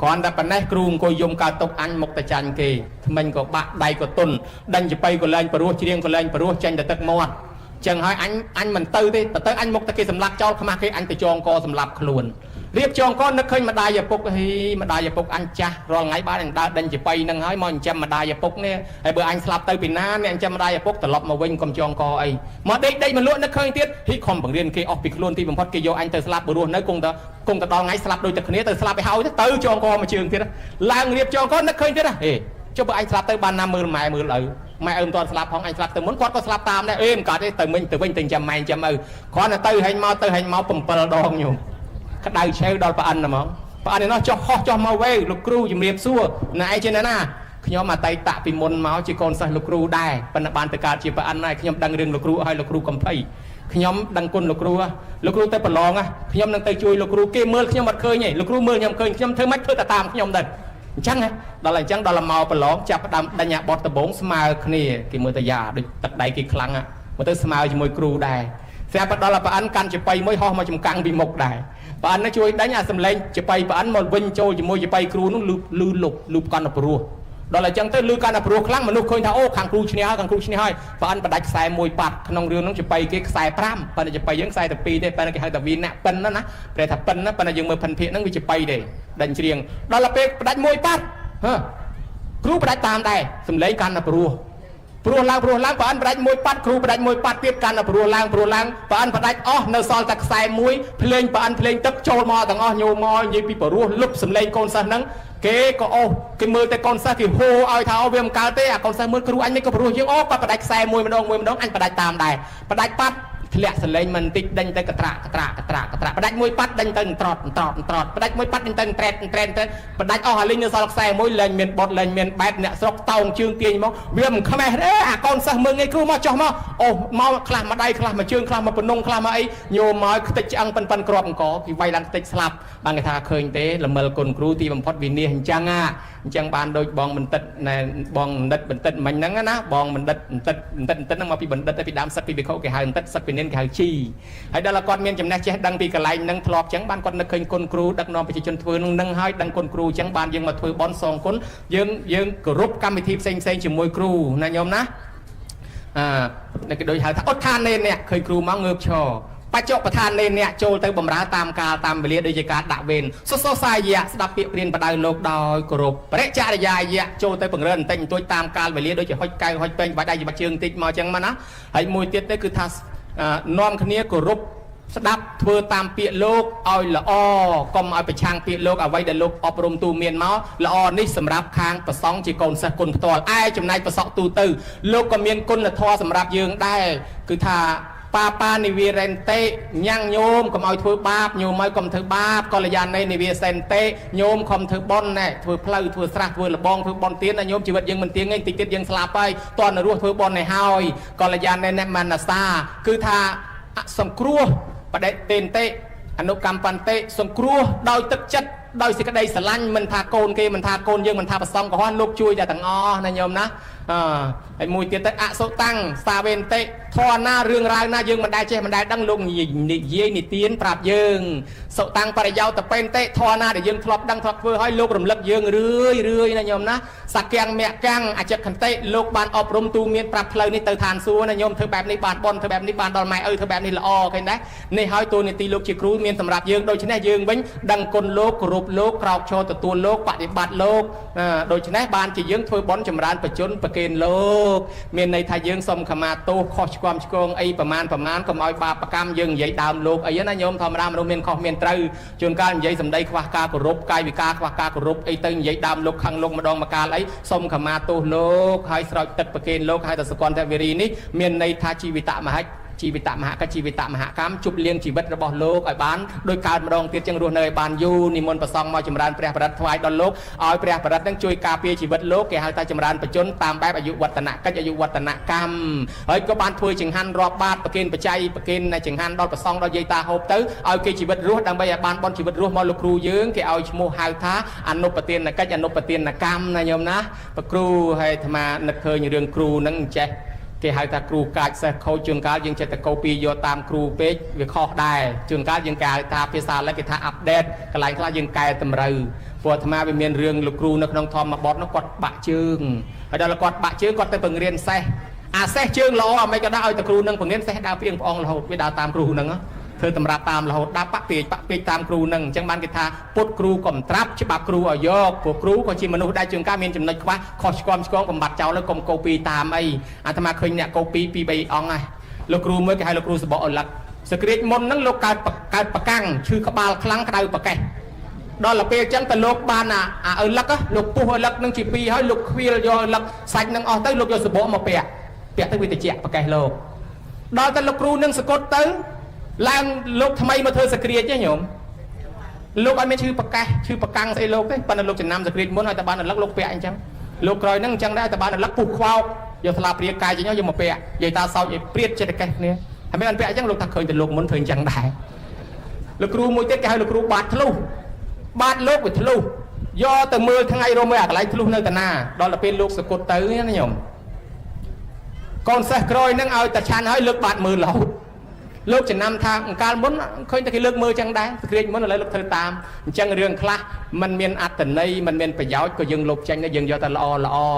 គ្រាន់តែប៉ុណ្ណេះគ្រូអង្គុយយំកើតទុកអញមកតែចាញ់គេថ្មិញក៏បាក់ដៃក៏ទុនដេញចបៃក៏លែងព្រោះច្រៀងក៏លែងព្រោះចេញតែទឹកមាត់ចឹងហើយអញមិនទៅទេទៅអញមកតែគេសម្លាប់ចោលខ្មាស់គេអញទៅចងកសម្លាប់ខ្លួនរៀបចងកនឹកឃើញម្ដាយឪពុកម្ដាយឪពុកអញចាស់រាល់ថ្ងៃបានដើរដេញចបៃនឹងហើយមកចិញ្ចឹមម្ដាយឪពុកនេះហើយបើអញស្លាប់ទៅពីណាអ្នកចិញ្ចឹមម្ដាយឪពុកត្រឡប់មកវិញកុំចងកអីមកដេកមកលក់នឹកឃើញទៀតហ៊ីខំបង្រៀនគេអស់ពីខ្លួនទីបំផុតគេយកអញទៅស្លាប់បើរស់នៅគង់តែដល់ថ្ងៃស្លាប់ដូចតែគ្នាទៅស្លាប់ឲ្យហើយទៅចងកមួយជើងទៀតឡើងរៀបចងកនឹកឃើញទៀតហេចុះបើអញស្លាប់ទៅបានណាមើលម៉ែមើលឪម៉ែមិនទាន់ស្លាប់ផងអញស្លាប់ទៅមុនគាត់ក៏ស្លាប់តាមដែរមិនកើតទេទៅវិញទៅចិញ្ចឹមម៉ែចិញ្ចឹមឪគ្រាន់តែទៅហែងមក7ដងញោមក្តៅឆេវដល់ប្អិនហ្មងប្អិននេះចុះហោះចុះមកវេលោកគ្រូជំរាបសួរណែឯងជាណាខ្ញុំអតីតពីមុនមកជាកូនសិស្សលោកគ្រូដែរប៉ុន្តែបានទៅកើតជាប្អិនហើយខ្ញុំដឹងរឿងលោកគ្រូឲ្យលោកគ្រូកំភៃខ្ញុំដឹងគុណលោកគ្រូទៅប្រឡងខ្ញុំនឹងទៅជួយលោកគ្រូគេមើលខ្ញុំអត់ឃើញទេលោកគ្រូមើលខ្ញុំឃើញខ្ញុំធ្វើម៉េចធ្វើតែតាមខ្ញុំដែរអញ្ចឹងដល់អញ្ចឹងដល់មកប្រឡងចាប់ផ្ដើមដេញអាបតដបងស្មើគ្នាគេមើលតាយ៉ាដូចទឹកដៃគេខ្លាំងមកទៅស្មើជាមួយគ្រូដែរស្រាប់ដល់ប្អិនកាន់ចបៃមួយហោះមកចំកាំងពីមុខដែរប្អិនជួយដេញអាសំឡេងចបៃប្អិនមកវិញចូលជាមួយចបៃគ្រូនោះលូបកាន់តែព្រោះដល់អញ្ចឹងទៅលឺកាន់តែព្រោះខ្លាំងមនុស្សឃើញថាអូខាងគ្រូឈ្នះហើយប្អិនបដាច់ខ្សែមួយប៉ាត់ក្នុងរឿងនោះចបៃគេខ្សែ5ប៉ុន្តែចបៃយើងខ្សែតែ2ទេប៉ុន្តែគេហៅថាវាអ្នកប៉ិនណាប្រែថាប៉ិនណាប៉ុន្តែយើងមើលភិនភាគហ្នឹងវាចបៃទេដេញច្រៀងដល់ពេលបដាច់មួយប៉ាត់គ្រូបដាច់តាមដែរសំឡេងកាន់តែព្រោះឡើងប្អិនបដាច់មួយប៉ាត់គ្រូបដាច់មួយប៉ាត់ទៀតកាន់តែព្រោះឡើងប្អិនបដាច់អស់នៅសល់តែខ្សែមួយភ្លេងប្អិនភ្លេងទឹកចូលមកទាំងអស់ញោមមកនិយាយពីព្រោះលុបសំឡេងកូនសិស្សហ្នឹងគេក៏អូសគេមើលតែកូនសិស្សគេហូឲ្យថាអូវាមិនកើតទេអាកូនសិស្សមើលគ្រូអញមិនក៏ព្រោះយើងអូគាត់បដាច់ខ្សែមួយម្ដងអញបដាច់តាមដែរបដាច់ប៉ាត់ធ្លាក់សលេងមិនតិចដេញទៅកត្រាក់បដាច់មួយប៉ាត់ដេញទៅត្រត់បដាច់មួយប៉ាត់ដេញទៅត្រេតបដាច់អស់អាលីងនៅសល់ខ្សែមួយលែងមានបត់លែងមានបែបអ្នកស្រុកតោងជើងទាញមកវាមិនខ្មេះទេអាកូនសិស្សមើលងាយគ្រូមកចុះមកអូមកខ្លះមកដៃខ្លះមកជើងខ្លះមកបំណងខ្លះមកអីញោមមកខ្ទេចឆ្អឹងប៉ិនក្របអង្គគេវាយឡើងខ្ទេចស្លាប់បានគេថាឃើញទេល្មិលគុណគ្រូទីបំផុតវិនិច្ឆ័យអញ្ចឹងបានដូចបងបណ្ឌិតណែបងបណ្ឌិតមិញហ្នឹងណាបងបណ្ឌិតហ្នឹងមកពីបណ្ឌិតទៅពីដើមសឹកពីវិខុគេហៅបណ្ឌិតសឹកពីនិនគេហៅជីហើយដល់គាត់មានចំណេះចេះដឹងពីកន្លែងហ្នឹងធ្លាប់ចឹងបានគាត់នឹកឃើញគុណគ្រូដឹកនាំប្រជាជនធ្វើនឹងហើយដឹងគុណគ្រូចឹងបានយើងមកធ្វើបន់សងគុណយើងគោរពកម្មវិធីផ្សេងជាមួយគ្រូណាញោមណានេះគេដូចហៅថាអត់ឋាននេអ្នកឃើញគ្រូមកងើបឈរបច្ចុប្បន្នឋាននេអ្នកចូលទៅបំរើតាមកាលតាមវេលាដូចជាការដាក់វេនសុសសាយៈស្ដាប់ពាក្យព្រានបដៅលោកដោយគោរពបរិច្ចារយាយៈចូលទៅបង្រើបន្តិចបន្តួចតាមកាលវេលាដូចជាហុចកៅហុចពេញបាច់ដៃជាបាច់ជើងបន្តិចមកចឹងមកណាហើយមួយទៀតទៅគឺថានាំគ្នាគោរព ស្ដាប់ធ្វើតាមពាក្យលោកឲ្យល្អកុំឲ្យប្រឆាំងពាក្យលោកអ្វីដែលលោកអប់រំទូមានមកល្អនេះសម្រាប់ខាងប្រសង់ជាកូនសិស្សគុណផ្ទាល់ឯចំណែកប្រសក់ទូទៅលោកក៏មានគុណធម៌សម្រាប់យើងដែរគឺថាប៉ានិវារេនតេញ៉ាំងញោមកុំឲ្យធ្វើបាបញោមឲ្យកុំធ្វើបាបកល្យាណីនិវាសេនតេញោមកុំធ្វើបុណ្យណែធ្វើផ្លូវធ្វើស្រះធ្វើលបងធ្វើបុណ្យទានណាញោមជីវិតយើងមិនទៀងទេតិចទៀតយើងស្លាប់ហើយតើរស់ធ្វើបុណ្យនេះហើយកល្យាណីអ្នកមនសាគឺថាសង្គ្រោះបដិទេនតេអនុកម្មបន្តិសង្គ្រោះដោយទឹកចិត្តដោយសេចក្តីស្រឡាញ់មិនថាកូនគេមិនថាកូនយើងមិនថាប្រសងកុហកលោកជួយតែទាំងអស់ណាញោមណាហើយមួយទៀតទៅអសុតាំងសាវេនតិធរណារឿងរ៉ាវណាយើងមិនដែលចេះមិនដែលដឹងលោកនិយាយនិទានប្រាប់យើងសុតាំងបរិយោតពេនតិធរណាដែលយើងធ្លាប់ដឹងធ្លាប់ធ្វើឲ្យលោករំលឹកយើងរឿយណាញោមណាសក្យ៉ាងមគ្គំអចិត្តខន្តិលោកបានអប់រំទូមានប្រាប់ផ្លូវនេះទៅឋានសួគ៌ណាញោមធ្វើបែបនេះបានបនធ្វើបែបនេះបានដល់ម៉ែឪធ្វើបែបនេះល្អឃើញដែរនេះហើយតួនាទីលោកជាគ្រូមានសម្រាប់យើងដូច្នេះយើងវិញដឹងគុណលោកគោរពលោកក្រោកឈរទទួលលោកបដិបត្តិលោកដូច្នេះបានជាយើងធ្វើបន់ចម្រើនបច្ចុប្បន្នប្រគេនលោកមានន័យថាយើងសុំខមាទោសខុសឆ្គំឆ្គងអីប្រមាណកុំឲ្យបាបកម្មយើងនិយាយដើមលោកអីណាញោមធម្មតាមនុស្សមានខុសមានត្រូវជួនកាលនិយាយសម្ដីខ្វះការគោរពកាយវិការខ្វះការគោរពអីទៅនិយាយដើមលោកខឹងលោកម្ដងម្កាលអីសុំខមាទោសលោកហើយស្រោចទឹកប្រគេនលោកហើយតែសកលតវេរីនេះមានន័យថាជីវិតមហិច្ឆជីវិតមហកជីវិតមហកម្មជប់លៀងជីវិតរបស់លោកឲ្យបានដោយកើតម្ដងទៀតចឹងរស់នៅឲ្យបានយូរនិមន្តប្រសងមកចម្រើនព្រះបរិត្តថ្វាយដល់លោកឲ្យព្រះបរិត្តនឹងជួយការពារជីវិតលោកគេហៅថាចម្រើនបច្ចុប្បន្នតាមបែបអាយុវឌ្ឍនកិច្ចអាយុវឌ្ឍនកម្មហើយក៏បានធ្វើចង្ហាន់រាប់បាតប្រគេនបច្ច័យប្រគេនចង្ហាន់ដល់ប្រសងដល់យាយតាហូបទៅឲ្យគេជីវិតរស់ដើម្បីឲ្យបានបនជីវិតរស់មកលោកគ្រូយើងគេឲ្យឈ្មោះហៅថាអនុបទានកិច្ចអនុបទានកម្មណាញោមណាប្រគ្រូហើយអាត្មានឹកឃើញរឿងគ្រូនឹងចេះគេហៅថាគ្រូកាចសេះខូចជួនកាលយើងចេះតែកូពីយកតាមគ្រូពេកវាខុសដែរជួនកាលយើងកែថាភាសាលេខគេថាអាប់ដេតកន្លែងខ្លះយើងកែតម្រូវព្រោះអាត្មាវាមានរឿងលោកគ្រូនៅក្នុងធម្មបទនោះគាត់បាក់ជើងហើយដល់គាត់បាក់ជើងគាត់ទៅបង្រៀនសេះអាសេះជើងល្អអមិនក៏ដាក់ឲ្យតែគ្រូនឹងបង្រៀនសេះដើរពីងផ្អងរហូតវាដើរតាមគ្រូនឹងធ្វើតម្រាប់តាមរហូតដាក់បាក់ពេកតាមគ្រូនឹងអញ្ចឹងបានគេថាពុតគ្រូក៏មិនត្រាប់ច្បាប់គ្រូឲ្យយកព្រោះគ្រូក៏ជាមនុស្សដែរជួនកាលមានចំណុចខ្វះខុសឆ្គំឆ្គងបំបត្តិចោលទៅកុំកូពីតាមអីអាត្មាឃើញអ្នកកូពី2 3អង្គហើយលោកគ្រូមួយគេហៅលោកគ្រូសបកអលឹកសក្រាចមុនហ្នឹងលោកកើតប្រកាំងឈឺក្បាលខ្លាំងក្តៅប្រកេះដល់ទៅពេលអញ្ចឹងទៅលោកបានអាអលឹកលោកពុះអលឹកនឹងជា2ហើយលោកខ្វៀលយកអលឹកសាច់នឹងអស់ទៅលោកយកសបកមកពាក់ទៅវាតិចប្រកេះលោកដល់ទៅលោកគ្រូនឹងសកត់ទៅឡើងលោកថ្មីមកធ្វើសក្រាចទេញោមលោកអត់មានឈឺប្រកាសឈឺប្រកាំងស្អីលោកទេប៉ុន្តែលោកចំណាំសក្រាចមុនឲ្យតែបានអលឹកលោកពាក់អញ្ចឹងលោកក្រោយហ្នឹងអញ្ចឹងដែរតែបានអលឹកពុះខ្វោកយកថ្លាព្រាកាយចេញយកមកពាក់និយាយតាសោចឲ្យព្រាតចិត្តកេះគ្នាហើយមិនអត់ពាក់អញ្ចឹងលោកថាឃើញតែលោកមុនធ្វើអញ្ចឹងដែរលោកគ្រូមួយទៀតគេហៅលោកគ្រូបាតធ្លុះបាតលោកវាធ្លុះយកទៅមើលថ្ងៃរមើលអាកន្លែងធ្លុះនៅតាណាដល់ទៅពេលលោកសកត់ទៅណាញោមកូនសិស្សក្រោយហ្នឹងឲ្យតែឆាន់ឲ្យលើកបាតមើលរហូតលោកចំណាំថាកាលមុនឃើញតែគេលើកមើលចឹងដែរសក្រាចមុនឥឡូវលោកធ្វើតាមអញ្ចឹងរឿងខ្លះมันមានអត្តន័យมันមានប្រយោជន៍ក៏យើងលុបចេញដែរយើងយកតែល្អអ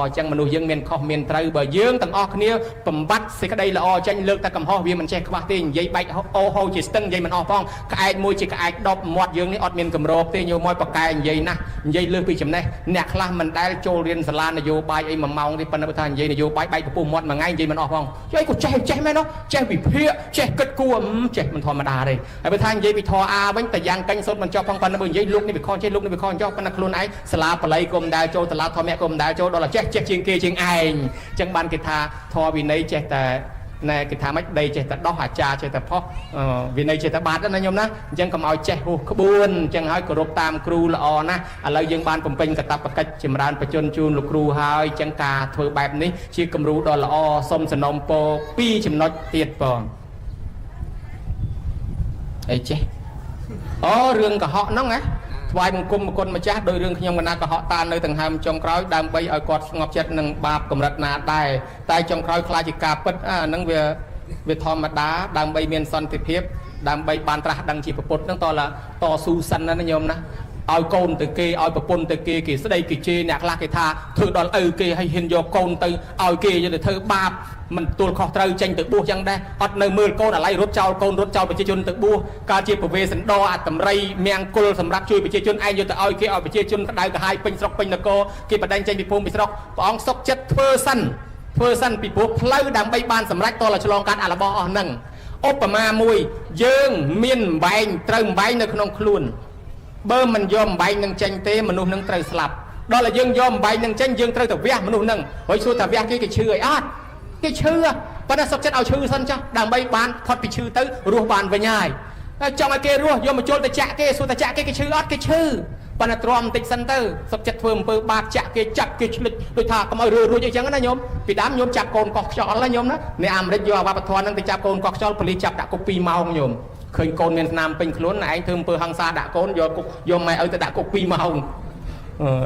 ញ្ចឹងមនុស្សយើងមានខុសមានត្រូវបើយើងទាំងអស់គ្នាបំបត្តិសេចក្តីល្អចេញលើកតែកំហុសវាមិនចេះខ្វះទេនិយាយបែកអូហូជាស្ទឹងនិយាយមិនអស់ផងក្អែកមួយជាក្អែក10មាត់យើងនេះអត់មានកម្រោបទេញោមមកប្រកែនិយាយណាស់និយាយលើសពីចំណេះអ្នកខ្លះមិនដែលចូលរៀនសាលានយោបាយអី1ម៉ោងទេប៉ុន្តែថានិយាយនយោបាយបែកពពុះមាត់មួយថ្ងៃនិយាយមិនអស់ផងជួយក៏ចេះមែននោះចេះវិភាគចេះគិតគូរចេះមិនធម្មតាទេហើយបើថានិយាយពីធរអាវិញតែយ៉ាងកាញ់សុទ្ធមិនចប់ផងប៉ុន្តែបើនិយាយលោកនេះវាខុសចេះលោកនេះវាខុសចុះប៉ុន្តែខ្លួនឯងសាលាបល័យក៏មិនដែលចូលសាលាធម្មៈក៏មិនដែលចូលដល់ចេះជាងគេជាងឯងអញ្ចឹងបានគេថាធរវិន័យចេះតែណែគេថាម៉េចដីចេះតែដោះអាចារ្យចេះតែផុសវិន័យចេះតែបាត់ណាញោមណាអញ្ចឹងកុំឲ្យចេះហួសក្បួនអញ្ចឹងឲ្យគោរពតាមគ្រូល្អណាស់ឥឡូវយើងបានបំពេញកាតព្វកិច្ចចម្រើនបច្ចុប្បន្នជូនលោកគ្រូហើយអញ្ចឹងការធ្វើបែបនេះជាគំរូដ៏ល្អសូមសំណូមពរ2ចំណុចទៀតបងអីចេះអូរឿងកុហកហ្នឹងណាថ្វាយបង្គំគុណម្ចាស់ដោយរឿងខ្ញុំកណាកុហកតានៅដង្ហើមចុងក្រោយដើម្បីឲ្យគាត់ស្ងប់ចិត្តនឹងបាបកម្រិតណាដែរតែចុងក្រោយខ្លាចជាការពិតហ្នឹងវាធម្មតាដើម្បីមានសន្តិភាពដើម្បីបានត្រាស់ដឹងជាពុទ្ធហ្នឹងតស៊ូសិនណាញោមណាឲ្យកូនទៅគេឲ្យប្រពន្ធទៅគេស្ដីគេជេរអ្នកខ្លះគេថាធ្វើដល់ឪគេឲ្យហ៊ានយកកូនទៅឲ្យគេយកទៅធ្វើបាបមិនទទួលខុសត្រូវចេញទៅបួសចឹងដែរអត់នៅមើលកូនអាឡ័យរត់ចោលកូនរត់ចោលប្រជាជនទៅបួសកាលជាប្រវេសណ្ដអតម្រៃមង្គលសម្រាប់ជួយប្រជាជនឯងយកទៅឲ្យគេឲ្យប្រជាជនក្តៅក្រហាយពេញស្រុកពេញនគរគេបដិញ្ញចេញពីភូមិពីស្រុកព្រះអង្គសុខចិត្តធ្វើសិនពីព្រោះផ្លូវដើម្បីបានសម្រេចតលឆ្លងកាត់អារបស់អស់ហ្នឹង ឧបមាមួយយើងមានអំបែងត្រូវអំបែងនៅក្នុងខ្លួនបើមិនយកអំបែងនឹងចេញទេមនុស្សនឹងត្រូវស្លាប់ដល់តែយើងយកអំបែងនឹងចេញយើងត្រូវទៅវះមនុស្សនឹងហើយសួរថាវះគេឈឺអីអត់គេឈឺប៉ុន្តែសុខចិត្តឲ្យឈឺសិនចុះដើម្បីបានផុតពីឈឺទៅរស់បានវិញហើយចង់ឲ្យគេរស់យកមកជុលទៅចាក់គេសួរថាចាក់គេឈឺអត់គេឈឺប៉ុន្តែទ្រាំបន្តិចសិនទៅសុខចិត្តធ្វើអំពើបាបចាក់គេចាប់គេឆ្លិចដូចថាកុំឲ្យរួចអីចឹងណាញោមពីដើមញោមចាប់កូនកោះខ្យល់ណាញោមណាអ្នកអាមេរិកយកអវប្បធម៌ហ្នឹងទៅចាប់កូនកោះខ្យល់ប៉ូលីសចាប់ដាក់គុក2ម៉ោងញោមឃើញកូនមានស្នាមពេញខ្លួនឯងធ្វើអំពើហិង្សាដាក់កូនយកម៉ែឲ្យទៅដាក់គុក2ម៉ោង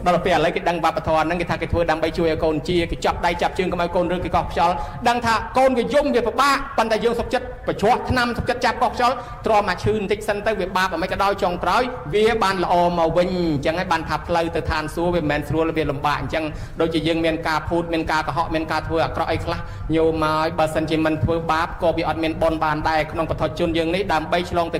ដល់ពេលឥឡូវគេដឹងវប្បធម៌ហ្នឹងគេថាគេធ្វើដើម្បីជួយឲ្យកូនជាគេចាប់ដៃចាប់ជើងកុំឲ្យកូនរើគេកោះខ្យល់ដឹងថាកូនវាយំវាពិបាកប៉ុន្តែយើងសុខចិត្តបញ្ច្រោះថ្នាំសុខចិត្តចាប់កោះខ្យល់ទ្រាំមកឈឺបន្តិចសិនទៅវាបាបអ្វីក៏ដោយចុងក្រោយវាបានល្អមកវិញអញ្ចឹងហើយបានថាផ្លូវទៅឋានសួគ៌វាមិនមែនស្រួលវាលំបាកអញ្ចឹងដូចជាយើងមានការភូតមានការកុហកមានការធ្វើអាក្រក់អីខ្លះញោមមកបើសិនជាមិនធ្វើបាបក៏វាអត់មានបុណ្យបានដែរក្នុងពធជនយើងនេះដើម្បីឆ្លងទ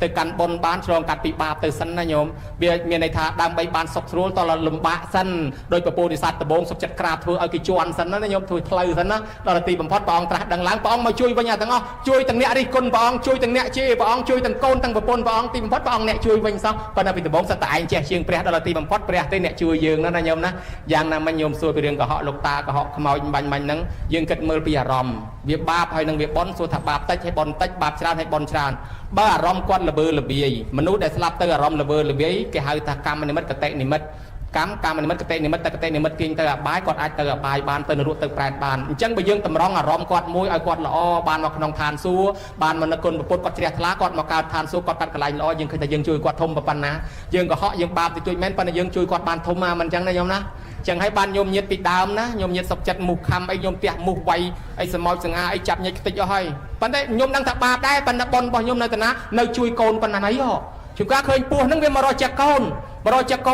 ៅកាន់បុណ្យបានឆ្លងកាត់ពីបាបទៅសិនណាញោមវាមានន័យថាដើម្បីបានសុខស្រួលតលំបាកសិនដោយពពោធិសត្វដំបងសុខចិត្តក្រាបធ្វើឲ្យគេជន់សិនណាញោមធ្វើផ្លូវសិនណាដល់ទីបំផុតព្រះអង្គត្រាស់ដឹងឡើងព្រះអង្គមកជួយវិញទាំងអស់ជួយទាំងអ្នករិះគន់ព្រះអង្គជួយទាំងអ្នកជេរព្រះអង្គជួយទាំងកូនទាំងប្រពន្ធព្រះអង្គទីបំផុតព្រះអង្គអ្នកជួយវិញសោះប៉ុន្តែពីដំបងសិតតែឯងចេះជាងព្រះដល់ទីបំផុតព្រះទេអ្នកជួយយើងណាញោមណាយ៉ាងណាមិញញោមសួរពីរឿងកុហកលោកតាកុហកខ្មោចបាញ់ហ្នឹងយើងគិតមើលពីអារម្មណ៍វាបាបហើយនឹងវាបន់សួរថាបាបតិចហើយបន់តិចបាបច្រើនហើយបន់ច្រើនបើអារម្មណ៍គាត់ល្វើល្បាយមនុស្សដែលស្លាប់ទៅអារម្មណ៍ល្វើល្បាយគេហៅថាកម្មនិមិត្តកតិនិមិត្តកម្មនិមិត្តកតិនិមិត្តកតិនិមិត្តទាញទៅអបាយគាត់អាចទៅអបាយបានទៅនរកទៅប្រែតបានអញ្ចឹងបើយើងតម្រង់អារម្មណ៍គាត់មួយឲ្យគាត់ល្អបានមកក្នុងឋានសួគ៌បានមកនឹកគុណពុទ្ធគាត់ជ្រះថ្លាគាត់មកកើតឋានសួគ៌គាត់កាត់កន្លែងល្អយើងឃើញថាយើងជួយគាត់ធំប៉ុណ្ណាយើងកុហកយើងបាបតិចតួចមែនប៉ុន្តែយើងជួយគាត់បានធំមកមិនអញ្ចឹងណាញោមណាចឹងហើយបានញោមញាតពីដើមណាញោមញាតសុកចិត្តមុខខំអីញោមផ្ទះមុខវៃអីសម្ោចសង្ហាអីចាប់ញិចខ្ទេចអស់ហើយប៉ុន្តែញោមដឹងថាបាបដែរប៉ុន្តែបុណ្យរបស់ញោមនៅតាណានៅជួយកូនប៉ុណ្ណាអីហ៎ជួនកាលឃើញពស់ហ្នឹងវាមករកចាក់ក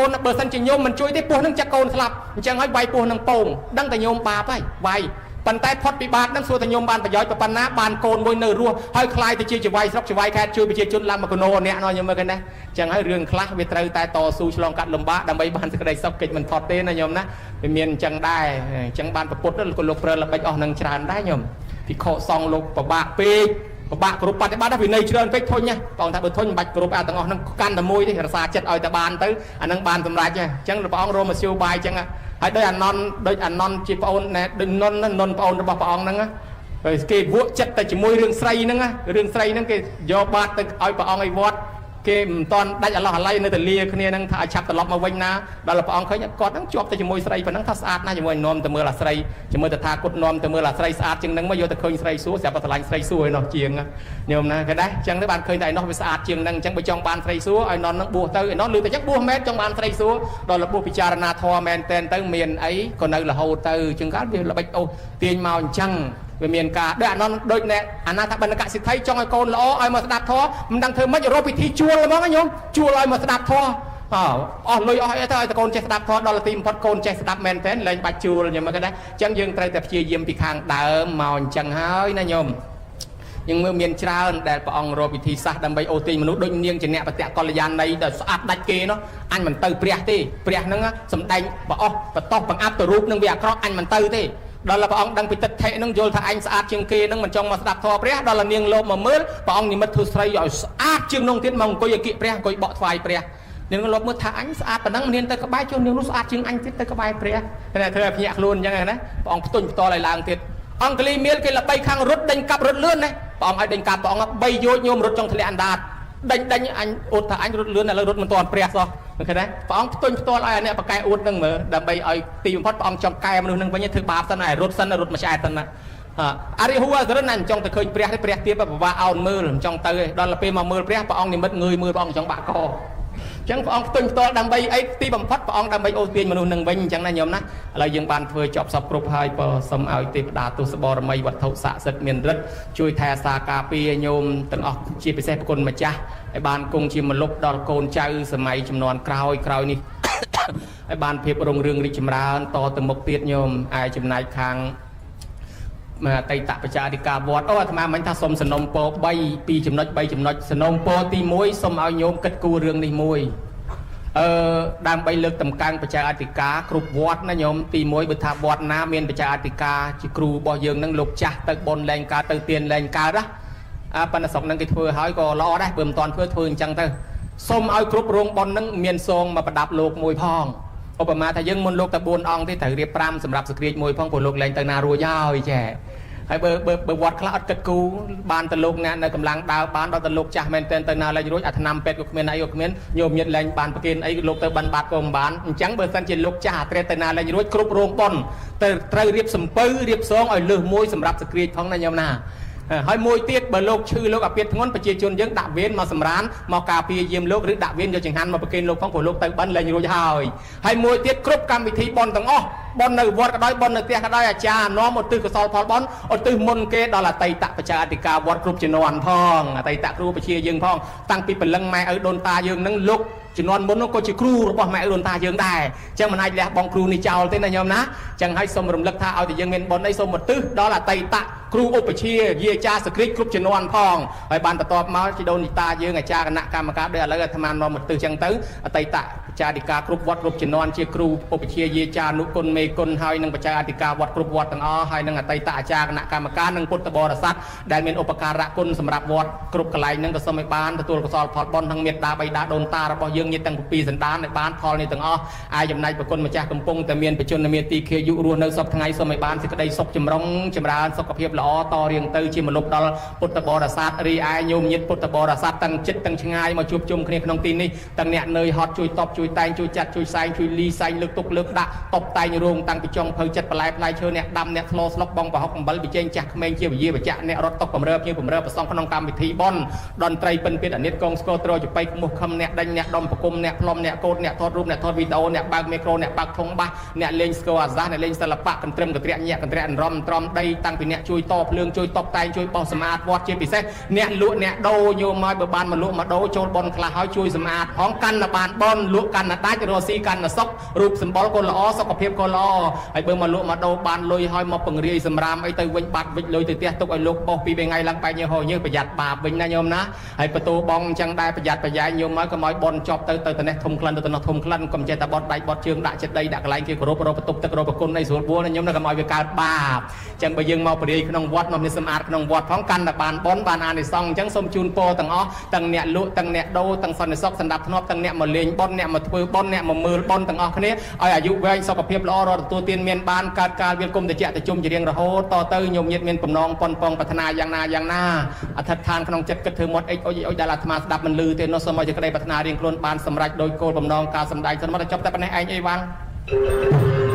ូនបើសិនជាញោមមិនជួយទេពស់ហ្នឹងចាក់កូនស្លាប់អញ្ចឹងហើយវាយពស់ហ្នឹងពងដឹងតែញោមបាបហើយវាយប៉ុន្តែផុតពីបាបហ្នឹងសួរថាញោមបានប្រយោជន៍ប៉ុណ្ណាបានកូនមួយនៅរស់ហើយខ្លាយទៅជាចវាយស្រុកចវាយខេត្តជួយប្រជាជនឡើងមកកណោអ្នកណោះញោមមើលឃើញណាអញ្ចឹងហើយរឿងខ្លះវាត្រូវតែតស៊ូឆ្លងកាត់លំបាកដើម្បីបានសេចក្តីសុខកិច្ចមិនផុតទេណាញោមណាវាមានអញ្ចឹងដែរអញ្ចឹងបានប្រពុតក៏លោកព្រើល្បិចអស់នឹងច្រើនដែរញោមភិក្ខុសង្ឃលោកពិបាកពេកពិបាកគ្រប់បប្រតិបត្តិវិន័យច្រើនពេកធុញណាបងថាបើធុញមិនបាច់គ្រប់អាទាំងអស់ហ្នឹងកាន់តែមួយទេរសាចិត្តឲ្យតែបានទៅអាហ្នឹងបានសម្រេចអញ្ចឹងព្រះអង្គរមស្យោបាយអញ្ចឹងហើយដោយអានន់ជាប្អូនដូចនន់ប្អូនរបស់ព្រះអង្គហ្នឹងគេវក់ចិត្តទៅជាមួយរឿងស្រីហ្នឹងគេយកបាតទៅឲ្យព្រះអង្គឲ្យវត្តគេមិនតន់ដាច់អឡោះអាល័យនៅតែលាគ្នាហ្នឹងថាឲ្យឆាប់ត្រឡប់មកវិញណាដល់ព្រះអង្គឃើញគាត់ហ្នឹងជាប់ទៅជាមួយស្រីប៉ុណ្ណឹងថាស្អាតណាស់ជាមួយនាំទៅមើលអាស្រីជាមួយតថាគតនាំទៅមើលអាស្រីស្អាតជាងហ្នឹងមកយកទៅឃើញស្រីសួរស្រាប់តែឆ្លាញ់ស្រីសួរឯនោះជាងញោមណាគេដែរអញ្ចឹងទៅបានឃើញតែឯនោះវាស្អាតជាងហ្នឹងអញ្ចឹងបើចង់បានស្រីសួរឲ្យនន់ហ្នឹងបួសទៅឯនោះលឺតែអញ្ចឹងបួសមែនចង់បានស្រីសួរដល់របួសពិចារណាធម៌មែនតែនទៅមានអីក៏នៅរហូតទៅជាងកាលវាល្បិចអូសទាញមកអញ្ចឹងវាមានការដូចអានន់ដូចអ្នកអាណាថាបណ្ឌកសិទ្ធិចង់ឲ្យកូនល្អឲ្យមកស្ដាប់ធម៌មិនដឹងធ្វើម៉េចរកពិធីជួលហ្មងញោមជួលឲ្យមកស្ដាប់ធម៌អស់លុយអស់អីទៅឲ្យកូនចេះស្ដាប់ធម៌ដល់ទីបំផុតកូនចេះស្ដាប់មែនតើលែងបាច់ជួលញោមគេដែរអញ្ចឹងយើងត្រូវតែព្យាយាមពីខាងដើមមកអញ្ចឹងហើយណាញោមយើងមើលមានច្រើនដែលព្រះអង្គរកវិធីសាស្ត្រដើម្បីអូសទាញមនុស្សដូចនាងជាអ្នកបតៈកល្យាណីដែលស្អាតដាច់គេនោះអញមិនទៅព្រះទេព្រះហ្នឹងសំដែងបអស់បតោះបង្អាប់ទៅរូបនឹងវាអាក្រក់អញមិនទៅទេដល់ព្រះអង្គដឹងពីទិដ្ឋិហ្នឹងយល់ថាអញស្អាតជាងគេហ្នឹងមិនចង់មកស្ដាប់ធម៌ព្រះដល់នាងលោកមកមើលព្រះអង្គនិមិត្តធ្វើស្រីឲ្យស្អាតជាងនោះទៀតមកអង្គុយឲ្យគៀកព្រះអង្គុយបកថ្វាយព្រះនាងលោកមើលថាអញស្អាតប៉ុណ្ណឹងមានទៅក្បែរចូលនាងនោះស្អាតជាងអញទៀតទៅក្បែរព្រះតែធ្វើឲ្យភ្ញាក់ខ្លួនអញ្ចឹងណាព្រះអង្គផ្ទុញផ្ទាល់ឲ្យឡើងទៀតអង្គលីមៀលគេល្បីខាងរត់ដេញកាប់រត់លឿនណាព្រះអង្គឲ្យដេញកាប់ព្រះអង្គ3យោជញោមរត់ចង់ធ្លាក់អណ្ដាតដេញអញអួតថាអញរត់លឿនឥឡូវរត់មិនទាន់ព្រះសោះឃើញទេព្រះអង្គផ្ទុញផ្ទាល់ឲ្យអ្នកបកែអួតនឹងមើលដើម្បីឲ្យទីបំផុតព្រះអង្គចង់កែមនុស្សនឹងវិញធ្វើបាបសិនហើយរត់សិនរត់មួយឆ្អែតសិនណាអរិយហួរសរិនណាចង់ទៅឃើញព្រះទេព្រះទៀតពិបាកអោនមើលមិនចង់ទៅទេដល់ពេលមកមើលព្រះអង្គនិមិត្តងើយមើលព្រះអង្គចង់បាក់កអញ្ចឹងព្រះអង្គផ្ទុញផ្ទាល់ដើម្បីអីទីបំផុតព្រះអង្គដើម្បីអូសទាញមនុស្សនឹងវិញអញ្ចឹងណាញោមណាឥឡូវយើងបានធ្វើចប់សពគ្រប់ហើយក៏សូមឲ្យទេវតាទស្សបរមីវត្ថុស័ក្តិសិទ្ធិមានឫទ្ធិជួយថែសាការពារញោមទាំងអស់ជាពិសេសប្រគុណម្ចាស់ឲ្យបានគង់ជាមលុបដល់កូនចៅសម័យចំនួនក្រោយនេះឲ្យបានភាពរុងរឿងរីកចម្រើនតទៅមុខទៀតញោមឯចំណែកខាងអតីតបច្ចាធិការវត្តអាត្មាមិញថាសូមសំណុំពរ3ចំណុចសំណុំពរទី1សូមឲ្យញោមគិតគូររឿងនេះមួយដើម្បីលើកតម្កើងបច្ចាអធិការគ្រប់វត្តណាញោមទី1បើថាវត្តណាមានបច្ចាអធិការជាគ្រូរបស់យើងនឹងលោកចាស់ទៅបនលែងកើតទៅទៀនលែងកើតណា បណ្ឌសកនឹងគេធ្វើហើយក៏ល្អដែរព្រមមិនតាន់ធ្វើអញ្ចឹងទៅសូមឲ្យគ្រប់រោងប៉ុននឹងមានសងមកប្រដាប់លោកមួយផងឧបមាថាយើងមុនលោកតែ4អង្គទេត្រូវរៀប5សម្រាប់សក្រាចមួយផងព្រោះលោកលែងទៅណារួចហើយចាហើយបើវត្តខ្លះអត់គិតគូបានទៅលោកអ្នកនៅកម្លាំងដើរបានដល់ទៅលោកចាស់មែនទែនទៅណាលែងរួចអាឆ្នាំពេទ្យក៏គ្មានអីក៏គ្មានញោមញាតលែងបានប្រគិនអីលោកទៅបានបាត់ក៏មិនបានអញ្ចឹងបើសិនជាលោកចាស់អាត្រេតទៅណាលែងរួចគ្រប់រោងប៉ុនទៅត្រូវរៀបសំពៅរៀបសងឲ្យលើសមួយសម្រាប់សក្រាចផងណាញោមណាហើយមួយទៀតបើលោកឈឺលោកអាពាធធ្ងន់ប្រជាជនយើងដាក់វេនមកសម្រានមកការពារយាមលោកឬដាក់វេនយកចង្ហាន់មកប្រគេនលោកផងព្រោះលោកទៅបិណ្ឌលែងរួចហើយមួយទៀតគ្រប់កម្មវិធីបន់ទាំងអស់បន់នៅវត្តក៏ដោយបន់នៅផ្ទះក៏ដោយអាចារ្យនាំឧទ្ទិសកុសលផលបន់ឧទ្ទិសមុនគេដល់អតីតបច្ចាអធិការវត្តគ្រប់ជំនាន់ផងអតីតគ្រូបជាយើងផងតាំងពីព្រលឹងម៉ែឪដូនតាយើងនឹងលោកជំនាន់មុននោះក៏ជាគ្រូរបស់ម៉ែឪដូនតាយើងដែរអញ្ចឹងមិនអាចលះបង់គ្រូនេះចោលទេណាញោមណាអញ្ចឹងហើយសូមរំលឹកថាឲ្យតែយើងមានបុណ្យអីសូមឧទ្ទិសដល់អតីតគ្រូឧបជាយាចារសក្រិចគ្រប់ជំនាន់ផងហើយបានបន្ទាប់មកជីដូនជីតាយើងអាចារ្យគណៈកម្មការដូចឥឡូវអាត្មានាំឧទ្ទិសអញ្ចឹងទៅអតីតចារិកាគ្រប់វត្តគ្រប់ជំនាន់ជាគ្រូឧបជាយាចារនុគុណមេគុណហើយនឹងបច្ចាអធិការវត្តគ្រប់វត្តទាំងអស់ហើយនឹងអតីតអាចារ្យគណៈកម្មការនិងពុទ្ធបរិស័ទដែលមានឧបការៈគុណសម្រាប់វត្តគ្រប់កន្លែងនឹងក៏សូមឲ្យបានទទួលកុសលផលបុណ្យទាំងមេត្តាបិតាដូនតារបស់យើងញាតិទាំង7សន្តានដែលបានផលនេះទាំងអស់អាយចំណែកប្រគុណម្ចាស់កំពុងតែមានបជនមានទីខេយុរស់នៅសពថ្ងៃសូមឲ្យបានសេចក្តីសុខចម្រុងចម្រើនសុខភាពល្អតរៀងទៅជាមលុបដល់ពុទ្ធបរិស័ទរីឯញោមញាតិពុទ្ធបរិស័ទទាំងចិត្តទាំងឆ្ងាយមកជួបជុំគ្នាក្នុងទីនេះទាំងអ្នកនឿយហត់ជួយតបជួយតែងជួយចាត់ជួយសែងជួយលីសែងលើកទុកលើកដាក់តបតែងរោងតាំងពីចុងភៅចិត្តបន្លែផ្លែឈើអ្នកដាំអ្នកធ្លោស្លុកបងប្រហុកអំបិលបិជែងចាស់ក្មេងជាវិយាបច្ចៈអ្នករត់តុកបំរើភ្ញៀវបំរើប្រសងក្នុងកម្មវិធីបុណ្យតន្ត្រីពិនពេតអនិតកងស្គរត្រចបៃខ្មុះខំអ្នកដេញអ្នកដំប្រគុំអ្នកផ្លុំអ្នកកោតអ្នកថតរូបអ្នកថតវីដេអូអ្នកបើកមីក្រូអ្នកបើកធុងបាសអ្នកលេងស្គរអាសាសអ្នកលេងសិល្បៈកន្ទ្រឹមកន្ត្រាក់ញាក់កន្ត្រាក់រំត្រំដីតាំងពីអ្នកជួយតភ្លើងជួយតបតែងជួយបោះសម្អាតវត្តជាពិសេសអ្នកលក់អ្នកដូរញោមមកបើបានមកលក់មកដូរចូលបុណ្យខ្លះហើយជួយសម្អាតផងកាន់តែបានបុណ្យលក់កាន់តែដាច់រស់ស៊ីកាន់តែសុខរូបសម្បុរក៏ល្អសុខភាពក៏ល្អហើយបើមកលក់មកដូរបានលុយហើយមកពង្រាយសម្រាមអីទៅវិញបាត់វិចលុយទៅផ្ទះទុកឲ្យលោកបោះពីថ្ងៃឡើងបែកញើសហោញើប្រយ័ត្នបាបវិញណាញោមណាហើយបន្ទោបងអញ្ចឹងដែរប្រយ័ត្នប្រយែងញោមមកកុំឲ្យបុណ្យចប់ទៅទៅនេះធំក្លិនទៅទៅនោះធំក្លិនកុំចេះតែបត់ដៃបត់ជើងដាក់ចិត្តដីដាក់កន្លែងគេគោរពរកបន្ទប់ទឹករកប្រគុណអីស្រួលបួលណាញោមណាកុំឲ្យវាកើតបាបអញ្ចឹងបើយើងមកព្រាយក្នុងវត្តមកមានសម្អាតក្នុងវត្តផងកាន់តែបានបុណ្យបានអានិសង្សអញ្ចឹងសូមជូនពរទាំងអស់ទាំងអ្នកលក់ទាំងអ្នកដូរទាំងសន្តិសុខសម្រាប់ធ្នាប់ទាំងអ្នកមកលេងបុណ្យអ្នកមកធ្វើបុណ្យអ្នកមកមើលបុណ្យទាំងអស់គ្នាឲ្យអាយុវែងសុខភាពល្អរកទទួលទានមានបានកើតកាលវាគុំតិចតិជុំជារៀងរហូតតទៅញោមញាតមានបំណងប៉ុនប៉ងប្រាថ្នាយ៉ាងណាអធិដ្ឋានក្នុងចិត្តគិតធ្វើមាត់អិចអុយអុយដែលអាត្មាស្ដាប់មិនឮទេនោះសូមឲ្យសេចក្តីប្រាថ្នារៀងខ្លួនបានសម្រេចដោយគោលបំណងការសម្ដែងសន្មតចប់តែប៉ុណ្ណេះឯងអីវ៉ាន់